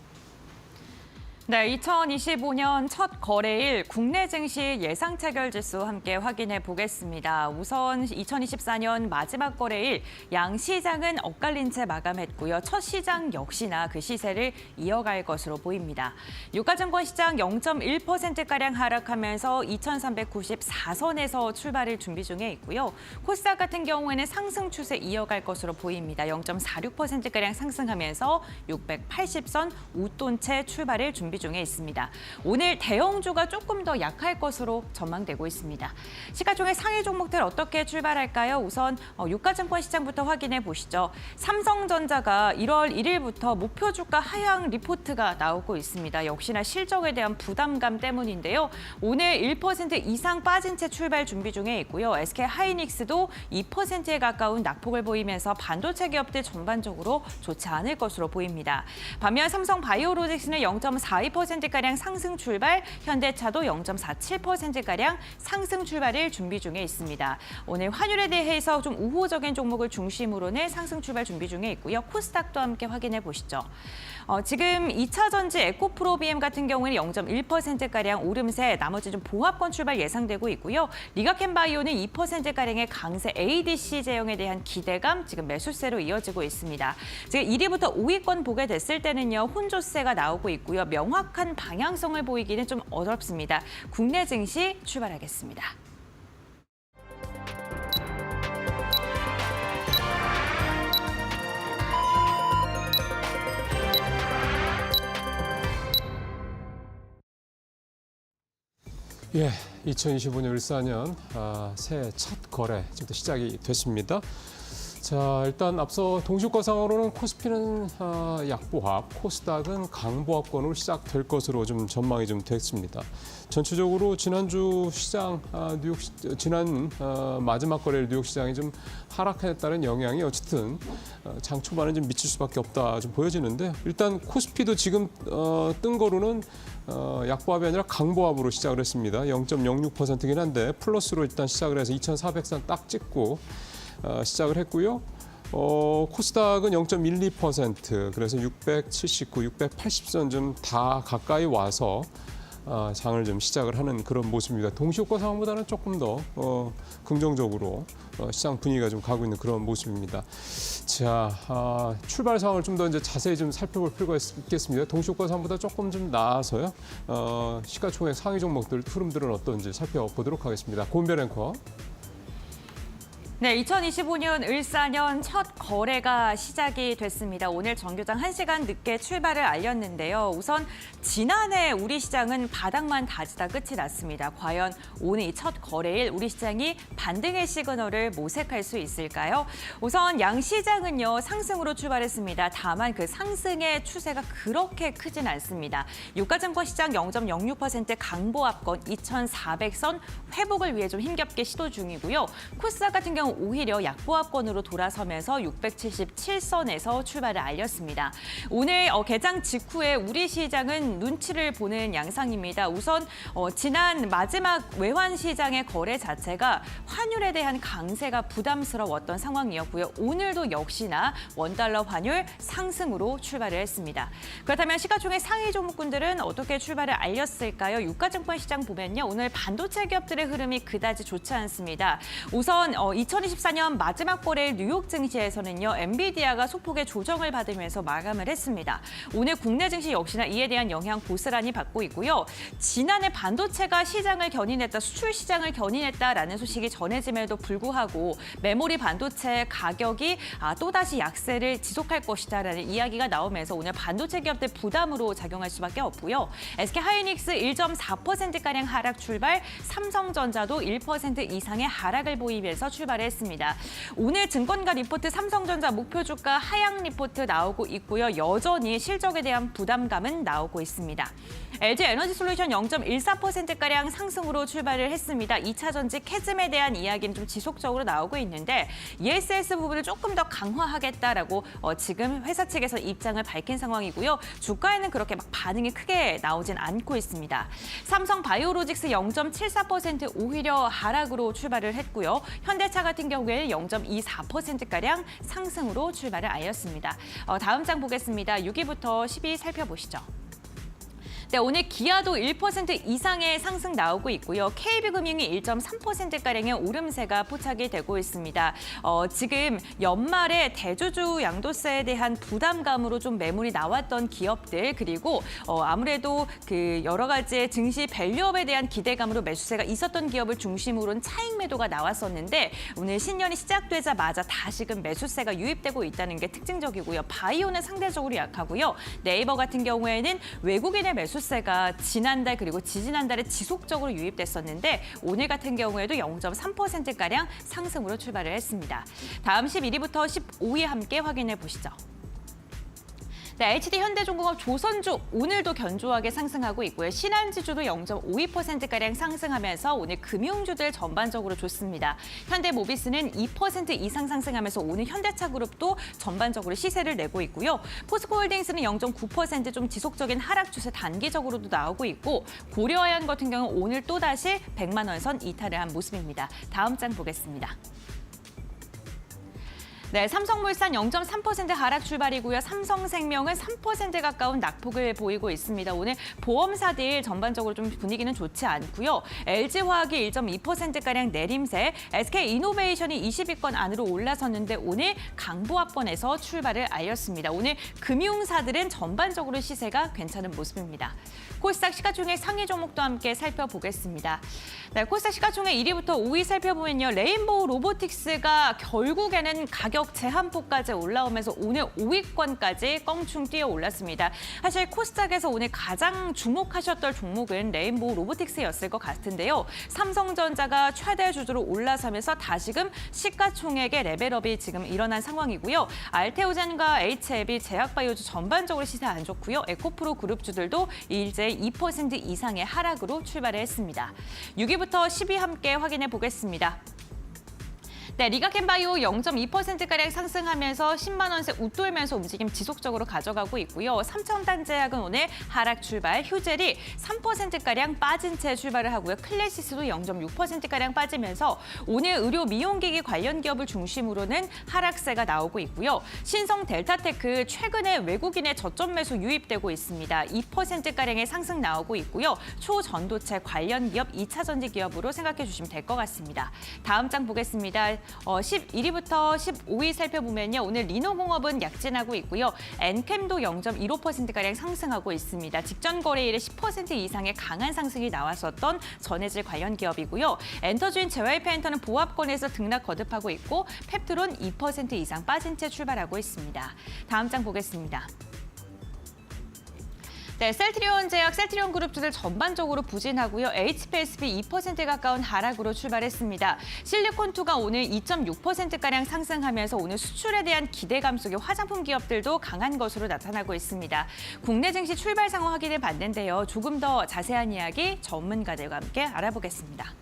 네, 2025년 첫 거래일 국내 증시 예상 체결 지수 함께 확인해 보겠습니다. 우선 2024년 마지막 거래일 양시장은 엇갈린 채 마감했고요. 첫 시장 역시나 그 시세를 이어갈 것으로 보입니다. 유가증권 시장 0.1%가량 하락하면서 2394선에서 출발을 준비 중에 있고요. 코스닥 같은 경우에는 상승 추세 이어갈 것으로 보입니다. 0.46%가량 상승하면서 680선 웃돈 채 출발을 준비 중에 있습니다. 오늘 대형주가 조금 더 약할 것으로 전망되고 있습니다. 시가총액 상위 종목들 어떻게 출발할까요? 우선 유가증권 시장부터 확인해 보시죠. 삼성전자가 1월 1일부터 목표 주가 하향 리포트가 나오고 있습니다. 역시나 실적에 대한 부담감 때문인데요. 오늘 1% 이상 빠진 채 출발 준비 중에 있고요. SK하이닉스도 2%에 가까운 낙폭을 보이면서 반도체 기업들 전반적으로 좋지 않을 것으로 보입니다. 반면 삼성바이오로직스는 0.42% 0.42%가량 상승 출발, 현대차도 0.47%가량 상승 출발을 준비 중에 있습니다. 오늘 환율에 대해서 좀 우호적인 종목을 중심으로는 상승 출발 준비 중에 있고요. 코스닥도 함께 확인해 보시죠. 지금 2차 전지 에코프로비엠 같은 경우에는 0.1%가량 오름세, 나머지 좀 보합권 출발 예상되고 있고요. 리가켄바이오는 2%가량의 강세 ADC 제형에 대한 기대감, 지금 매수세로 이어지고 있습니다. 지금 1위부터 5위권 보게 됐을 때는요, 혼조세가 나오고 있고요. 명확한 방향성을 보이기는 좀 어렵습니다. 국내 증시 출발하겠습니다. 예, 2025년 을사년 새해 첫 거래 지금부터 시작이 됐습니다. 자, 일단 앞서 동시효과상으로는 코스피는 약보합, 코스닥은 강보합권으로 시작될 것으로 좀 전망이 좀 됐습니다. 전체적으로 지난주 시장 지난 마지막 거래일 뉴욕 시장이 좀 하락했다는 영향이 어쨌든 장 초반에 좀 미칠 수밖에 없다 좀 보여지는데, 일단 코스피도 지금 뜬 거로는 약보합이 아니라 강보합으로 시작을 했습니다. 0.06%긴 한데 플러스로 일단 시작을 해서 2,400선 딱 찍고 시작을 했고요. 코스닥은 0.12%, 그래서 679, 680선 좀 다 가까이 와서 장을 좀 시작을 하는 그런 모습입니다. 동시효과 상황보다는 조금 더 긍정적으로 시장 분위기가 좀 가고 있는 그런 모습입니다. 자, 출발 상황을 좀 더 이제 자세히 좀 살펴볼 필요가 있겠습니다. 동시효과 상황보다 조금 좀 나아서요. 시가총액 상위 종목들 흐름들은 어떤지 살펴보도록 하겠습니다. 고은별 앵커. 네, 2025년 을사년 첫 거래가 시작이 됐습니다. 오늘 정교장 1시간 늦게 출발을 알렸는데요. 우선 지난해 우리 시장은 바닥만 다지다 끝이 났습니다. 과연 오늘 이 첫 거래일 우리 시장이 반등의 시그널을 모색할 수 있을까요? 우선 양 시장은요, 상승으로 출발했습니다. 다만 그 상승의 추세가 그렇게 크진 않습니다. 유가증권 시장 0.06% 강보합권 2,400선 회복을 위해 좀 힘겹게 시도 중이고요. 코스닥 같은 경우 오히려 약보합권으로 돌아서면서 677선에서 출발을 알렸습니다. 오늘 개장 직후에 우리 시장은 눈치를 보는 양상입니다. 우선 지난 마지막 외환 시장의 거래 자체가 환율에 대한 강세가 부담스러웠던 상황이었고요. 오늘도 역시나 원달러 환율 상승으로 출발을 했습니다. 그렇다면 시가총액 상위 종목군들은 어떻게 출발을 알렸을까요? 유가증권 시장 보면요, 오늘 반도체 기업들의 흐름이 그다지 좋지 않습니다. 우선 2024년 마지막 거래일 뉴욕 증시에서는요, 엔비디아가 소폭의 조정을 받으면서 마감을 했습니다. 오늘 국내 증시 역시나 이에 대한 영향 고스란히 받고 있고요. 지난해 반도체가 시장을 견인했다, 수출 시장을 견인했다라는 소식이 전해짐에도 불구하고 메모리 반도체 가격이 또다시 약세를 지속할 것이다라는 이야기가 나오면서 오늘 반도체 기업들 부담으로 작용할 수밖에 없고요. SK하이닉스 1.4%가량 하락 출발, 삼성전자도 1% 이상의 하락을 보이면서 출발했습니다. 오늘 증권가 리포트 삼성전자 목표 주가 하향 리포트 나오고 있고요. 여전히 실적에 대한 부담감은 나오고 있습니다. LG에너지솔루션 0.14%가량 상승으로 출발을 했습니다. 2차 전지 캐즘에 대한 이야기는 좀 지속적으로 나오고 있는데 ESS 부분을 조금 더 강화하겠다라고 지금 회사 측에서 입장을 밝힌 상황이고요. 주가에는 그렇게 막 반응이 크게 나오진 않고 있습니다. 삼성 바이오로직스 0.74% 오히려 하락으로 출발을 했고요. 현대차 같은 경우에는 0.24%가량 상승으로 출발을 알렸습니다. 다음 장 보겠습니다. 6위부터 10위 살펴보시죠. 네, 오늘 기아도 1% 이상의 상승 나오고 있고요. KB금융이 1.3%가량의 오름세가 포착이 되고 있습니다. 지금 연말에 대주주 양도세에 대한 부담감으로 좀 매물이 나왔던 기업들, 그리고 아무래도 그 여러 가지의 증시 밸류업에 대한 기대감으로 매수세가 있었던 기업을 중심으로는 차익 매도가 나왔었는데 오늘 신년이 시작되자마자 다시금 매수세가 유입되고 있다는 게 특징적이고요. 바이오는 상대적으로 약하고요. 네이버 같은 경우에는 외국인의 매수세가 지난달 그리고 지지난달에 지속적으로 유입됐었는데 오늘 같은 경우에도 0.3%가량 상승으로 출발을 했습니다. 다음 11위부터 15위 함께 확인해 보시죠. 네, HD 현대중공업 조선주 오늘도 견조하게 상승하고 있고요. 신한지주도 0.52%가량 상승하면서 오늘 금융주들 전반적으로 좋습니다. 현대모비스는 2% 이상 상승하면서 오늘 현대차그룹도 전반적으로 시세를 내고 있고요. 포스코홀딩스는 0.9% 좀 지속적인 하락 추세 단기적으로도 나오고 있고 고려아연 같은 경우는 오늘 또다시 100만 원 선 이탈을 한 모습입니다. 다음 장 보겠습니다. 네, 삼성물산 0.3% 하락 출발이고요. 삼성생명은 3% 가까운 낙폭을 보이고 있습니다. 오늘 보험사들 전반적으로 좀 분위기는 좋지 않고요. LG화학이 1.2%가량 내림세, SK이노베이션이 20위권 안으로 올라섰는데 오늘 강보합권에서 출발을 알렸습니다. 오늘 금융사들은 전반적으로 시세가 괜찮은 모습입니다. 코스닥 시가총액 상위 종목도 함께 살펴보겠습니다. 네, 코스닥 시가총액 1위부터 5위 살펴보면요. 레인보우 로보틱스가 결국에는 가격 제한폭까지 올라오면서 오늘 5위권까지 껑충 뛰어 올랐습니다. 사실 코스닥에서 오늘 가장 주목하셨던 종목은 레인보우 로보틱스였을 것 같은데요. 삼성전자가 최대 주주로 올라서면서 다시금 시가총액의 레벨업이 지금 일어난 상황이고요. 알테오젠과 HLB, 제약바이오주 전반적으로 시세 안 좋고요. 에코프로 그룹주들도 일제 2% 이상의 하락으로 출발을 했습니다. 6위부터 10위 함께 확인해 보겠습니다. 네, 리가켄바이오 0.2%가량 상승하면서 10만 원세 웃돌면서 움직임 지속적으로 가져가고 있고요. 삼천단제약은 오늘 하락 출발, 휴젤이 3%가량 빠진 채 출발을 하고요. 클래시스도 0.6%가량 빠지면서 오늘 의료 미용기기 관련 기업을 중심으로는 하락세가 나오고 있고요. 신성 델타테크 최근에 외국인의 저점 매수 유입되고 있습니다. 2%가량의 상승 나오고 있고요. 초전도체 관련 기업 2차 전지 기업으로 생각해 주시면 될 것 같습니다. 다음 장 보겠습니다. 11위부터 15위 살펴보면요. 오늘 리노공업은 약진하고 있고요. 엔캠도 0.15%가량 상승하고 있습니다. 직전 거래일에 10% 이상의 강한 상승이 나왔었던 전해질 관련 기업이고요. 엔터주인 JYP엔터는 보합권에서 등락 거듭하고 있고 펩트론 2% 이상 빠진 채 출발하고 있습니다. 다음 장 보겠습니다. 네, 셀트리온 제약, 셀트리온 그룹주들 전반적으로 부진하고요. HPSB 2% 가까운 하락으로 출발했습니다. 실리콘2가 오늘 2.6%가량 상승하면서 오늘 수출에 대한 기대감 속에 화장품 기업들도 강한 것으로 나타나고 있습니다. 국내 증시 출발 상황 확인을 봤는데요. 조금 더 자세한 이야기 전문가들과 함께 알아보겠습니다.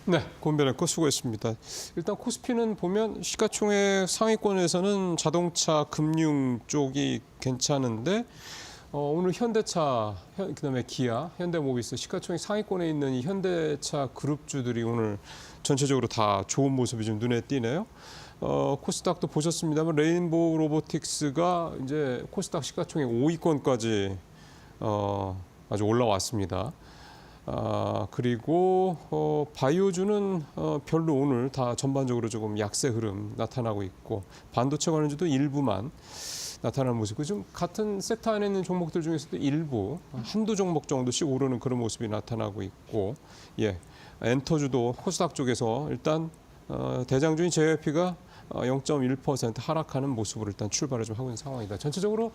네, 고은별앵커 수고했습니다. 일단 코스피는 보면 시가총액 상위권에서는 자동차, 금융 쪽이 괜찮은데 오늘 현대차, 그다음에 기아, 현대모비스 시가총액 상위권에 있는 이 현대차 그룹주들이 오늘 전체적으로 다 좋은 모습이 좀 눈에 띄네요. 코스닥도 보셨습니다만 레인보우 로보틱스가 이제 코스닥 시가총액 5위권까지 아주 올라왔습니다. 그리고 바이오주는 별로 오늘 다 전반적으로 조금 약세 흐름 나타나고 있고 반도체 관련주도 일부만 나타나는 모습이고 좀 같은 섹터 안에 있는 종목들 중에서도 일부 한두 종목 정도씩 오르는 그런 모습이 나타나고 있고 엔터주도 코스닥 쪽에서 일단 대장주인 JYP가 0.1% 하락하는 모습으로 일단 출발을 좀 하고 있는 상황이다. 전체적으로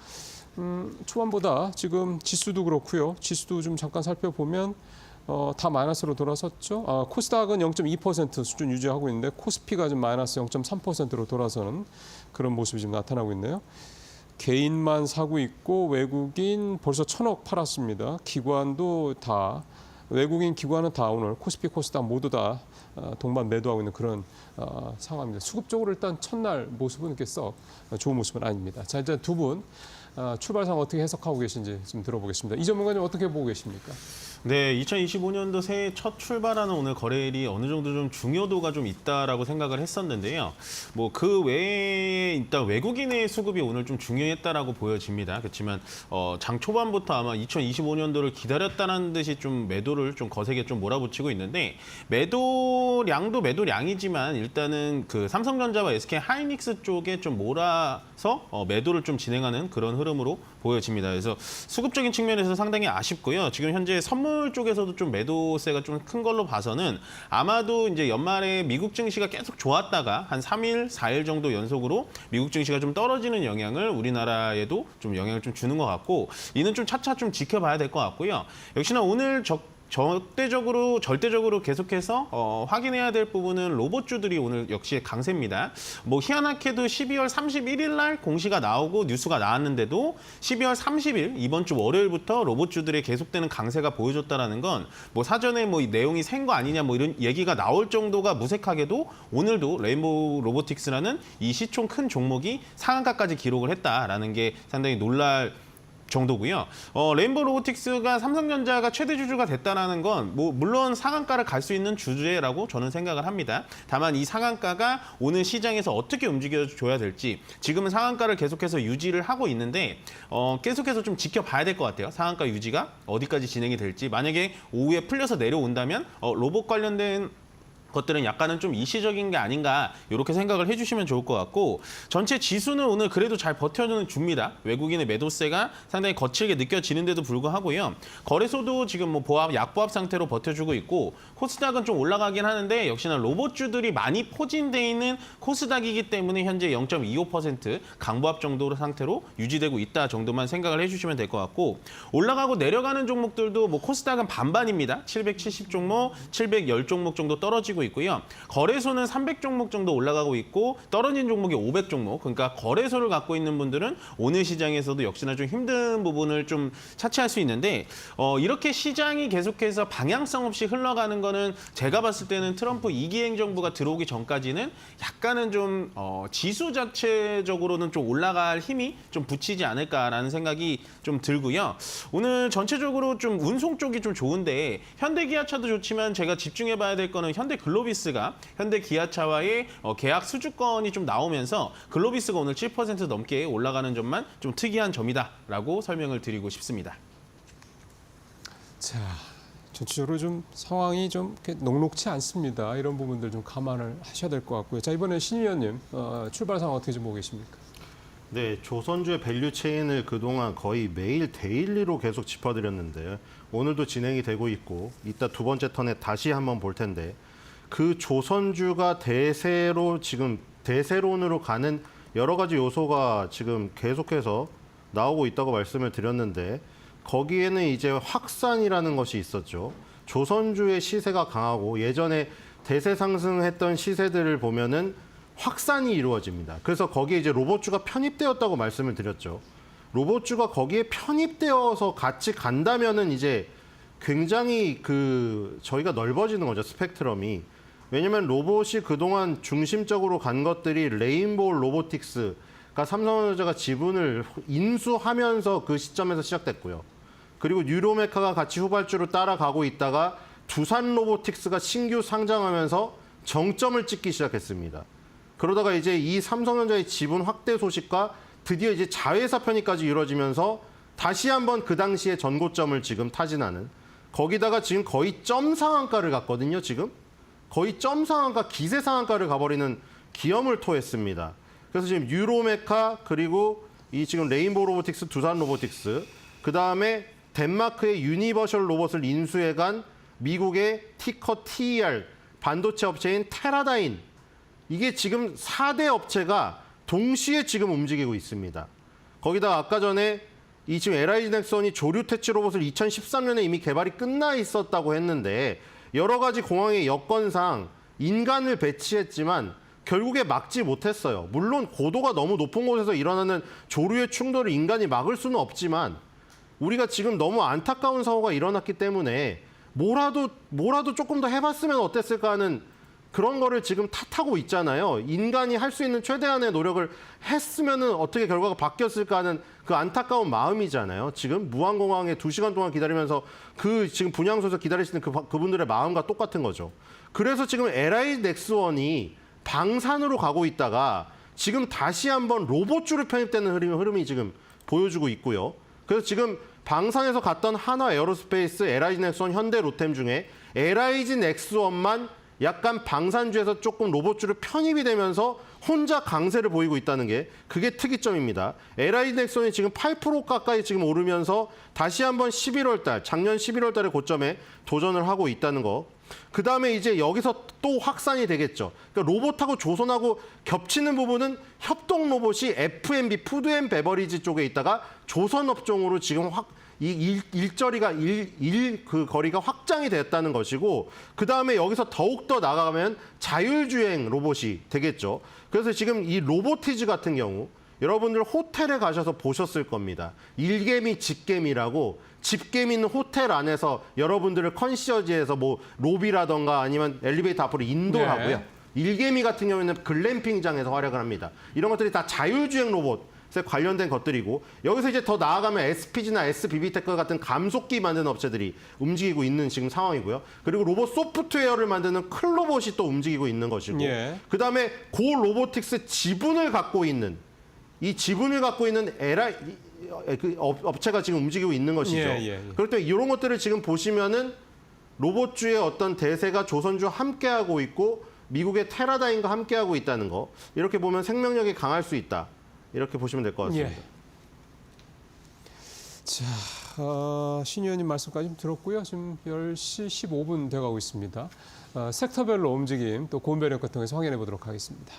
초반보다 지금 지수도 그렇고요. 지수도 좀 잠깐 살펴보면 다 마이너스로 돌아섰죠. 코스닥은 0.2% 수준 유지하고 있는데 코스피가 좀 마이너스 0.3%로 돌아서는 그런 모습이 지금 나타나고 있네요. 개인만 사고 있고 외국인 벌써 1,000억 팔았습니다. 기관도 다 외국인 기관은 다 오늘 코스피, 코스닥 모두 다 동반 매도하고 있는 그런 상황입니다. 수급적으로 일단 첫날 모습은 이렇게 썩 좋은 모습은 아닙니다. 자, 이제 두 분 출발상 어떻게 해석하고 계신지 좀 들어보겠습니다. 이 전문가님 어떻게 보고 계십니까? 네, 2025년도 새해 첫 출발하는 오늘 거래일이 어느 정도 좀 중요도가 좀 있다라고 생각을 했었는데요. 뭐 그 외에 일단 외국인의 수급이 오늘 좀 중요했다라고 보여집니다. 그렇지만 장 초반부터 아마 2025년도를 기다렸다는 듯이 좀 매도를 좀 거세게 좀 몰아붙이고 있는데 매도량도 매도량이지만 일단은 그 삼성전자와 SK 하이닉스 쪽에 좀 몰아서 매도를 좀 진행하는 그런 흐름으로 보여집니다. 그래서 수급적인 측면에서 상당히 아쉽고요. 지금 현재 선물 쪽에서도 좀 매도세가 좀 큰 걸로 봐서는 아마도 이제 연말에 미국 증시가 계속 좋았다가 한 3일, 4일 정도 연속으로 미국 증시가 좀 떨어지는 영향을 우리나라에도 좀 영향을 좀 주는 것 같고 이는 좀 차차 좀 지켜봐야 될 것 같고요. 역시나 오늘 절대적으로 계속해서 확인해야 될 부분은 로봇주들이 오늘 역시 강세입니다. 뭐 희한하게도 12월 31일 날 공시가 나오고 뉴스가 나왔는데도 12월 30일 이번 주 월요일부터 로봇주들의 계속되는 강세가 보여줬다라는 건 뭐 사전에 뭐 이 내용이 센 거 아니냐 뭐 이런 얘기가 나올 정도가 무색하게도 오늘도 레인보우 로보틱스라는 이 시총 큰 종목이 상한가까지 기록을 했다라는 게 상당히 놀랄 정도고요. 레인보우 로보틱스가 삼성전자가 최대 주주가 됐다는 건 뭐 물론 상한가를 갈 수 있는 주제라고 저는 생각을 합니다. 다만 이 상한가가 오늘 시장에서 어떻게 움직여줘야 될지 지금은 상한가를 계속해서 유지를 하고 있는데 계속해서 좀 지켜봐야 될 것 같아요. 상한가 유지가 어디까지 진행이 될지. 만약에 오후에 풀려서 내려온다면 로봇 관련된 것들은 약간은 좀 일시적인 게 아닌가 이렇게 생각을 해주시면 좋을 것 같고 전체 지수는 오늘 그래도 잘 버텨주는 줍니다. 외국인의 매도세가 상당히 거칠게 느껴지는데도 불구하고요. 거래소도 지금 뭐 약보합 상태로 버텨주고 있고 코스닥은 좀 올라가긴 하는데 역시나 로봇주들이 많이 포진돼 있는 코스닥이기 때문에 현재 0.25% 강보합 정도 상태로 유지되고 있다 정도만 생각을 해주시면 될 것 같고 올라가고 내려가는 종목들도 뭐 코스닥은 반반입니다. 770 종목, 710 종목 정도 떨어지고 있고요. 거래소는 300 종목 정도 올라가고 있고 떨어진 종목이 500 종목. 그러니까 거래소를 갖고 있는 분들은 오늘 시장에서도 역시나 좀 힘든 부분을 좀 차치할 수 있는데 이렇게 시장이 계속해서 방향성 없이 흘러가는 거는 제가 봤을 때는 트럼프 2기 행정부가 들어오기 전까지는 약간은 좀 지수 자체적으로는 좀 올라갈 힘이 좀 붙이지 않을까라는 생각이 좀 들고요. 오늘 전체적으로 좀 운송 쪽이 좀 좋은데 현대기아차도 좋지만 제가 집중해봐야 될 거는 현대글로비스가 현대기아차와의 계약 수주권이 좀 나오면서 글로비스가 오늘 7% 넘게 올라가는 점만 좀 특이한 점이다라고 설명을 드리고 싶습니다. 자, 전체적으로 좀 상황이 좀 이렇게 녹록치 않습니다. 이런 부분들 좀 감안을 하셔야 될 것 같고요. 자, 이번에 신 위원님 출발 상황 어떻게 좀 보고 계십니까? 네, 조선주의 밸류 체인을 그동안 거의 매일 데일리로 계속 짚어드렸는데 오늘도 진행이 되고 있고 이따 두 번째 턴에 다시 한번 볼 텐데 그 조선주가 대세론으로 가는 여러 가지 요소가 지금 계속해서 나오고 있다고 말씀을 드렸는데 거기에는 이제 확산이라는 것이 있었죠. 조선주의 시세가 강하고 예전에 대세 상승했던 시세들을 보면은 확산이 이루어집니다. 그래서 거기에 이제 로봇주가 편입되었다고 말씀을 드렸죠. 로봇주가 거기에 편입되어서 같이 간다면은 이제 굉장히 저희가 넓어지는 거죠, 스펙트럼이. 왜냐면 로봇이 그동안 중심적으로 간 것들이 레인보우 로보틱스가 삼성전자가 지분을 인수하면서 그 시점에서 시작됐고요. 그리고 뉴로메카가 같이 후발주로 따라가고 있다가 두산 로보틱스가 신규 상장하면서 정점을 찍기 시작했습니다. 그러다가 이제 이 삼성전자의 지분 확대 소식과 드디어 이제 자회사 편입까지 이루어지면서 다시 한번 그 당시의 전고점을 지금 타진하는 거기다가 지금 거의 점 상한가를 갔거든요, 지금. 거의 점 상한가, 기세 상한가를 가버리는 기염을 토했습니다. 그래서 지금 유로메카 그리고 이 지금 레인보우 로보틱스, 두산 로보틱스 그 다음에 덴마크의 유니버셜 로봇을 인수해간 미국의 티커 TER 반도체 업체인 테라다인 이게 지금 4대 업체가 동시에 지금 움직이고 있습니다. 거기다가 아까 전에 이 지금 LIG 넥슨이 조류 퇴치 로봇을 2013년에 이미 개발이 끝나 있었다고 했는데 여러 가지 공항의 여건상 인간을 배치했지만 결국에 막지 못했어요. 물론 고도가 너무 높은 곳에서 일어나는 조류의 충돌을 인간이 막을 수는 없지만 우리가 지금 너무 안타까운 사고가 일어났기 때문에 뭐라도 조금 더 해봤으면 어땠을까 하는 그런 거를 지금 탓하고 있잖아요. 인간이 할 수 있는 최대한의 노력을 했으면은 어떻게 결과가 바뀌었을까 하는 그 안타까운 마음이잖아요. 지금 무안공항에 2시간 동안 기다리면서 지금 분향소에서 기다리시는 그분들의 마음과 똑같은 거죠. 그래서 지금 LI 넥스원이 방산으로 가고 있다가 지금 다시 한번 로봇주를 편입되는 흐름이 지금 보여주고 있고요. 그래서 지금 방산에서 갔던 한화 에어로스페이스, LIG 넥스원, 현대 로템 중에 LIG 넥스원만 약간 방산주에서 조금 로봇주를 편입이 되면서 혼자 강세를 보이고 있다는 게 그게 특이점입니다. LIG 넥슨이 지금 8% 가까이 지금 오르면서 다시 한번 작년 11월 달의 고점에 도전을 하고 있다는 거. 그다음에 이제 여기서 또 확산이 되겠죠. 그러니까 로봇하고 조선하고 겹치는 부분은 협동 로봇이 F&B, 푸드 앤 베버리지 쪽에 있다가 조선 업종으로 지금 이 일자리가 그 거리가 확장이 됐다는 것이고 그다음에 여기서 더욱더 나아가면 자율주행 로봇이 되겠죠. 그래서 지금 이 로보티즈 같은 경우 여러분들 호텔에 가셔서 보셨을 겁니다. 일개미, 집개미라고 집개미 있는 호텔 안에서 여러분들을 컨시어지에서 뭐 로비라던가 아니면 엘리베이터 앞으로 인도하고요. 일개미 같은 경우에는 글램핑장에서 활약을 합니다. 이런 것들이 다 자율주행 로봇에 관련된 것들이고 여기서 이제 더 나아가면 SPG나 SBB테크 같은 감속기 만드는 업체들이 움직이고 있는 지금 상황이고요. 그리고 로봇 소프트웨어를 만드는 클로봇이 또 움직이고 있는 것이고 그다음에 고 로보틱스 지분을 갖고 있는 이 지분을 갖고 있는 그 업체가 지금 움직이고 있는 것이죠. 그럴 때 이런 것들을 지금 보시면은 로봇주의 어떤 대세가 조선주와 함께하고 있고 미국의 테라다임과 함께하고 있다는 거 이렇게 보면 생명력이 강할 수 있다. 이렇게 보시면 될 것 같습니다. 자, 신 의원님 말씀까지 좀 들었고요. 지금 10시 15분 돼가고 있습니다. 섹터별로 움직임 또 고은 변형과 통해서 확인해 보도록 하겠습니다.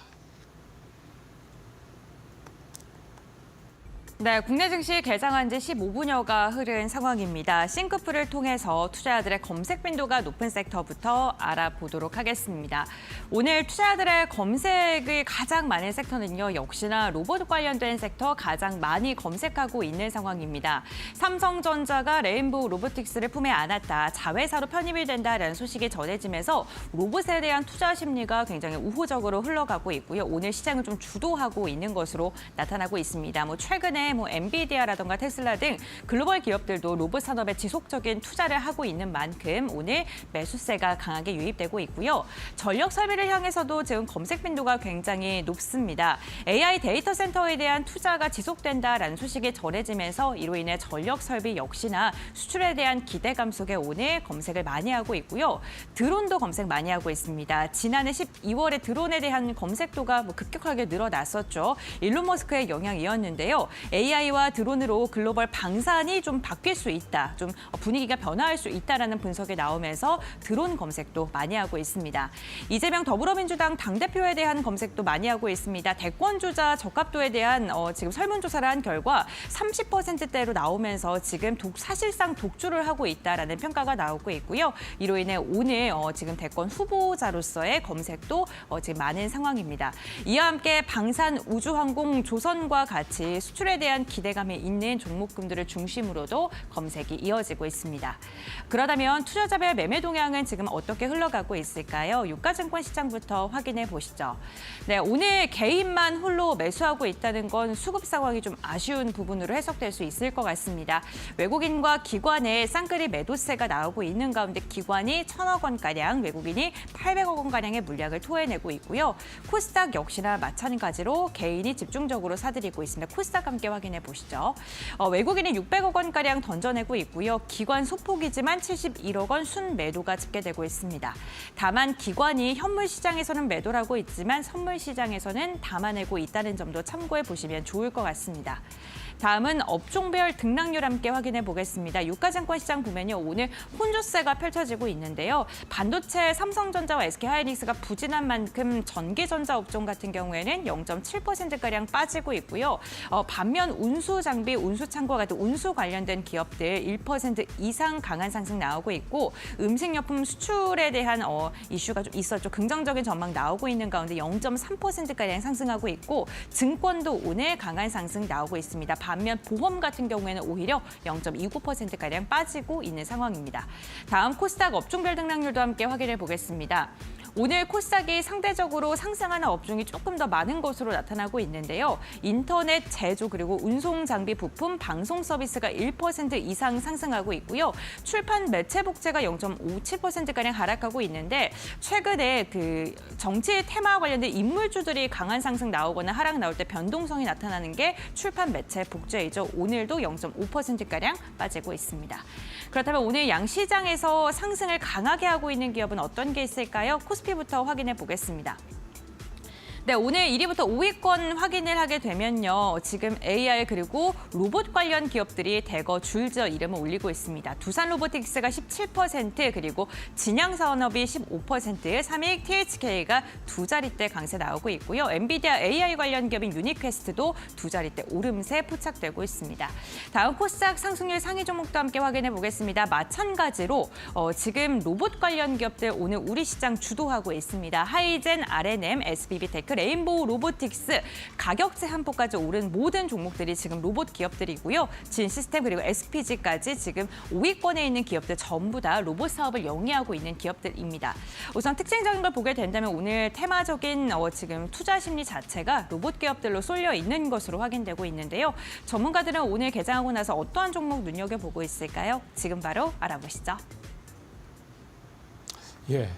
네, 국내 증시 개장한 지 15분여가 흐른 상황입니다. 싱크풀을 통해서 투자자들의 검색 빈도가 높은 섹터부터 알아보도록 하겠습니다. 오늘 투자자들의 검색이 가장 많은 섹터는요, 역시나 로봇 관련된 섹터 가장 많이 검색하고 있는 상황입니다. 삼성전자가 레인보우 로보틱스를 품에 안았다, 자회사로 편입이 된다라는 소식이 전해지면서 로봇에 대한 투자 심리가 굉장히 우호적으로 흘러가고 있고요. 오늘 시장을 좀 주도하고 있는 것으로 나타나고 있습니다. 최근에 엔비디아라던가 테슬라 등 글로벌 기업들도 로봇 산업에 지속적인 투자를 하고 있는 만큼 오늘 매수세가 강하게 유입되고 있고요. 전력 설비를 향해서도 지금 검색 빈도가 굉장히 높습니다. AI 데이터 센터에 대한 투자가 지속된다라는 소식이 전해지면서 이로 인해 전력 설비 역시나 수출에 대한 기대감 속에 오늘 검색을 많이 하고 있고요. 드론도 검색 많이 하고 있습니다. 지난해 12월에 드론에 대한 검색도가 급격하게 늘어났었죠. 일론 머스크의 영향이었는데요. AI와 드론으로 글로벌 방산이 좀 바뀔 수 있다, 좀 분위기가 변화할 수 있다라는 분석이 나오면서 드론 검색도 많이 하고 있습니다. 이재명 더불어민주당 당대표에 대한 검색도 많이 하고 있습니다. 대권주자 적합도에 대한 지금 설문조사를 한 결과 30%대로 나오면서 지금 사실상 독주를 하고 있다라는 평가가 나오고 있고요. 이로 인해 오늘 지금 대권 후보자로서의 검색도 지금 많은 상황입니다. 이와 함께 방산, 우주항공, 조선과 같이 수출에 대한 기대감이 있는 종목군들을 중심으로도 검색이 이어지고 있습니다. 그러다면 투자자별 매매 동향은 지금 어떻게 흘러가고 있을까요? 유가증권 시장부터 확인해 보시죠. 네, 오늘 개인만 홀로 매수하고 있다는 건 수급 상황이 좀 아쉬운 부분으로 해석될 수 있을 것 같습니다. 외국인과 기관의 쌍끌이 매도세가 나오고 있는 가운데 기관이 1,000억 원가량, 외국인이 800억 원가량의 물량을 토해내고 있고요. 코스닥 역시나 마찬가지로 개인이 집중적으로 사들이고 있습니다. 코스닥 함께 확인해 보시죠. 외국인이 600억 원가량 던져내고 있고요. 기관 소폭이지만 71억 원 순매도가 집계되고 있습니다. 다만 기관이 현물 시장에서는 매도를 하고 있지만 선물 시장에서는 담아내고 있다는 점도 참고해 보시면 좋을 것 같습니다. 다음은 업종별 등락률 함께 확인해 보겠습니다. 유가증권 시장 보면요, 오늘 혼조세가 펼쳐지고 있는데요. 반도체 삼성전자와 SK하이닉스가 부진한 만큼 전기전자 업종 같은 경우에는 0.7%가량 빠지고 있고요. 반면 운수장비, 운수창고 같은 운수 관련된 기업들 1% 이상 강한 상승 나오고 있고 음식료품 수출에 대한 이슈가 좀 있었죠. 긍정적인 전망 나오고 있는 가운데 0.3%가량 상승하고 있고 증권도 오늘 강한 상승 나오고 있습니다. 반면 보험 같은 경우에는 오히려 0.29%가량 빠지고 있는 상황입니다. 다음 코스닥 업종별 등락률도 함께 확인해 보겠습니다. 오늘 코스닥이 상대적으로 상승하는 업종이 조금 더 많은 것으로 나타나고 있는데요. 인터넷, 제조, 그리고 운송 장비, 부품, 방송 서비스가 1% 이상 상승하고 있고요. 출판, 매체, 복제가 0.57%가량 하락하고 있는데 최근에 그 정치 테마 관련된 인물주들이 강한 상승 나오거나 하락 나올 때 변동성이 나타나는 게 출판, 매체, 복제이죠. 오늘도 0.5%가량 빠지고 있습니다. 그렇다면 오늘 양시장에서 상승을 강하게 하고 있는 기업은 어떤 게 있을까요? 코스피부터 확인해 보겠습니다. 네, 오늘 1위부터 5위권 확인을 하게 되면요. 지금 AI 그리고 로봇 관련 기업들이 대거 줄지어 이름을 올리고 있습니다. 두산 로보틱스가 17%, 그리고 진양산업이 15%, 삼익 THK가 두 자릿대 강세 나오고 있고요. 엔비디아 AI 관련 기업인 유니퀘스트도 두 자릿대 오름세 포착되고 있습니다. 다음 코스닥 상승률 상위 종목도 함께 확인해 보겠습니다. 마찬가지로 지금 로봇 관련 기업들 오늘 우리 시장 주도하고 있습니다. 하이젠, R&M, SBB테크, 레인보우 로보틱스, 가격제 한포까지 오른 모든 종목들이 지금 로봇 기업들이고요. 진시스템 그리고 SPG까지 지금 5위권에 있는 기업들 전부 다 로봇 사업을 영위하고 있는 기업들입니다. 우선 특징적인 걸 보게 된다면 오늘 테마적인 지금 투자 심리 자체가 로봇 기업들로 쏠려 있는 것으로 확인되고 있는데요. 전문가들은 오늘 개장하고 나서 어떠한 종목 눈여겨보고 있을까요? 지금 바로 알아보시죠. 예,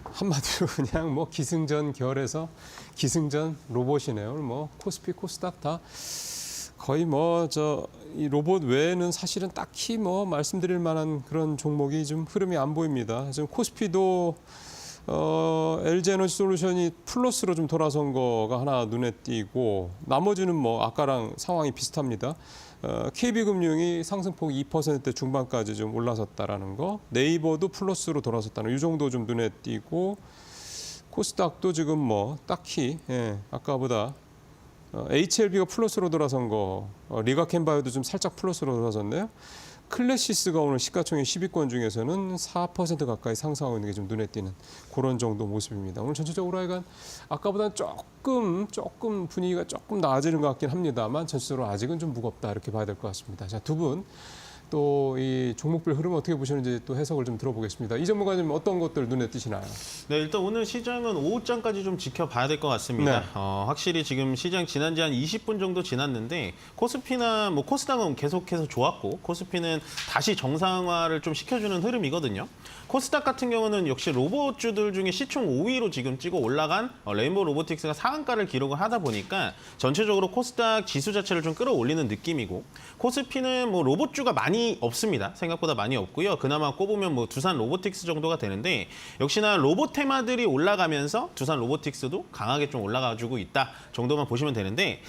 한마디로 그냥 뭐 기승전 결에서 기승전 로봇이네요. 뭐 코스피, 코스닥 다 거의 뭐 이 로봇 외에는 사실은 딱히 뭐 말씀드릴 만한 그런 종목이 좀 흐름이 안 보입니다. 지금 코스피도 LG에너지솔루션이 플러스로 좀 돌아선 거가 하나 눈에 띄고, 나머지는 뭐 아까랑 상황이 비슷합니다. KB금융이 상승폭 2% 중반까지 좀 올라섰다라는 거, 네이버도 플러스로 돌아섰다는 이 정도 좀 눈에 띄고, 코스닥도 지금 뭐 딱히 아까보다 HLB가 플러스로 돌아선 거, 리가켄바이오도 좀 살짝 플러스로 돌아섰네요. 클래시스가 오늘 시가총액 10위권 중에서는 4% 가까이 상승하고 있는 게 좀 눈에 띄는 그런 정도 모습입니다. 오늘 전체적으로 하여간 아까보다는 조금 분위기가 조금 나아지는 것 같긴 합니다만 전체적으로 아직은 좀 무겁다 이렇게 봐야 될 것 같습니다. 자, 두 분 또 이 종목별 흐름 어떻게 보시는지 또 해석을 좀 들어보겠습니다. 이 전문가님 어떤 것들 눈에 띄시나요? 네, 일단 오늘 시장은 오후장까지 좀 지켜봐야 될 것 같습니다. 네. 확실히 지금 시장 지난 지 한 20분 정도 지났는데 코스피나 뭐 코스닥은 계속해서 좋았고 코스피는 다시 정상화를 좀 시켜주는 흐름이거든요. 코스닥 같은 경우는 역시 로봇주들 중에 시총 5위로 지금 찍어 올라간 레인보우 로보틱스가 상한가를 기록을 하다 보니까 전체적으로 코스닥 지수 자체를 좀 끌어올리는 느낌이고, 코스피는 뭐 로봇주가 많이 없습니다. 생각보다 많이 없고요. 그나마 꼽으면 뭐 두산 로보틱스 정도가 되는데, 역시나 로봇 테마들이 올라가면서 두산 로보틱스도 강하게 좀 올라가지고 있다 정도만 보시면 되는데,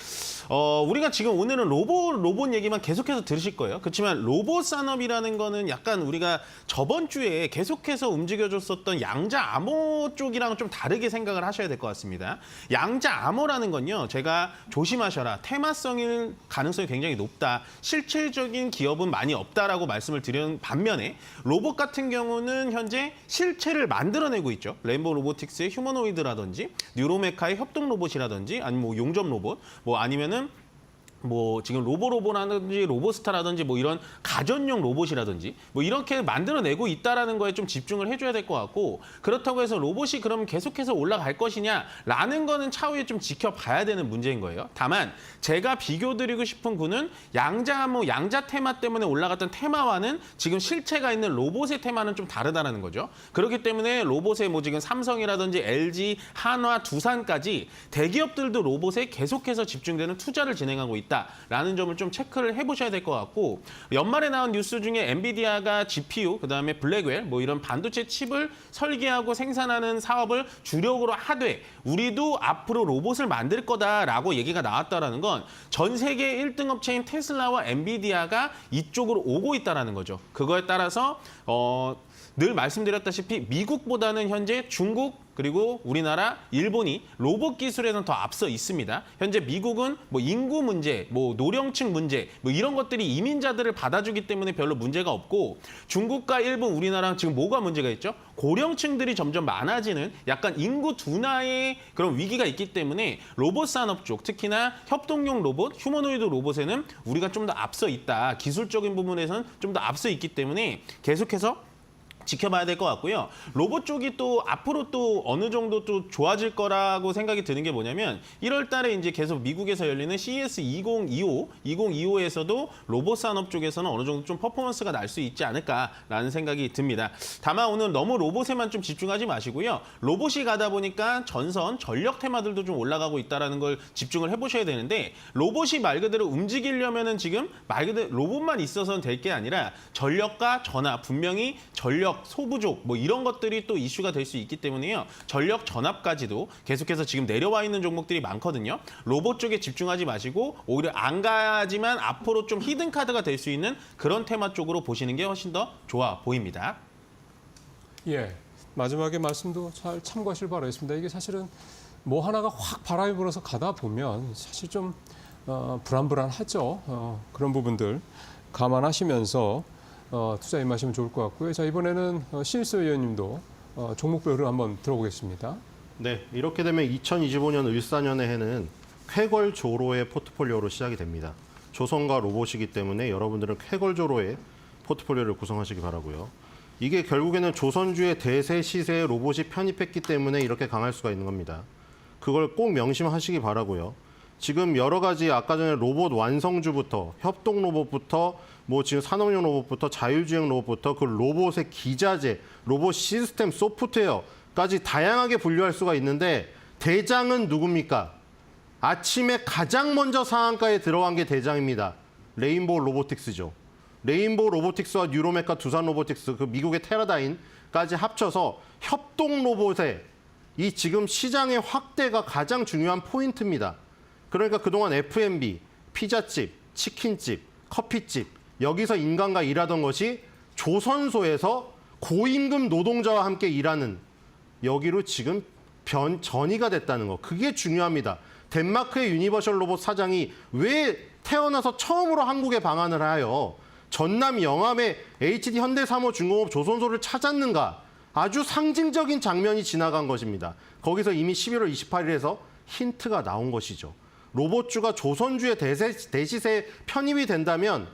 우리가 지금 오늘은 로봇 얘기만 계속해서 들으실 거예요. 그렇지만 로봇 산업이라는 거는 약간 우리가 저번 주에 계속해서 움직여줬었던 양자 암호 쪽이랑은 좀 다르게 생각을 하셔야 될 것 같습니다. 양자 암호라는 건요, 제가 조심하셔라, 테마성일 가능성이 굉장히 높다, 실체적인 기업은 많이 없다라고 말씀을 드린 반면에 로봇 같은 경우는 현재 실체를 만들어내고 있죠. 레인보우 로보틱스의 휴머노이드라든지 뉴로메카의 협동 로봇이라든지 아니면 뭐 용접 로봇, 뭐 아니면은 뭐 지금 로보라든지 로보스타라든지 뭐 이런 가전용 로봇이라든지 뭐 이렇게 만들어내고 있다라는 거에 좀 집중을 해줘야 될 것 같고, 그렇다고 해서 로봇이 그럼 계속해서 올라갈 것이냐라는 거는 차후에 좀 지켜봐야 되는 문제인 거예요. 다만 제가 비교드리고 싶은 구는 양자암호, 양자 테마 때문에 올라갔던 테마와는 지금 실체가 있는 로봇의 테마는 좀 다르다는 거죠. 그렇기 때문에 로봇에 뭐 지금 삼성이라든지 LG, 한화, 두산까지 대기업들도 로봇에 계속해서 집중되는 투자를 진행하고 있다라는 점을 좀 체크를 해보셔야 될 것 같고, 연말에 나온 뉴스 중에 엔비디아가 GPU, 그다음에 블랙웰, 뭐 이런 반도체 칩을 설계하고 생산하는 사업을 주력으로 하되 우리도 앞으로 로봇을 만들 거다라고 얘기가 나왔다라는 건 전 세계 1등 업체인 테슬라와 엔비디아가 이쪽으로 오고 있다라는 거죠. 그거에 따라서 늘 말씀드렸다시피 미국보다는 현재 중국 그리고 우리나라, 일본이 로봇 기술에는 더 앞서 있습니다. 현재 미국은 뭐 인구 문제, 뭐 노령층 문제, 뭐 이런 것들이 이민자들을 받아주기 때문에 별로 문제가 없고, 중국과 일본, 우리나라는 지금 뭐가 문제가 있죠? 고령층들이 점점 많아지는 약간 인구 둔화의 그런 위기가 있기 때문에 로봇 산업 쪽, 특히나 협동용 로봇, 휴머노이드 로봇에는 우리가 좀 더 앞서 있다. 기술적인 부분에서는 좀 더 앞서 있기 때문에 계속해서 지켜봐야 될 것 같고요. 로봇 쪽이 또 앞으로 또 어느 정도 또 좋아질 거라고 생각이 드는 게 뭐냐면 1월 달에 이제 계속 미국에서 열리는 CES 2025에서도 로봇 산업 쪽에서는 어느 정도 좀 퍼포먼스가 날 수 있지 않을까라는 생각이 듭니다. 다만 오늘 너무 로봇에만 좀 집중하지 마시고요. 로봇이 가다 보니까 전선, 전력 테마들도 좀 올라가고 있다는 걸 집중을 해보셔야 되는데, 로봇이 말 그대로 움직이려면은 지금 말 그대로 로봇만 있어서는 될 게 아니라 전력과 전압, 분명히 전력, 전력 소부족 뭐 이런 것들이 또 이슈가 될 수 있기 때문에요. 전력 전압까지도 계속해서 지금 내려와 있는 종목들이 많거든요. 로봇 쪽에 집중하지 마시고 오히려 안 가지만 앞으로 좀 히든 카드가 될 수 있는 그런 테마 쪽으로 보시는 게 훨씬 더 좋아 보입니다. 예, 마지막에 말씀도 잘 참고하실 바라겠습니다. 이게 사실은 뭐 하나가 확 바람이 불어서 가다 보면 사실 좀 불안불안하죠. 그런 부분들 감안하시면서 투자 임하시면 좋을 것 같고요. 자, 이번에는 신일수 의원님도 종목별로 한번 들어보겠습니다. 네, 이렇게 되면 2025년 을사년의 해는 쾌걸조로의 포트폴리오로 시작이 됩니다. 조선과 로봇이기 때문에 여러분들은 쾌걸조로의 포트폴리오를 구성하시기 바라고요. 이게 결국에는 조선주의 대세 시세에 로봇이 편입했기 때문에 이렇게 강할 수가 있는 겁니다. 그걸 꼭 명심하시기 바라고요. 지금 여러 가지 아까 전에 로봇 완성주부터 협동 로봇부터 뭐 지금 산업용 로봇부터 자율주행 로봇부터 그 로봇의 기자재, 로봇 시스템, 소프트웨어까지 다양하게 분류할 수가 있는데 대장은 누굽니까? 아침에 가장 먼저 상한가에 들어간 게 대장입니다. 레인보우 로보틱스죠. 레인보우 로보틱스와 뉴로메카 두산 로보틱스, 그 미국의 테라다인까지 합쳐서 협동 로봇의 이 지금 시장의 확대가 가장 중요한 포인트입니다. 그러니까 그동안 F&B, 피자집, 치킨집, 커피집 여기서 인간과 일하던 것이 조선소에서 고임금 노동자와 함께 일하는 여기로 지금 전이가 됐다는 거. 그게 중요합니다. 덴마크의 유니버셜 로봇 사장이 왜 태어나서 처음으로 한국에 방한을 하여 전남 영암의 HD 현대사무중공업 조선소를 찾았는가. 아주 상징적인 장면이 지나간 것입니다. 거기서 이미 11월 28일에서 힌트가 나온 것이죠. 로봇주가 조선주의 대시세에 편입이 된다면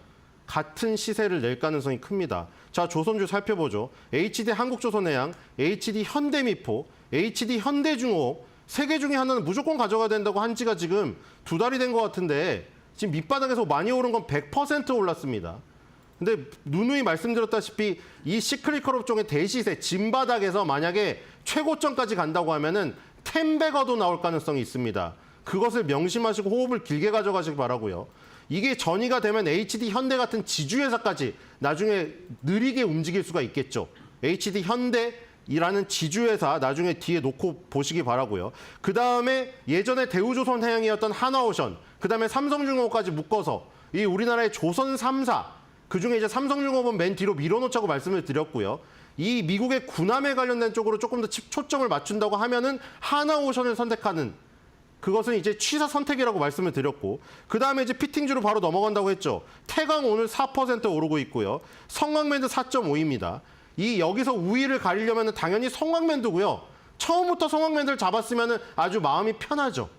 같은 시세를 낼 가능성이 큽니다. 자, 조선주 살펴보죠. HD 한국조선해양, HD 현대미포, HD 현대중공업 세 개 중에 하나는 무조건 가져가야 된다고 한 지가 지금 2달이 된 것 같은데 지금 밑바닥에서 많이 오른 건 100% 올랐습니다. 근데 누누이 말씀드렸다시피 이 시크릿컬 업종의 대시세 진바닥에서 만약에 최고점까지 간다고 하면은 10배가도 나올 가능성이 있습니다. 그것을 명심하시고 호흡을 길게 가져가시기 바라고요. 이게 전이가 되면 HD 현대 같은 지주회사까지 나중에 느리게 움직일 수가 있겠죠. HD 현대이라는 지주회사 나중에 뒤에 놓고 보시기 바라고요. 그다음에 예전에 대우조선해양이었던 하나오션, 그다음에 삼성중공업까지 묶어서 이 우리나라의 조선 3사 그중에 이제 삼성중공업은 맨 뒤로 밀어놓자고 말씀을 드렸고요. 이 미국의 군함에 관련된 쪽으로 조금 더 초점을 맞춘다고 하면은 하나오션을 선택하는 그것은 이제 취사 선택이라고 말씀을 드렸고 그다음에 이제 피팅주로 바로 넘어간다고 했죠. 태광 오늘 4% 오르고 있고요. 성광맨도 4.5입니다. 이 여기서 우위를 가리려면 당연히 성광맨도고요. 처음부터 성광맨들 잡았으면 아주 마음이 편하죠.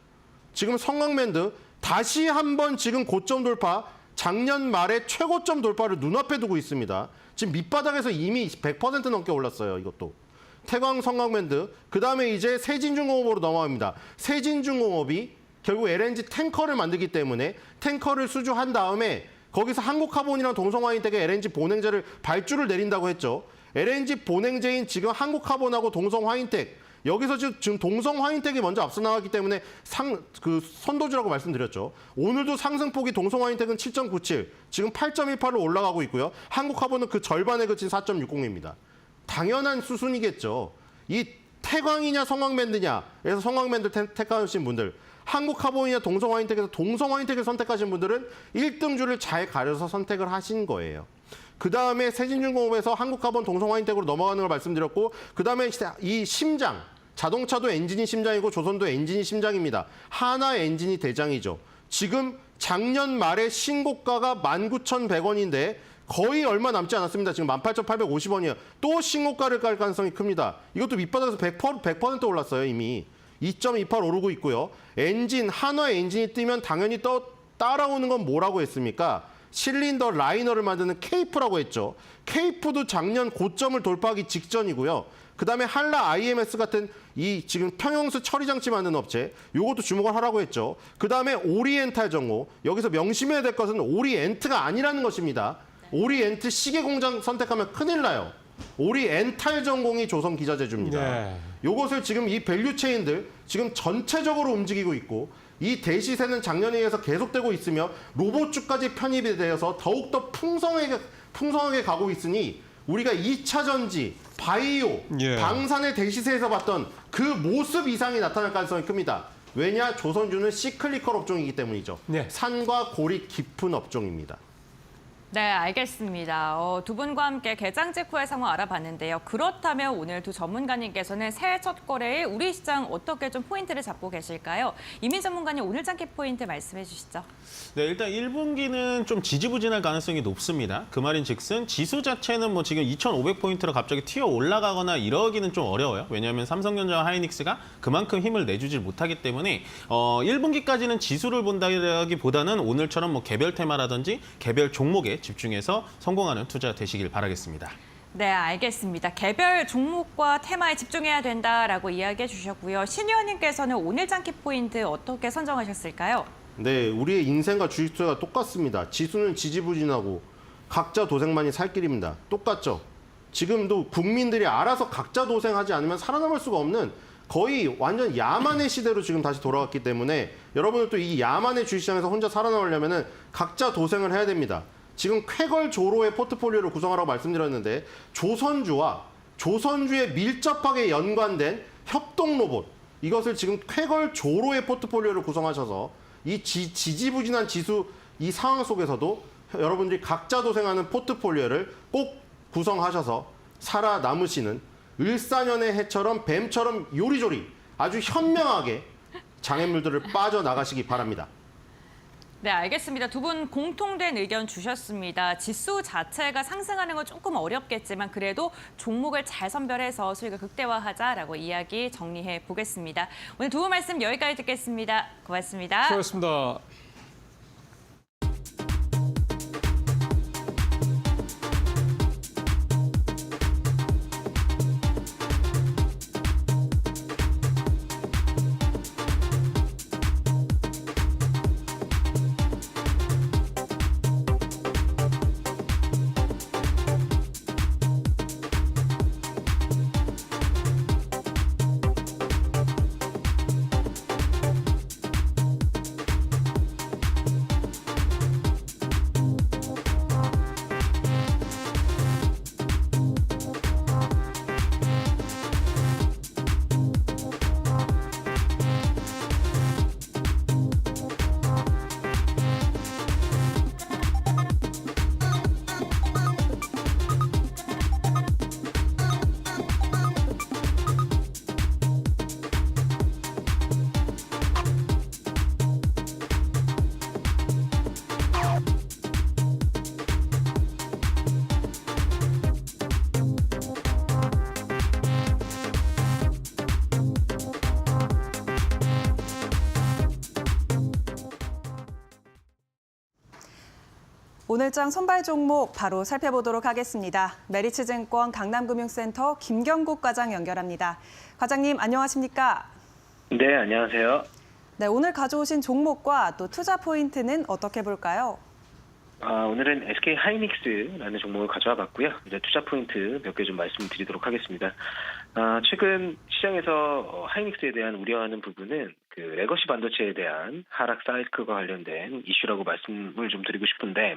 지금 성광맨드 다시 한번 지금 고점 돌파 작년 말에 최고점 돌파를 눈앞에 두고 있습니다. 지금 밑바닥에서 이미 100% 넘게 올랐어요. 이것도. 태광, 성광맨드, 그다음에 이제 세진중공업으로 넘어갑니다. 세진중공업이 결국 LNG 탱커를 만들기 때문에 탱커를 수주한 다음에 거기서 한국카본이랑 동성화인텍의 LNG 본행제를 발주를 내린다고 했죠. LNG 본행제인 지금 한국카본하고 동성화인텍 여기서 지금 동성화인텍이 먼저 앞서 나왔기 때문에 선도주라고 말씀드렸죠. 오늘도 상승폭이 동성화인텍은 7.97, 지금 8.18로 올라가고 있고요. 한국카본은 그 절반에 그친 4.60입니다. 당연한 수순이겠죠. 이 태광이냐 성광맨드냐에서 성광맨드 택하신 분들, 한국카본이냐 동성화인텍에서 동성화인텍을 선택하신 분들은 1등주를 잘 가려서 선택을 하신 거예요. 그다음에 세진중공업에서 한국카본 동성화인텍으로 넘어가는 걸 말씀드렸고 그다음에 이 심장, 자동차도 엔진이 심장이고 조선도 엔진이 심장입니다. 하나 엔진이 대장이죠. 지금 작년 말에 신고가가 19,100원인데 거의 얼마 남지 않았습니다. 지금 18,850원이에요. 또 신고가를 깔 가능성이 큽니다. 이것도 밑바닥에서 100% 올랐어요. 이미. 2.28 오르고 있고요. 엔진, 한화 엔진이 뜨면 당연히 또 따라오는 건 뭐라고 했습니까? 실린더 라이너를 만드는 케이프라고 했죠. 케이프도 작년 고점을 돌파하기 직전이고요. 그다음에 한라 IMS 같은 이 지금 평형수 처리 장치 만드는 업체, 요것도 주목을 하라고 했죠. 그다음에 오리엔탈 정보, 여기서 명심해야 될 것은 오리엔트가 아니라는 것입니다. 오리엔트 시계 공장 선택하면 큰일 나요. 오리엔탈 전공이 조선 기자재주입니다. 네. 요것을 지금 이 밸류 체인들 지금 전체적으로 움직이고 있고 이 대시세는 작년에 의해서 계속되고 있으며 로봇주까지 편입이 되어서 더욱더 풍성하게 가고 있으니 우리가 2차 전지, 바이오, 예. 방산의 대시세에서 봤던 그 모습 이상이 나타날 가능성이 큽니다. 왜냐? 조선주는 시클리컬 업종이기 때문이죠. 네. 산과 골이 깊은 업종입니다. 네, 알겠습니다. 두 분과 함께 개장 직후의 상황 알아봤는데요. 그렇다면 오늘 두 전문가님께서는 새해 첫 거래에 우리 시장 어떻게 좀 포인트를 잡고 계실까요? 이민 전문가님 오늘 장기 포인트 말씀해 주시죠. 네, 일단 1분기는 좀 지지부진할 가능성이 높습니다. 그 말인즉슨 지수 자체는 뭐 지금 2,500포인트로 갑자기 튀어 올라가거나 이러기는 좀 어려워요. 왜냐하면 삼성전자와 하이닉스가 그만큼 힘을 내주질 못하기 때문에 1분기까지는 지수를 본다기보다는 오늘처럼 뭐 개별 테마라든지 개별 종목에 집중해서 성공하는 투자 되시길 바라겠습니다. 네, 알겠습니다. 개별 종목과 테마에 집중해야 된다라고 이야기해 주셨고요. 신 의원님께서는 오늘 장기 포인트 어떻게 선정하셨을까요? 네, 우리의 인생과 주식 투자가 똑같습니다. 지수는 지지부진하고 각자 도생만이 살 길입니다. 똑같죠? 지금도 국민들이 알아서 각자 도생하지 않으면 살아남을 수가 없는 거의 완전 야만의 시대로 지금 다시 돌아왔기 때문에 여러분들도 이 야만의 주식시장에서 혼자 살아남으려면 각자 도생을 해야 됩니다. 지금 쾌걸 조로의 포트폴리오를 구성하라고 말씀드렸는데 조선주에 밀접하게 연관된 협동 로봇 이것을 지금 쾌걸 조로의 포트폴리오를 구성하셔서 이 지지부진한 지수 이 상황 속에서도 여러분들이 각자 도생하는 포트폴리오를 꼭 구성하셔서 살아남으시는 을사년의 해처럼 뱀처럼 요리조리 아주 현명하게 장애물들을 빠져나가시기 바랍니다. 네, 알겠습니다. 두 분 공통된 의견 주셨습니다. 지수 자체가 상승하는 건 조금 어렵겠지만 그래도 종목을 잘 선별해서 수익을 극대화하자라고 이야기 정리해 보겠습니다. 오늘 두 분 말씀 여기까지 듣겠습니다. 고맙습니다. 수고하셨습니다. 오늘장 선발 종목 바로 살펴보도록 하겠습니다. 메리츠증권 강남금융센터 김경국 과장 연결합니다. 과장님 안녕하십니까? 네, 안녕하세요. 네, 오늘 가져오신 종목과 또 투자 포인트는 어떻게 볼까요? 오늘은 SK 하이닉스라는 종목을 가져와 봤고요. 이제 투자 포인트 몇 개 좀 말씀드리도록 하겠습니다. 최근 시장에서 하이닉스에 대한 우려하는 부분은 그 레거시 반도체에 대한 하락 사이클과 관련된 이슈라고 말씀을 좀 드리고 싶은데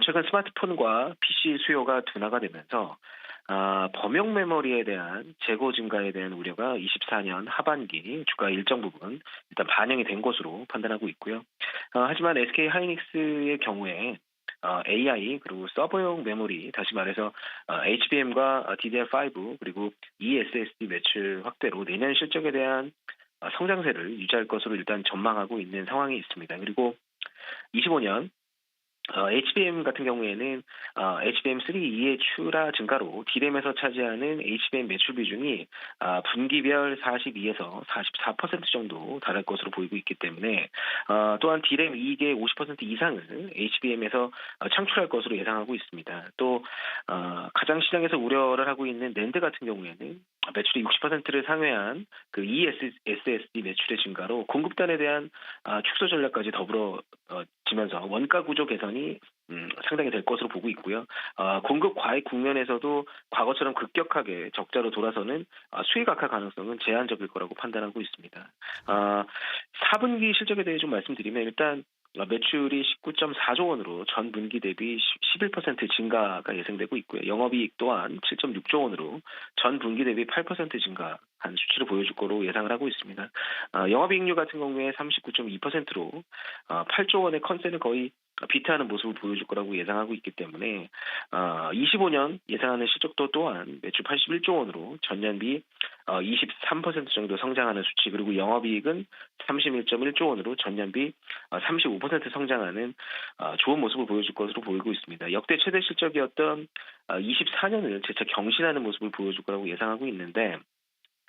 최근 스마트폰과 PC 수요가 둔화가 되면서 범용 메모리에 대한 재고 증가에 대한 우려가 24년 하반기 주가 일정 부분 일단 반영이 된 것으로 판단하고 있고요. 하지만 SK 하이닉스의 경우에 AI 그리고 서버용 메모리 다시 말해서 HBM과 DDR5 그리고 eSSD 매출 확대로 내년 실적에 대한 성장세를 유지할 것으로 일단 전망하고 있는 상황이 있습니다. 그리고 25년 HBM 같은 경우에는 HBM3E의 추라 증가로 D램에서 차지하는 HBM 매출 비중이 분기별 42에서 44% 정도 달할 것으로 보이고 있기 때문에 또한 D램 이익의 50% 이상을 HBM에서 창출할 것으로 예상하고 있습니다. 또 가장 시장에서 우려를 하고 있는 낸드 같은 경우에는 매출의 60%를 상회한 그 eSSD 매출의 증가로 공급단에 대한 축소 전략까지 더불어지면서 원가 구조 개선이 상당히 될 것으로 보고 있고요. 공급 과잉 국면에서도 과거처럼 급격하게 적자로 돌아서는 수익 악화 가능성은 제한적일 거라고 판단하고 있습니다. 4분기 실적에 대해 좀 말씀드리면 일단 매출이 19.4조 원으로 전 분기 대비 11% 증가가 예상되고 있고요. 영업이익 또한 7.6조 원으로 전 분기 대비 8% 증가한 수치를 보여줄 거로 예상을 하고 있습니다. 영업이익률 같은 경우에 39.2%로 8조 원의 컨센을 거의 비트하는 모습을 보여줄 거라고 예상하고 있기 때문에 25년 예상하는 실적도 또한 매출 81조 원으로 전년비 23% 정도 성장하는 수치, 그리고 영업이익은 31.1조 원으로 전년비 35% 성장하는 좋은 모습을 보여줄 것으로 보이고 있습니다. 역대 최대 실적이었던 24년을 재차 경신하는 모습을 보여줄 거라고 예상하고 있는데,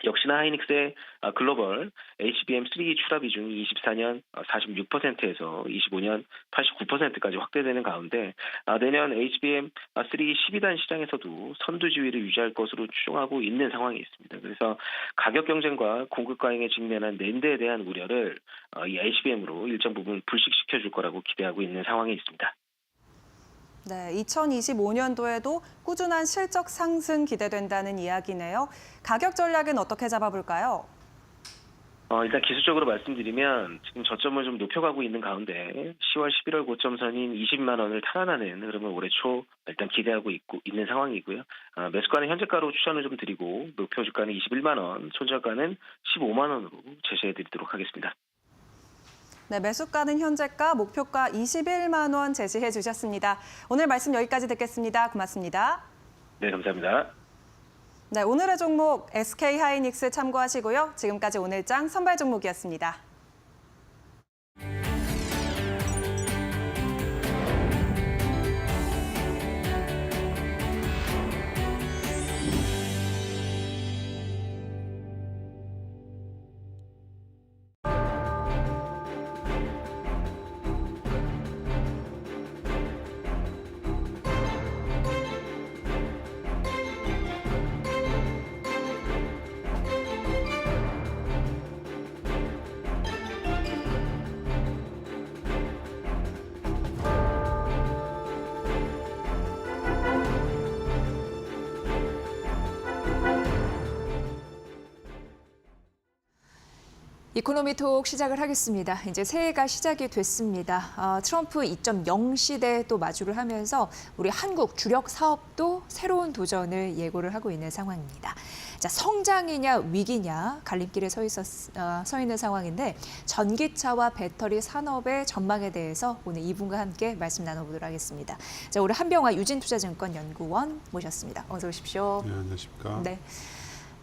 역시나 하이닉스의 글로벌 HBM3 출하 비중이 24년 46%에서 25년 89%까지 확대되는 가운데 내년 HBM3 12단 시장에서도 선두 지위를 유지할 것으로 추정하고 있는 상황이 있습니다. 그래서 가격 경쟁과 공급 과잉에 직면한 낸드에 대한 우려를 이 HBM으로 일정 부분 불식시켜 줄 거라고 기대하고 있는 상황이 있습니다. 네, 2025년도에도 꾸준한 실적 상승 기대된다는 이야기네요. 가격 전략은 어떻게 잡아볼까요? 일단 기술적으로 말씀드리면 지금 저점을 좀 높여가고 있는 가운데 10월, 11월 고점선인 20만 원을 탈환하는 흐름을 올해 초 일단 기대하고 있는 상황이고요. 매수가는 현재가로 추천을 좀 드리고 목표 주가는 21만 원, 손절가는 15만 원으로 제시해드리도록 하겠습니다. 네, 매수가는 현재가, 목표가 21만 원 제시해 주셨습니다. 오늘 말씀 여기까지 듣겠습니다. 고맙습니다. 네, 감사합니다. 네, 오늘의 종목 SK 하이닉스 참고하시고요. 지금까지 오늘장 선발 종목이었습니다. 이코노미톡 시작을 하겠습니다. 이제 새해가 시작이 됐습니다. 트럼프 2.0 시대에 또 마주를 하면서 우리 한국 주력 사업도 새로운 도전을 예고를 하고 있는 상황입니다. 자, 성장이냐 위기냐 갈림길에 서 있는 상황인데 전기차와 배터리 산업의 전망에 대해서 오늘 이분과 함께 말씀 나눠보도록 하겠습니다. 자, 우리 한병화 유진투자증권 연구원 모셨습니다. 어서 오십시오. 네, 안녕하십니까. 네.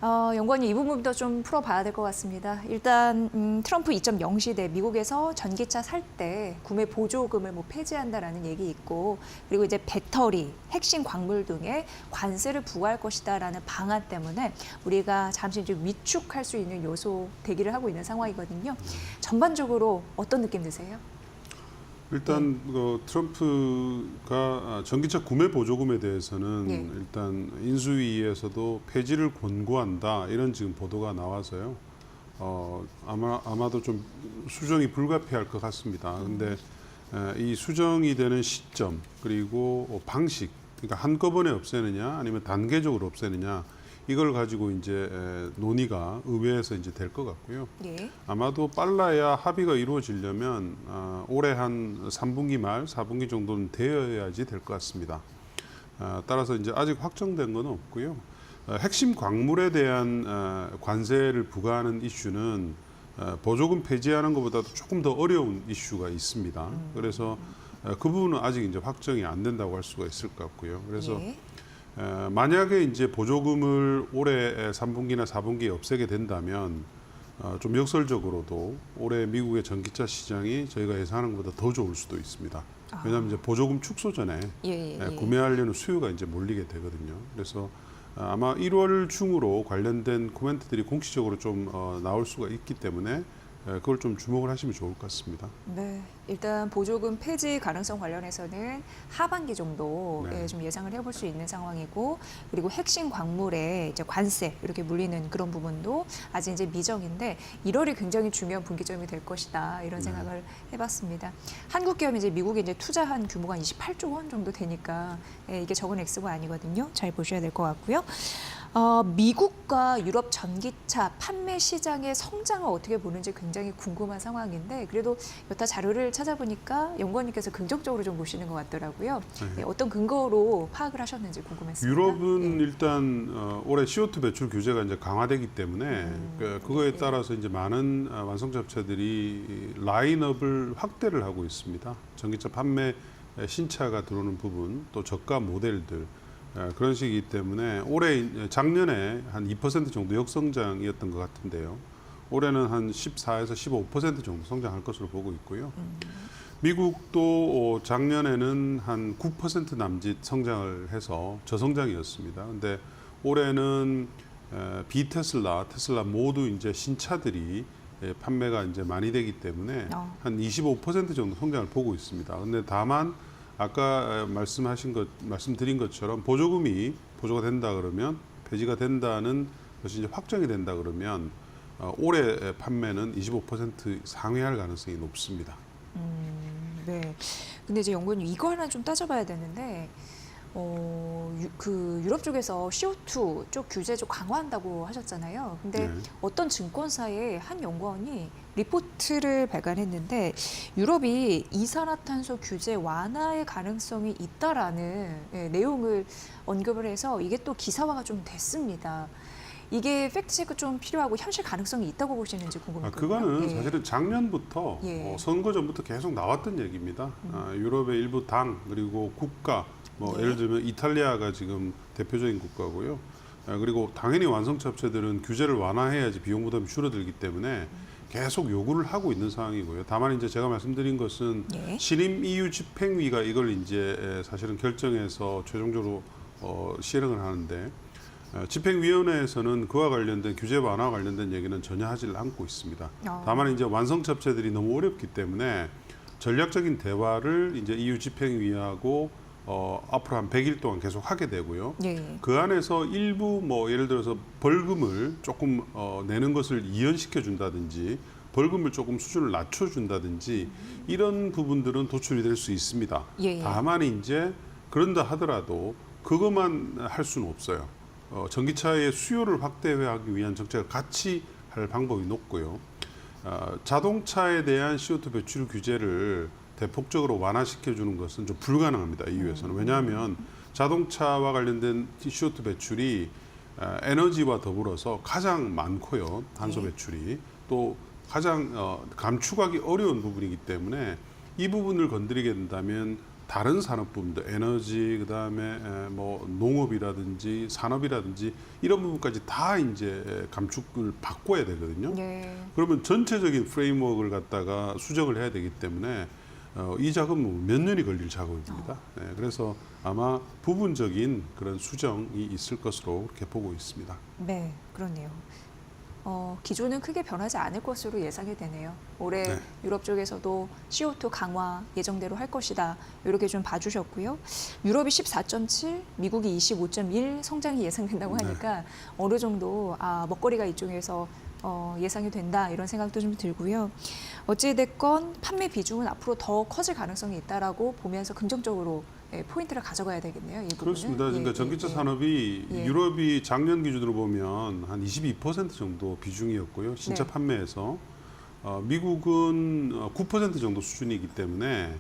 연구원님 이 부분부터 좀 풀어봐야 될 것 같습니다. 일단 트럼프 2.0 시대 미국에서 전기차 살 때 구매 보조금을 폐지한다라는 얘기 있고, 그리고 이제 배터리, 핵심 광물 등에 관세를 부과할 것이다라는 방안 때문에 우리가 잠시 이제 위축할 수 있는 요소 대기를 하고 있는 상황이거든요. 전반적으로 어떤 느낌 드세요? 일단 트럼프가 전기차 구매 보조금에 대해서는 일단 인수위에서도 폐지를 권고한다 이런 지금 보도가 나와서요. 아마도 좀 수정이 불가피할 것 같습니다. 근데 이 수정이 되는 시점 그리고 방식, 그러니까 한꺼번에 없애느냐 아니면 단계적으로 없애느냐, 이걸 가지고 이제 논의가 의회에서 이제 될 것 같고요. 네. 아마도 빨라야 합의가 이루어지려면 올해 한 3분기 말, 4분기 정도는 되어야지 될 것 같습니다. 따라서 이제 아직 확정된 건 없고요. 핵심 광물에 대한 관세를 부과하는 이슈는 보조금 폐지하는 것보다도 조금 더 어려운 이슈가 있습니다. 그래서 그 부분은 아직 이제 확정이 안 된다고 할 수가 있을 것 같고요. 그래서 만약에 이제 보조금을 올해 3분기나 4분기에 없애게 된다면 좀 역설적으로도 올해 미국의 전기차 시장이 저희가 예상하는 것보다 더 좋을 수도 있습니다. 왜냐하면 이제 보조금 축소 전에 구매하려는 수요가 이제 몰리게 되거든요. 그래서 아마 1월 중으로 관련된 코멘트들이 공식적으로 좀 나올 수가 있기 때문에 그걸 좀 주목을 하시면 좋을 것 같습니다. 네, 일단 보조금 폐지 가능성 관련해서는 하반기 정도 좀 예상을 해볼 수 있는 상황이고, 그리고 핵심 광물에 이제 관세 이렇게 물리는 그런 부분도 아직 이제 미정인데 1월이 굉장히 중요한 분기점이 될 것이다 이런 생각을 해봤습니다. 한국 기업이 이제 미국에 이제 투자한 규모가 28조 원 정도 되니까 이게 적은 액수가 아니거든요. 잘 보셔야 될 것 같고요. 미국과 유럽 전기차 판매 시장의 성장을 어떻게 보는지 굉장히 궁금한 상황인데 그래도 여타 자료를 찾아보니까 연구원님께서 긍정적으로 좀 보시는 것 같더라고요. 네, 어떤 근거로 파악을 하셨는지 궁금했습니다. 유럽은 일단 올해 CO2 배출 규제가 이제 강화되기 때문에 그거에 따라서 이제 많은 완성차 업체들이 라인업을 확대를 하고 있습니다. 전기차 판매 신차가 들어오는 부분, 또 저가 모델들 그런 식이기 때문에 올해 작년에 한 2% 정도 역성장이었던 것 같은데요. 올해는 한 14에서 15% 정도 성장할 것으로 보고 있고요. 미국도 작년에는 한 9% 남짓 성장을 해서 저성장이었습니다. 근데 올해는 비테슬라, 테슬라 모두 이제 신차들이 판매가 이제 많이 되기 때문에 한 25% 정도 성장을 보고 있습니다. 근데 다만 아까 말씀드린 것처럼 보조가 된다 그러면 폐지가 된다는 것이 이제 확정이 된다 그러면 올해 판매는 25% 상회할 가능성이 높습니다. 네. 근데 이제 연구원님 이거 하나 좀 따져봐야 되는데 그 유럽 쪽에서 CO2 쪽 규제 좀 강화한다고 하셨잖아요. 근데 어떤 증권사의 한 연구원이 리포트를 발간했는데 유럽이 이산화탄소 규제 완화의 가능성이 있다라는 내용을 언급을 해서 이게 또 기사화가 좀 됐습니다. 이게 팩트체크 좀 필요하고 현실 가능성이 있다고 보시는지 궁금하거든요. 그거는 사실은 작년부터 선거 전부터 계속 나왔던 얘기입니다. 유럽의 일부 당 그리고 국가 예를 들면 이탈리아가 지금 대표적인 국가고요. 그리고 당연히 완성차 업체들은 규제를 완화해야지 비용 부담이 줄어들기 때문에 계속 요구를 하고 있는 상황이고요. 다만 이제 제가 말씀드린 것은 신임 EU 집행위가 이걸 이제 사실은 결정해서 최종적으로 시행을 하는데 집행위원회에서는 그와 관련된 규제 완화와 관련된 얘기는 전혀 하지를 않고 있습니다. 다만 이제 완성차 업체들이 너무 어렵기 때문에 전략적인 대화를 이제 EU 집행위하고 앞으로 한 100일 동안 계속 하게 되고요. 그 안에서 일부 예를 들어서 벌금을 조금 내는 것을 이연시켜 준다든지 벌금을 조금 수준을 낮춰 준다든지 이런 부분들은 도출이 될 수 있습니다. 다만 이제 그런다 하더라도 그것만 할 수는 없어요. 전기차의 수요를 확대하기 위한 정책을 같이 할 방법이 높고요. 자동차에 대한 CO2 배출 규제를 대폭적으로 완화시켜주는 것은 좀 불가능합니다. EU에서는. 왜냐하면 자동차와 관련된 CO2 배출이 에너지와 더불어서 가장 많고요. 탄소 배출이. 또 가장 감축하기 어려운 부분이기 때문에 이 부분을 건드리게 된다면 다른 산업 부분들, 에너지, 그다음에 농업이라든지 산업이라든지 이런 부분까지 다 이제 감축을 바꿔야 되거든요. 그러면 전체적인 프레임워크를 갖다가 수정을 해야 되기 때문에 이 작업은 몇 년이 걸릴 작업입니다. 그래서 아마 부분적인 그런 수정이 있을 것으로 그렇게 보고 있습니다. 네, 그렇네요. 기조는 크게 변하지 않을 것으로 예상이 되네요. 올해 유럽 쪽에서도 CO2 강화 예정대로 할 것이다. 이렇게 좀 봐주셨고요. 유럽이 14.7, 미국이 25.1 성장이 예상된다고 하니까 어느 정도 먹거리가 이쪽에서 예상이 된다 이런 생각도 좀 들고요. 어찌됐건 판매 비중은 앞으로 더 커질 가능성이 있다라고 보면서 긍정적으로 포인트를 가져가야 되겠네요. 이 부분은. 그렇습니다. 그러니까 전기차 산업이 유럽이 작년 기준으로 보면 한 22% 정도 비중이었고요. 신차 판매에서 미국은 9% 정도 수준이기 때문에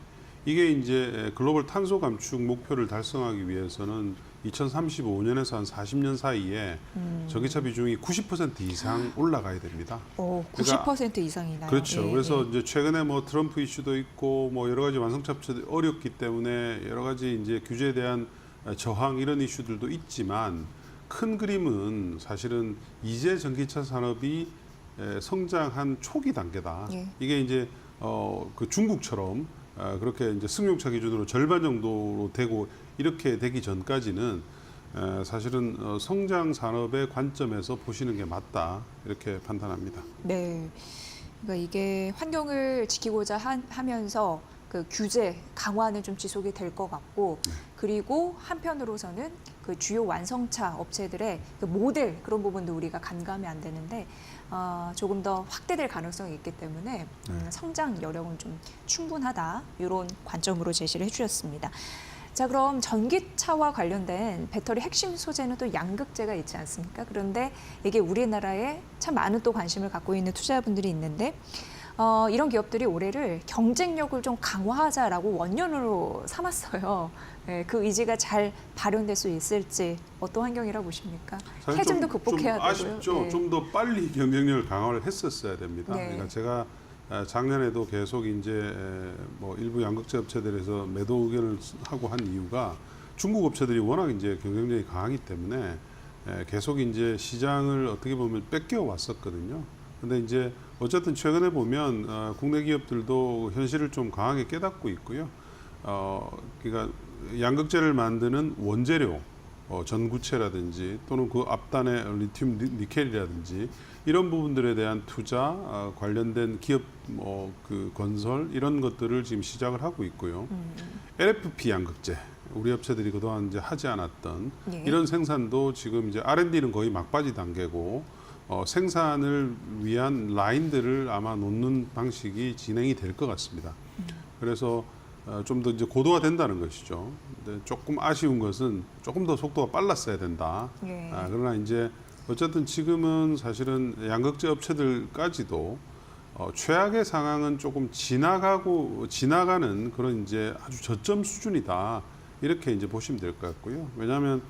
이게 이제 글로벌 탄소 감축 목표를 달성하기 위해서는 2035년에서 한 40년 사이에 전기차 비중이 90% 이상 올라가야 됩니다. 90% 이상이나요? 그렇죠. 그래서 이제 최근에 트럼프 이슈도 있고 여러 가지 완성차 업체들이 어렵기 때문에 여러 가지 이제 규제에 대한 저항 이런 이슈들도 있지만 큰 그림은 사실은 이제 전기차 산업이 성장한 초기 단계다. 이게 이제 그 중국처럼 그렇게 이제 승용차 기준으로 절반 정도로 되고 이렇게 되기 전까지는 사실은 성장 산업의 관점에서 보시는 게 맞다 이렇게 판단합니다. 네, 그러니까 이게 환경을 지키고자 하면서 그 규제 강화는 좀 지속이 될 것 같고 그리고 한편으로서는 그 주요 완성차 업체들의 그 모델 그런 부분도 우리가 간과하면 안 되는데 조금 더 확대될 가능성이 있기 때문에 성장 여력은 좀 충분하다 이런 관점으로 제시를 해주셨습니다. 자, 그럼 전기차와 관련된 배터리 핵심 소재는 또 양극재가 있지 않습니까? 그런데 이게 우리나라에 참 많은 또 관심을 갖고 있는 투자자분들이 있는데 이런 기업들이 올해를 경쟁력을 좀 강화하자라고 원년으로 삼았어요. 네, 그 의지가 잘 발현될 수 있을지 어떤 환경이라고 보십니까? 해좀도 극복해야 되고요. 아쉽죠. 네. 좀 더 빨리 경쟁력을 강화를 했었어야 됩니다. 네. 그러니까 제가 작년에도 계속 이제 뭐 일부 양극재 업체들에서 매도 의견을 하고 한 이유가 중국 업체들이 워낙 이제 경쟁력이 강하기 때문에 계속 이제 시장을 어떻게 보면 뺏겨 왔었거든요. 근데 이제 어쨌든 최근에 보면 국내 기업들도 현실을 좀 강하게 깨닫고 있고요. 그러니까 양극재를 만드는 원재료, 전구체라든지 또는 그 앞단의 리튬 니켈이라든지 이런 부분들에 대한 투자, 관련된 기업 그 건설 이런 것들을 지금 시작을 하고 있고요. LFP 양극재, 우리 업체들이 그동안 이제 하지 않았던 이런 생산도 지금 이제 R&D는 거의 막바지 단계고 생산을 위한 라인들을 아마 놓는 방식이 진행이 될 것 같습니다. 그래서 좀 더 이제 고도화된다는 것이죠. 근데 조금 아쉬운 것은 조금 더 속도가 빨랐어야 된다. 그러나 이제 어쨌든 지금은 사실은 양극재 업체들까지도 최악의 상황은 조금 지나가는 그런 이제 아주 저점 수준이다. 이렇게 이제 보시면 될 것 같고요. 왜냐하면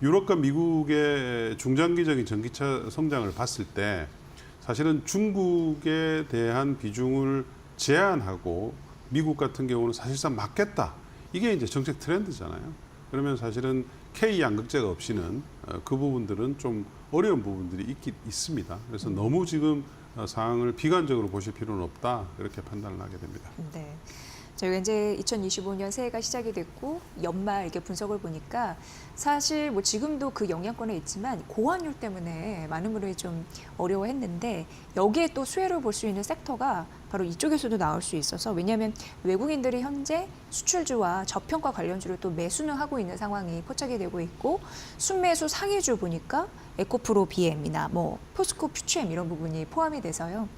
유럽과 미국의 중장기적인 전기차 성장을 봤을 때 사실은 중국에 대한 비중을 제한하고 미국 같은 경우는 사실상 막겠다. 이게 이제 정책 트렌드잖아요. 그러면 사실은 K 양극재가 없이는 그 부분들은 좀 어려운 부분들이 있습니다. 그래서 너무 지금 상황을 비관적으로 보실 필요는 없다. 이렇게 판단을 하게 됩니다. 네. 저희가 이제 2025년 새해가 시작이 됐고 연말 이렇게 분석을 보니까 사실 뭐 지금도 그 영향권에 있지만 고환율 때문에 많은 분들이 좀 어려워했는데 여기에 또 수혜를 볼 수 있는 섹터가 바로 이쪽에서도 나올 수 있어서 왜냐하면 외국인들이 현재 수출주와 저평가 관련주를 또 매수는 하고 있는 상황이 포착이 되고 있고 순매수 상위주 보니까 에코프로 BM이나 뭐 포스코 퓨처엠 이런 부분이 포함이 돼서요.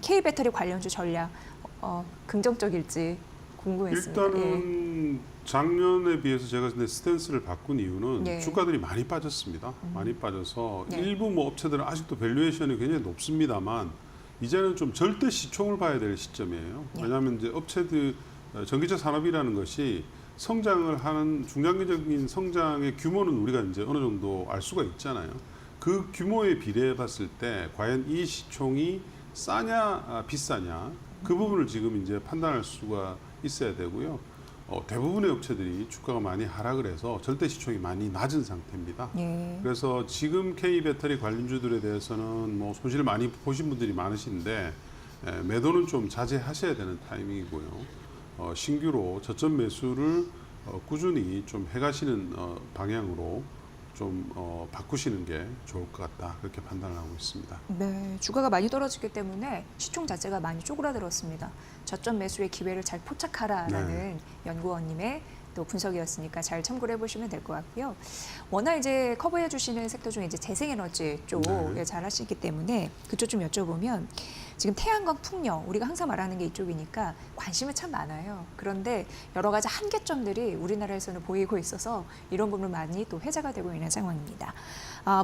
K 배터리 관련주 전략 긍정적일지 궁금했습니다. 일단은 작년에 비해서 제가 스탠스를 바꾼 이유는 주가들이 많이 빠졌습니다. 많이 빠져서 일부 뭐 업체들은 아직도 밸류에이션이 굉장히 높습니다만 이제는 좀 절대 시총을 봐야 될 시점이에요. 왜냐하면 이제 업체들 전기차 산업이라는 것이 성장을 하는 중장기적인 성장의 규모는 우리가 이제 어느 정도 알 수가 있잖아요. 그 규모에 비례해 봤을 때 과연 이 시총이 싸냐 비싸냐 그 부분을 지금 이제 판단할 수가 있어야 되고요. 대부분의 업체들이 주가가 많이 하락을 해서 절대 시총이 많이 낮은 상태입니다. 그래서 지금 K 배터리 관련주들에 대해서는 뭐 손실을 많이 보신 분들이 많으신데 매도는 좀 자제하셔야 되는 타이밍이고요. 신규로 저점 매수를 꾸준히 좀 해가시는 방향으로 좀 바꾸시는 게 좋을 것 같다 그렇게 판단을 하고 있습니다. 네, 주가가 많이 떨어지기 때문에 시총 자체가 많이 쪼그라들었습니다. 저점 매수의 기회를 잘 포착하라라는 연구원님의 또 분석이었으니까 잘 참고를 해보시면 될 것 같고요. 워낙 이제 커버해 주시는 섹터 중에 이제 재생에너지 쪽 잘 하시기 때문에 그쪽 좀 여쭤보면 지금 태양광 풍력 우리가 항상 말하는 게 이쪽이니까 관심이 참 많아요. 그런데 여러 가지 한계점들이 우리나라에서는 보이고 있어서 이런 부분 많이 또 회자가 되고 있는 상황입니다.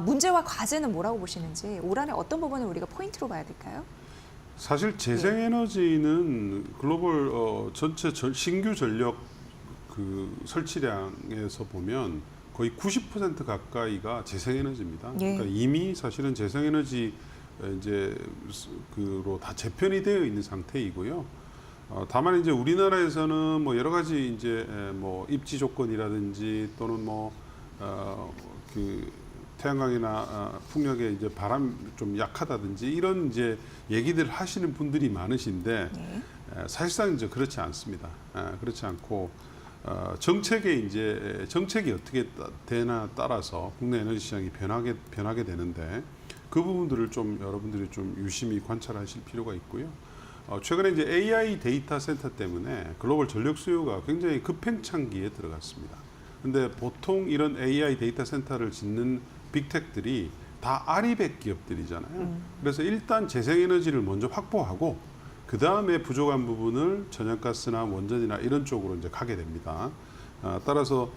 문제와 과제는 뭐라고 보시는지 올 한해 어떤 부분을 우리가 포인트로 봐야 될까요? 사실 재생에너지는 글로벌 전체 신규 전력 그 설치량에서 보면 거의 90% 가까이가 재생에너지입니다. 그러니까 이미 사실은 재생에너지 이제 그로 다 재편이 되어 있는 상태이고요. 다만 이제 우리나라에서는 뭐 여러 가지 이제 뭐 입지 조건이라든지 또는 뭐 그 태양광이나 풍력에 이제 바람 좀 약하다든지 이런 이제 얘기들 하시는 분들이 많으신데 사실상 이제 그렇지 않습니다. 그렇지 않고 정책이 어떻게 되나 따라서 국내 에너지 시장이 변하게 되는데 그 부분들을 좀 여러분들이 좀 유심히 관찰하실 필요가 있고요. 최근에 이제 AI 데이터 센터 때문에 글로벌 전력 수요가 굉장히 급행창기에 들어갔습니다. 근데 보통 이런 AI 데이터 센터를 짓는 빅텍들이 다 아리백 기업들이잖아요. 그래서 일단 재생에너지를 먼저 확보하고 그 다음에 부족한 부분을 천연가스나 원전이나 이런 쪽으로 이제 가게 됩니다. 따라서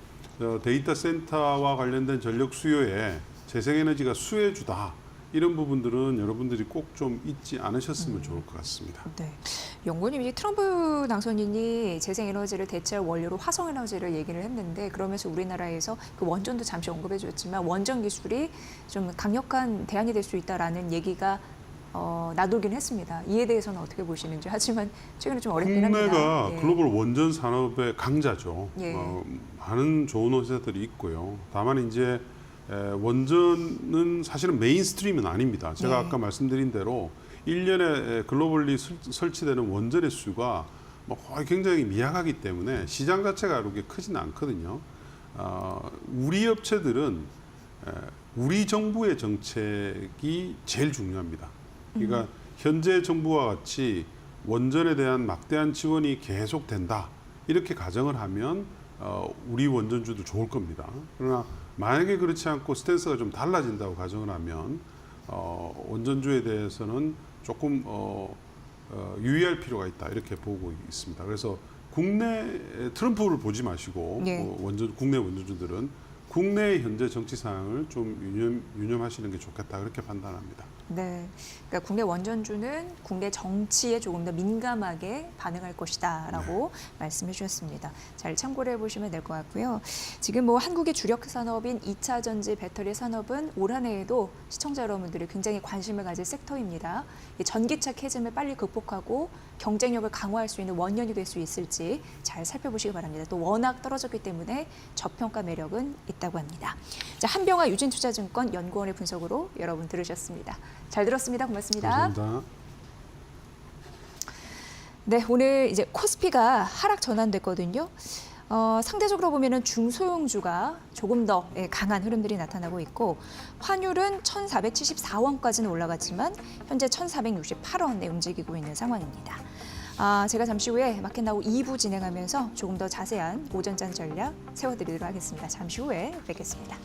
데이터 센터와 관련된 전력 수요에 재생에너지가 수혜주다. 이런 부분들은 여러분들이 꼭 좀 잊지 않으셨으면 좋을 것 같습니다. 네. 연구원님, 트럼프 당선인이 재생에너지를 대체할 원료로 화성에너지를 얘기를 했는데 그러면서 우리나라에서 그 원전도 잠시 언급해 주셨지만 원전 기술이 좀 강력한 대안이 될 수 있다라는 얘기가 나돌긴 했습니다. 이에 대해서는 어떻게 보시는지. 하지만 최근에 좀 어렵긴 합니다. 국내가 예. 글로벌 원전 산업의 강자죠. 예. 많은 좋은 회사들이 있고요. 다만 이제 원전은 사실은 메인스트림은 아닙니다. 제가 네. 아까 말씀드린 대로 1년에 글로벌리 설치되는 원전의 수가 거의 굉장히 미약하기 때문에 시장 자체가 그렇게 크지는 않거든요. 우리 업체들은 우리 정부의 정책이 제일 중요합니다. 그러니까 현재 정부와 같이 원전에 대한 막대한 지원이 계속된다. 이렇게 가정을 하면 우리 원전주도 좋을 겁니다. 그러나 만약에 그렇지 않고 스탠스가 좀 달라진다고 가정을 하면 원전주에 대해서는 조금 유의할 필요가 있다 이렇게 보고 있습니다. 그래서 국내 트럼프를 보지 마시고 네. 국내 원전주들은 국내의 현재 정치 상황을 좀 유념하시는 게 좋겠다 그렇게 판단합니다. 네, 그러니까 국내 원전주는 국내 정치에 조금 더 민감하게 반응할 것이다라고 말씀해 주셨습니다. 잘 참고를 해보시면 될 것 같고요. 지금 한국의 주력 산업인 2차 전지 배터리 산업은 올 한 해에도 시청자 여러분들이 굉장히 관심을 가질 섹터입니다. 이 전기차 캐즘을 빨리 극복하고 경쟁력을 강화할 수 있는 원년이 될 수 있을지 잘 살펴보시기 바랍니다. 또 워낙 떨어졌기 때문에 저평가 매력은 있다고 합니다. 자, 한병화 유진투자증권 연구원의 분석으로 여러분 들으셨습니다. 잘 들었습니다. 고맙습니다. 감사합니다. 네, 오늘 이제 코스피가 하락 전환됐거든요. 상대적으로 보면은 중소형주가 조금 더 강한 흐름들이 나타나고 있고 환율은 1,474원까지는 올라갔지만 현재 1,468원에 움직이고 있는 상황입니다. 제가 잠시 후에 마켓 나우 2부 진행하면서 조금 더 자세한 오전장 전략 세워드리도록 하겠습니다. 잠시 후에 뵙겠습니다.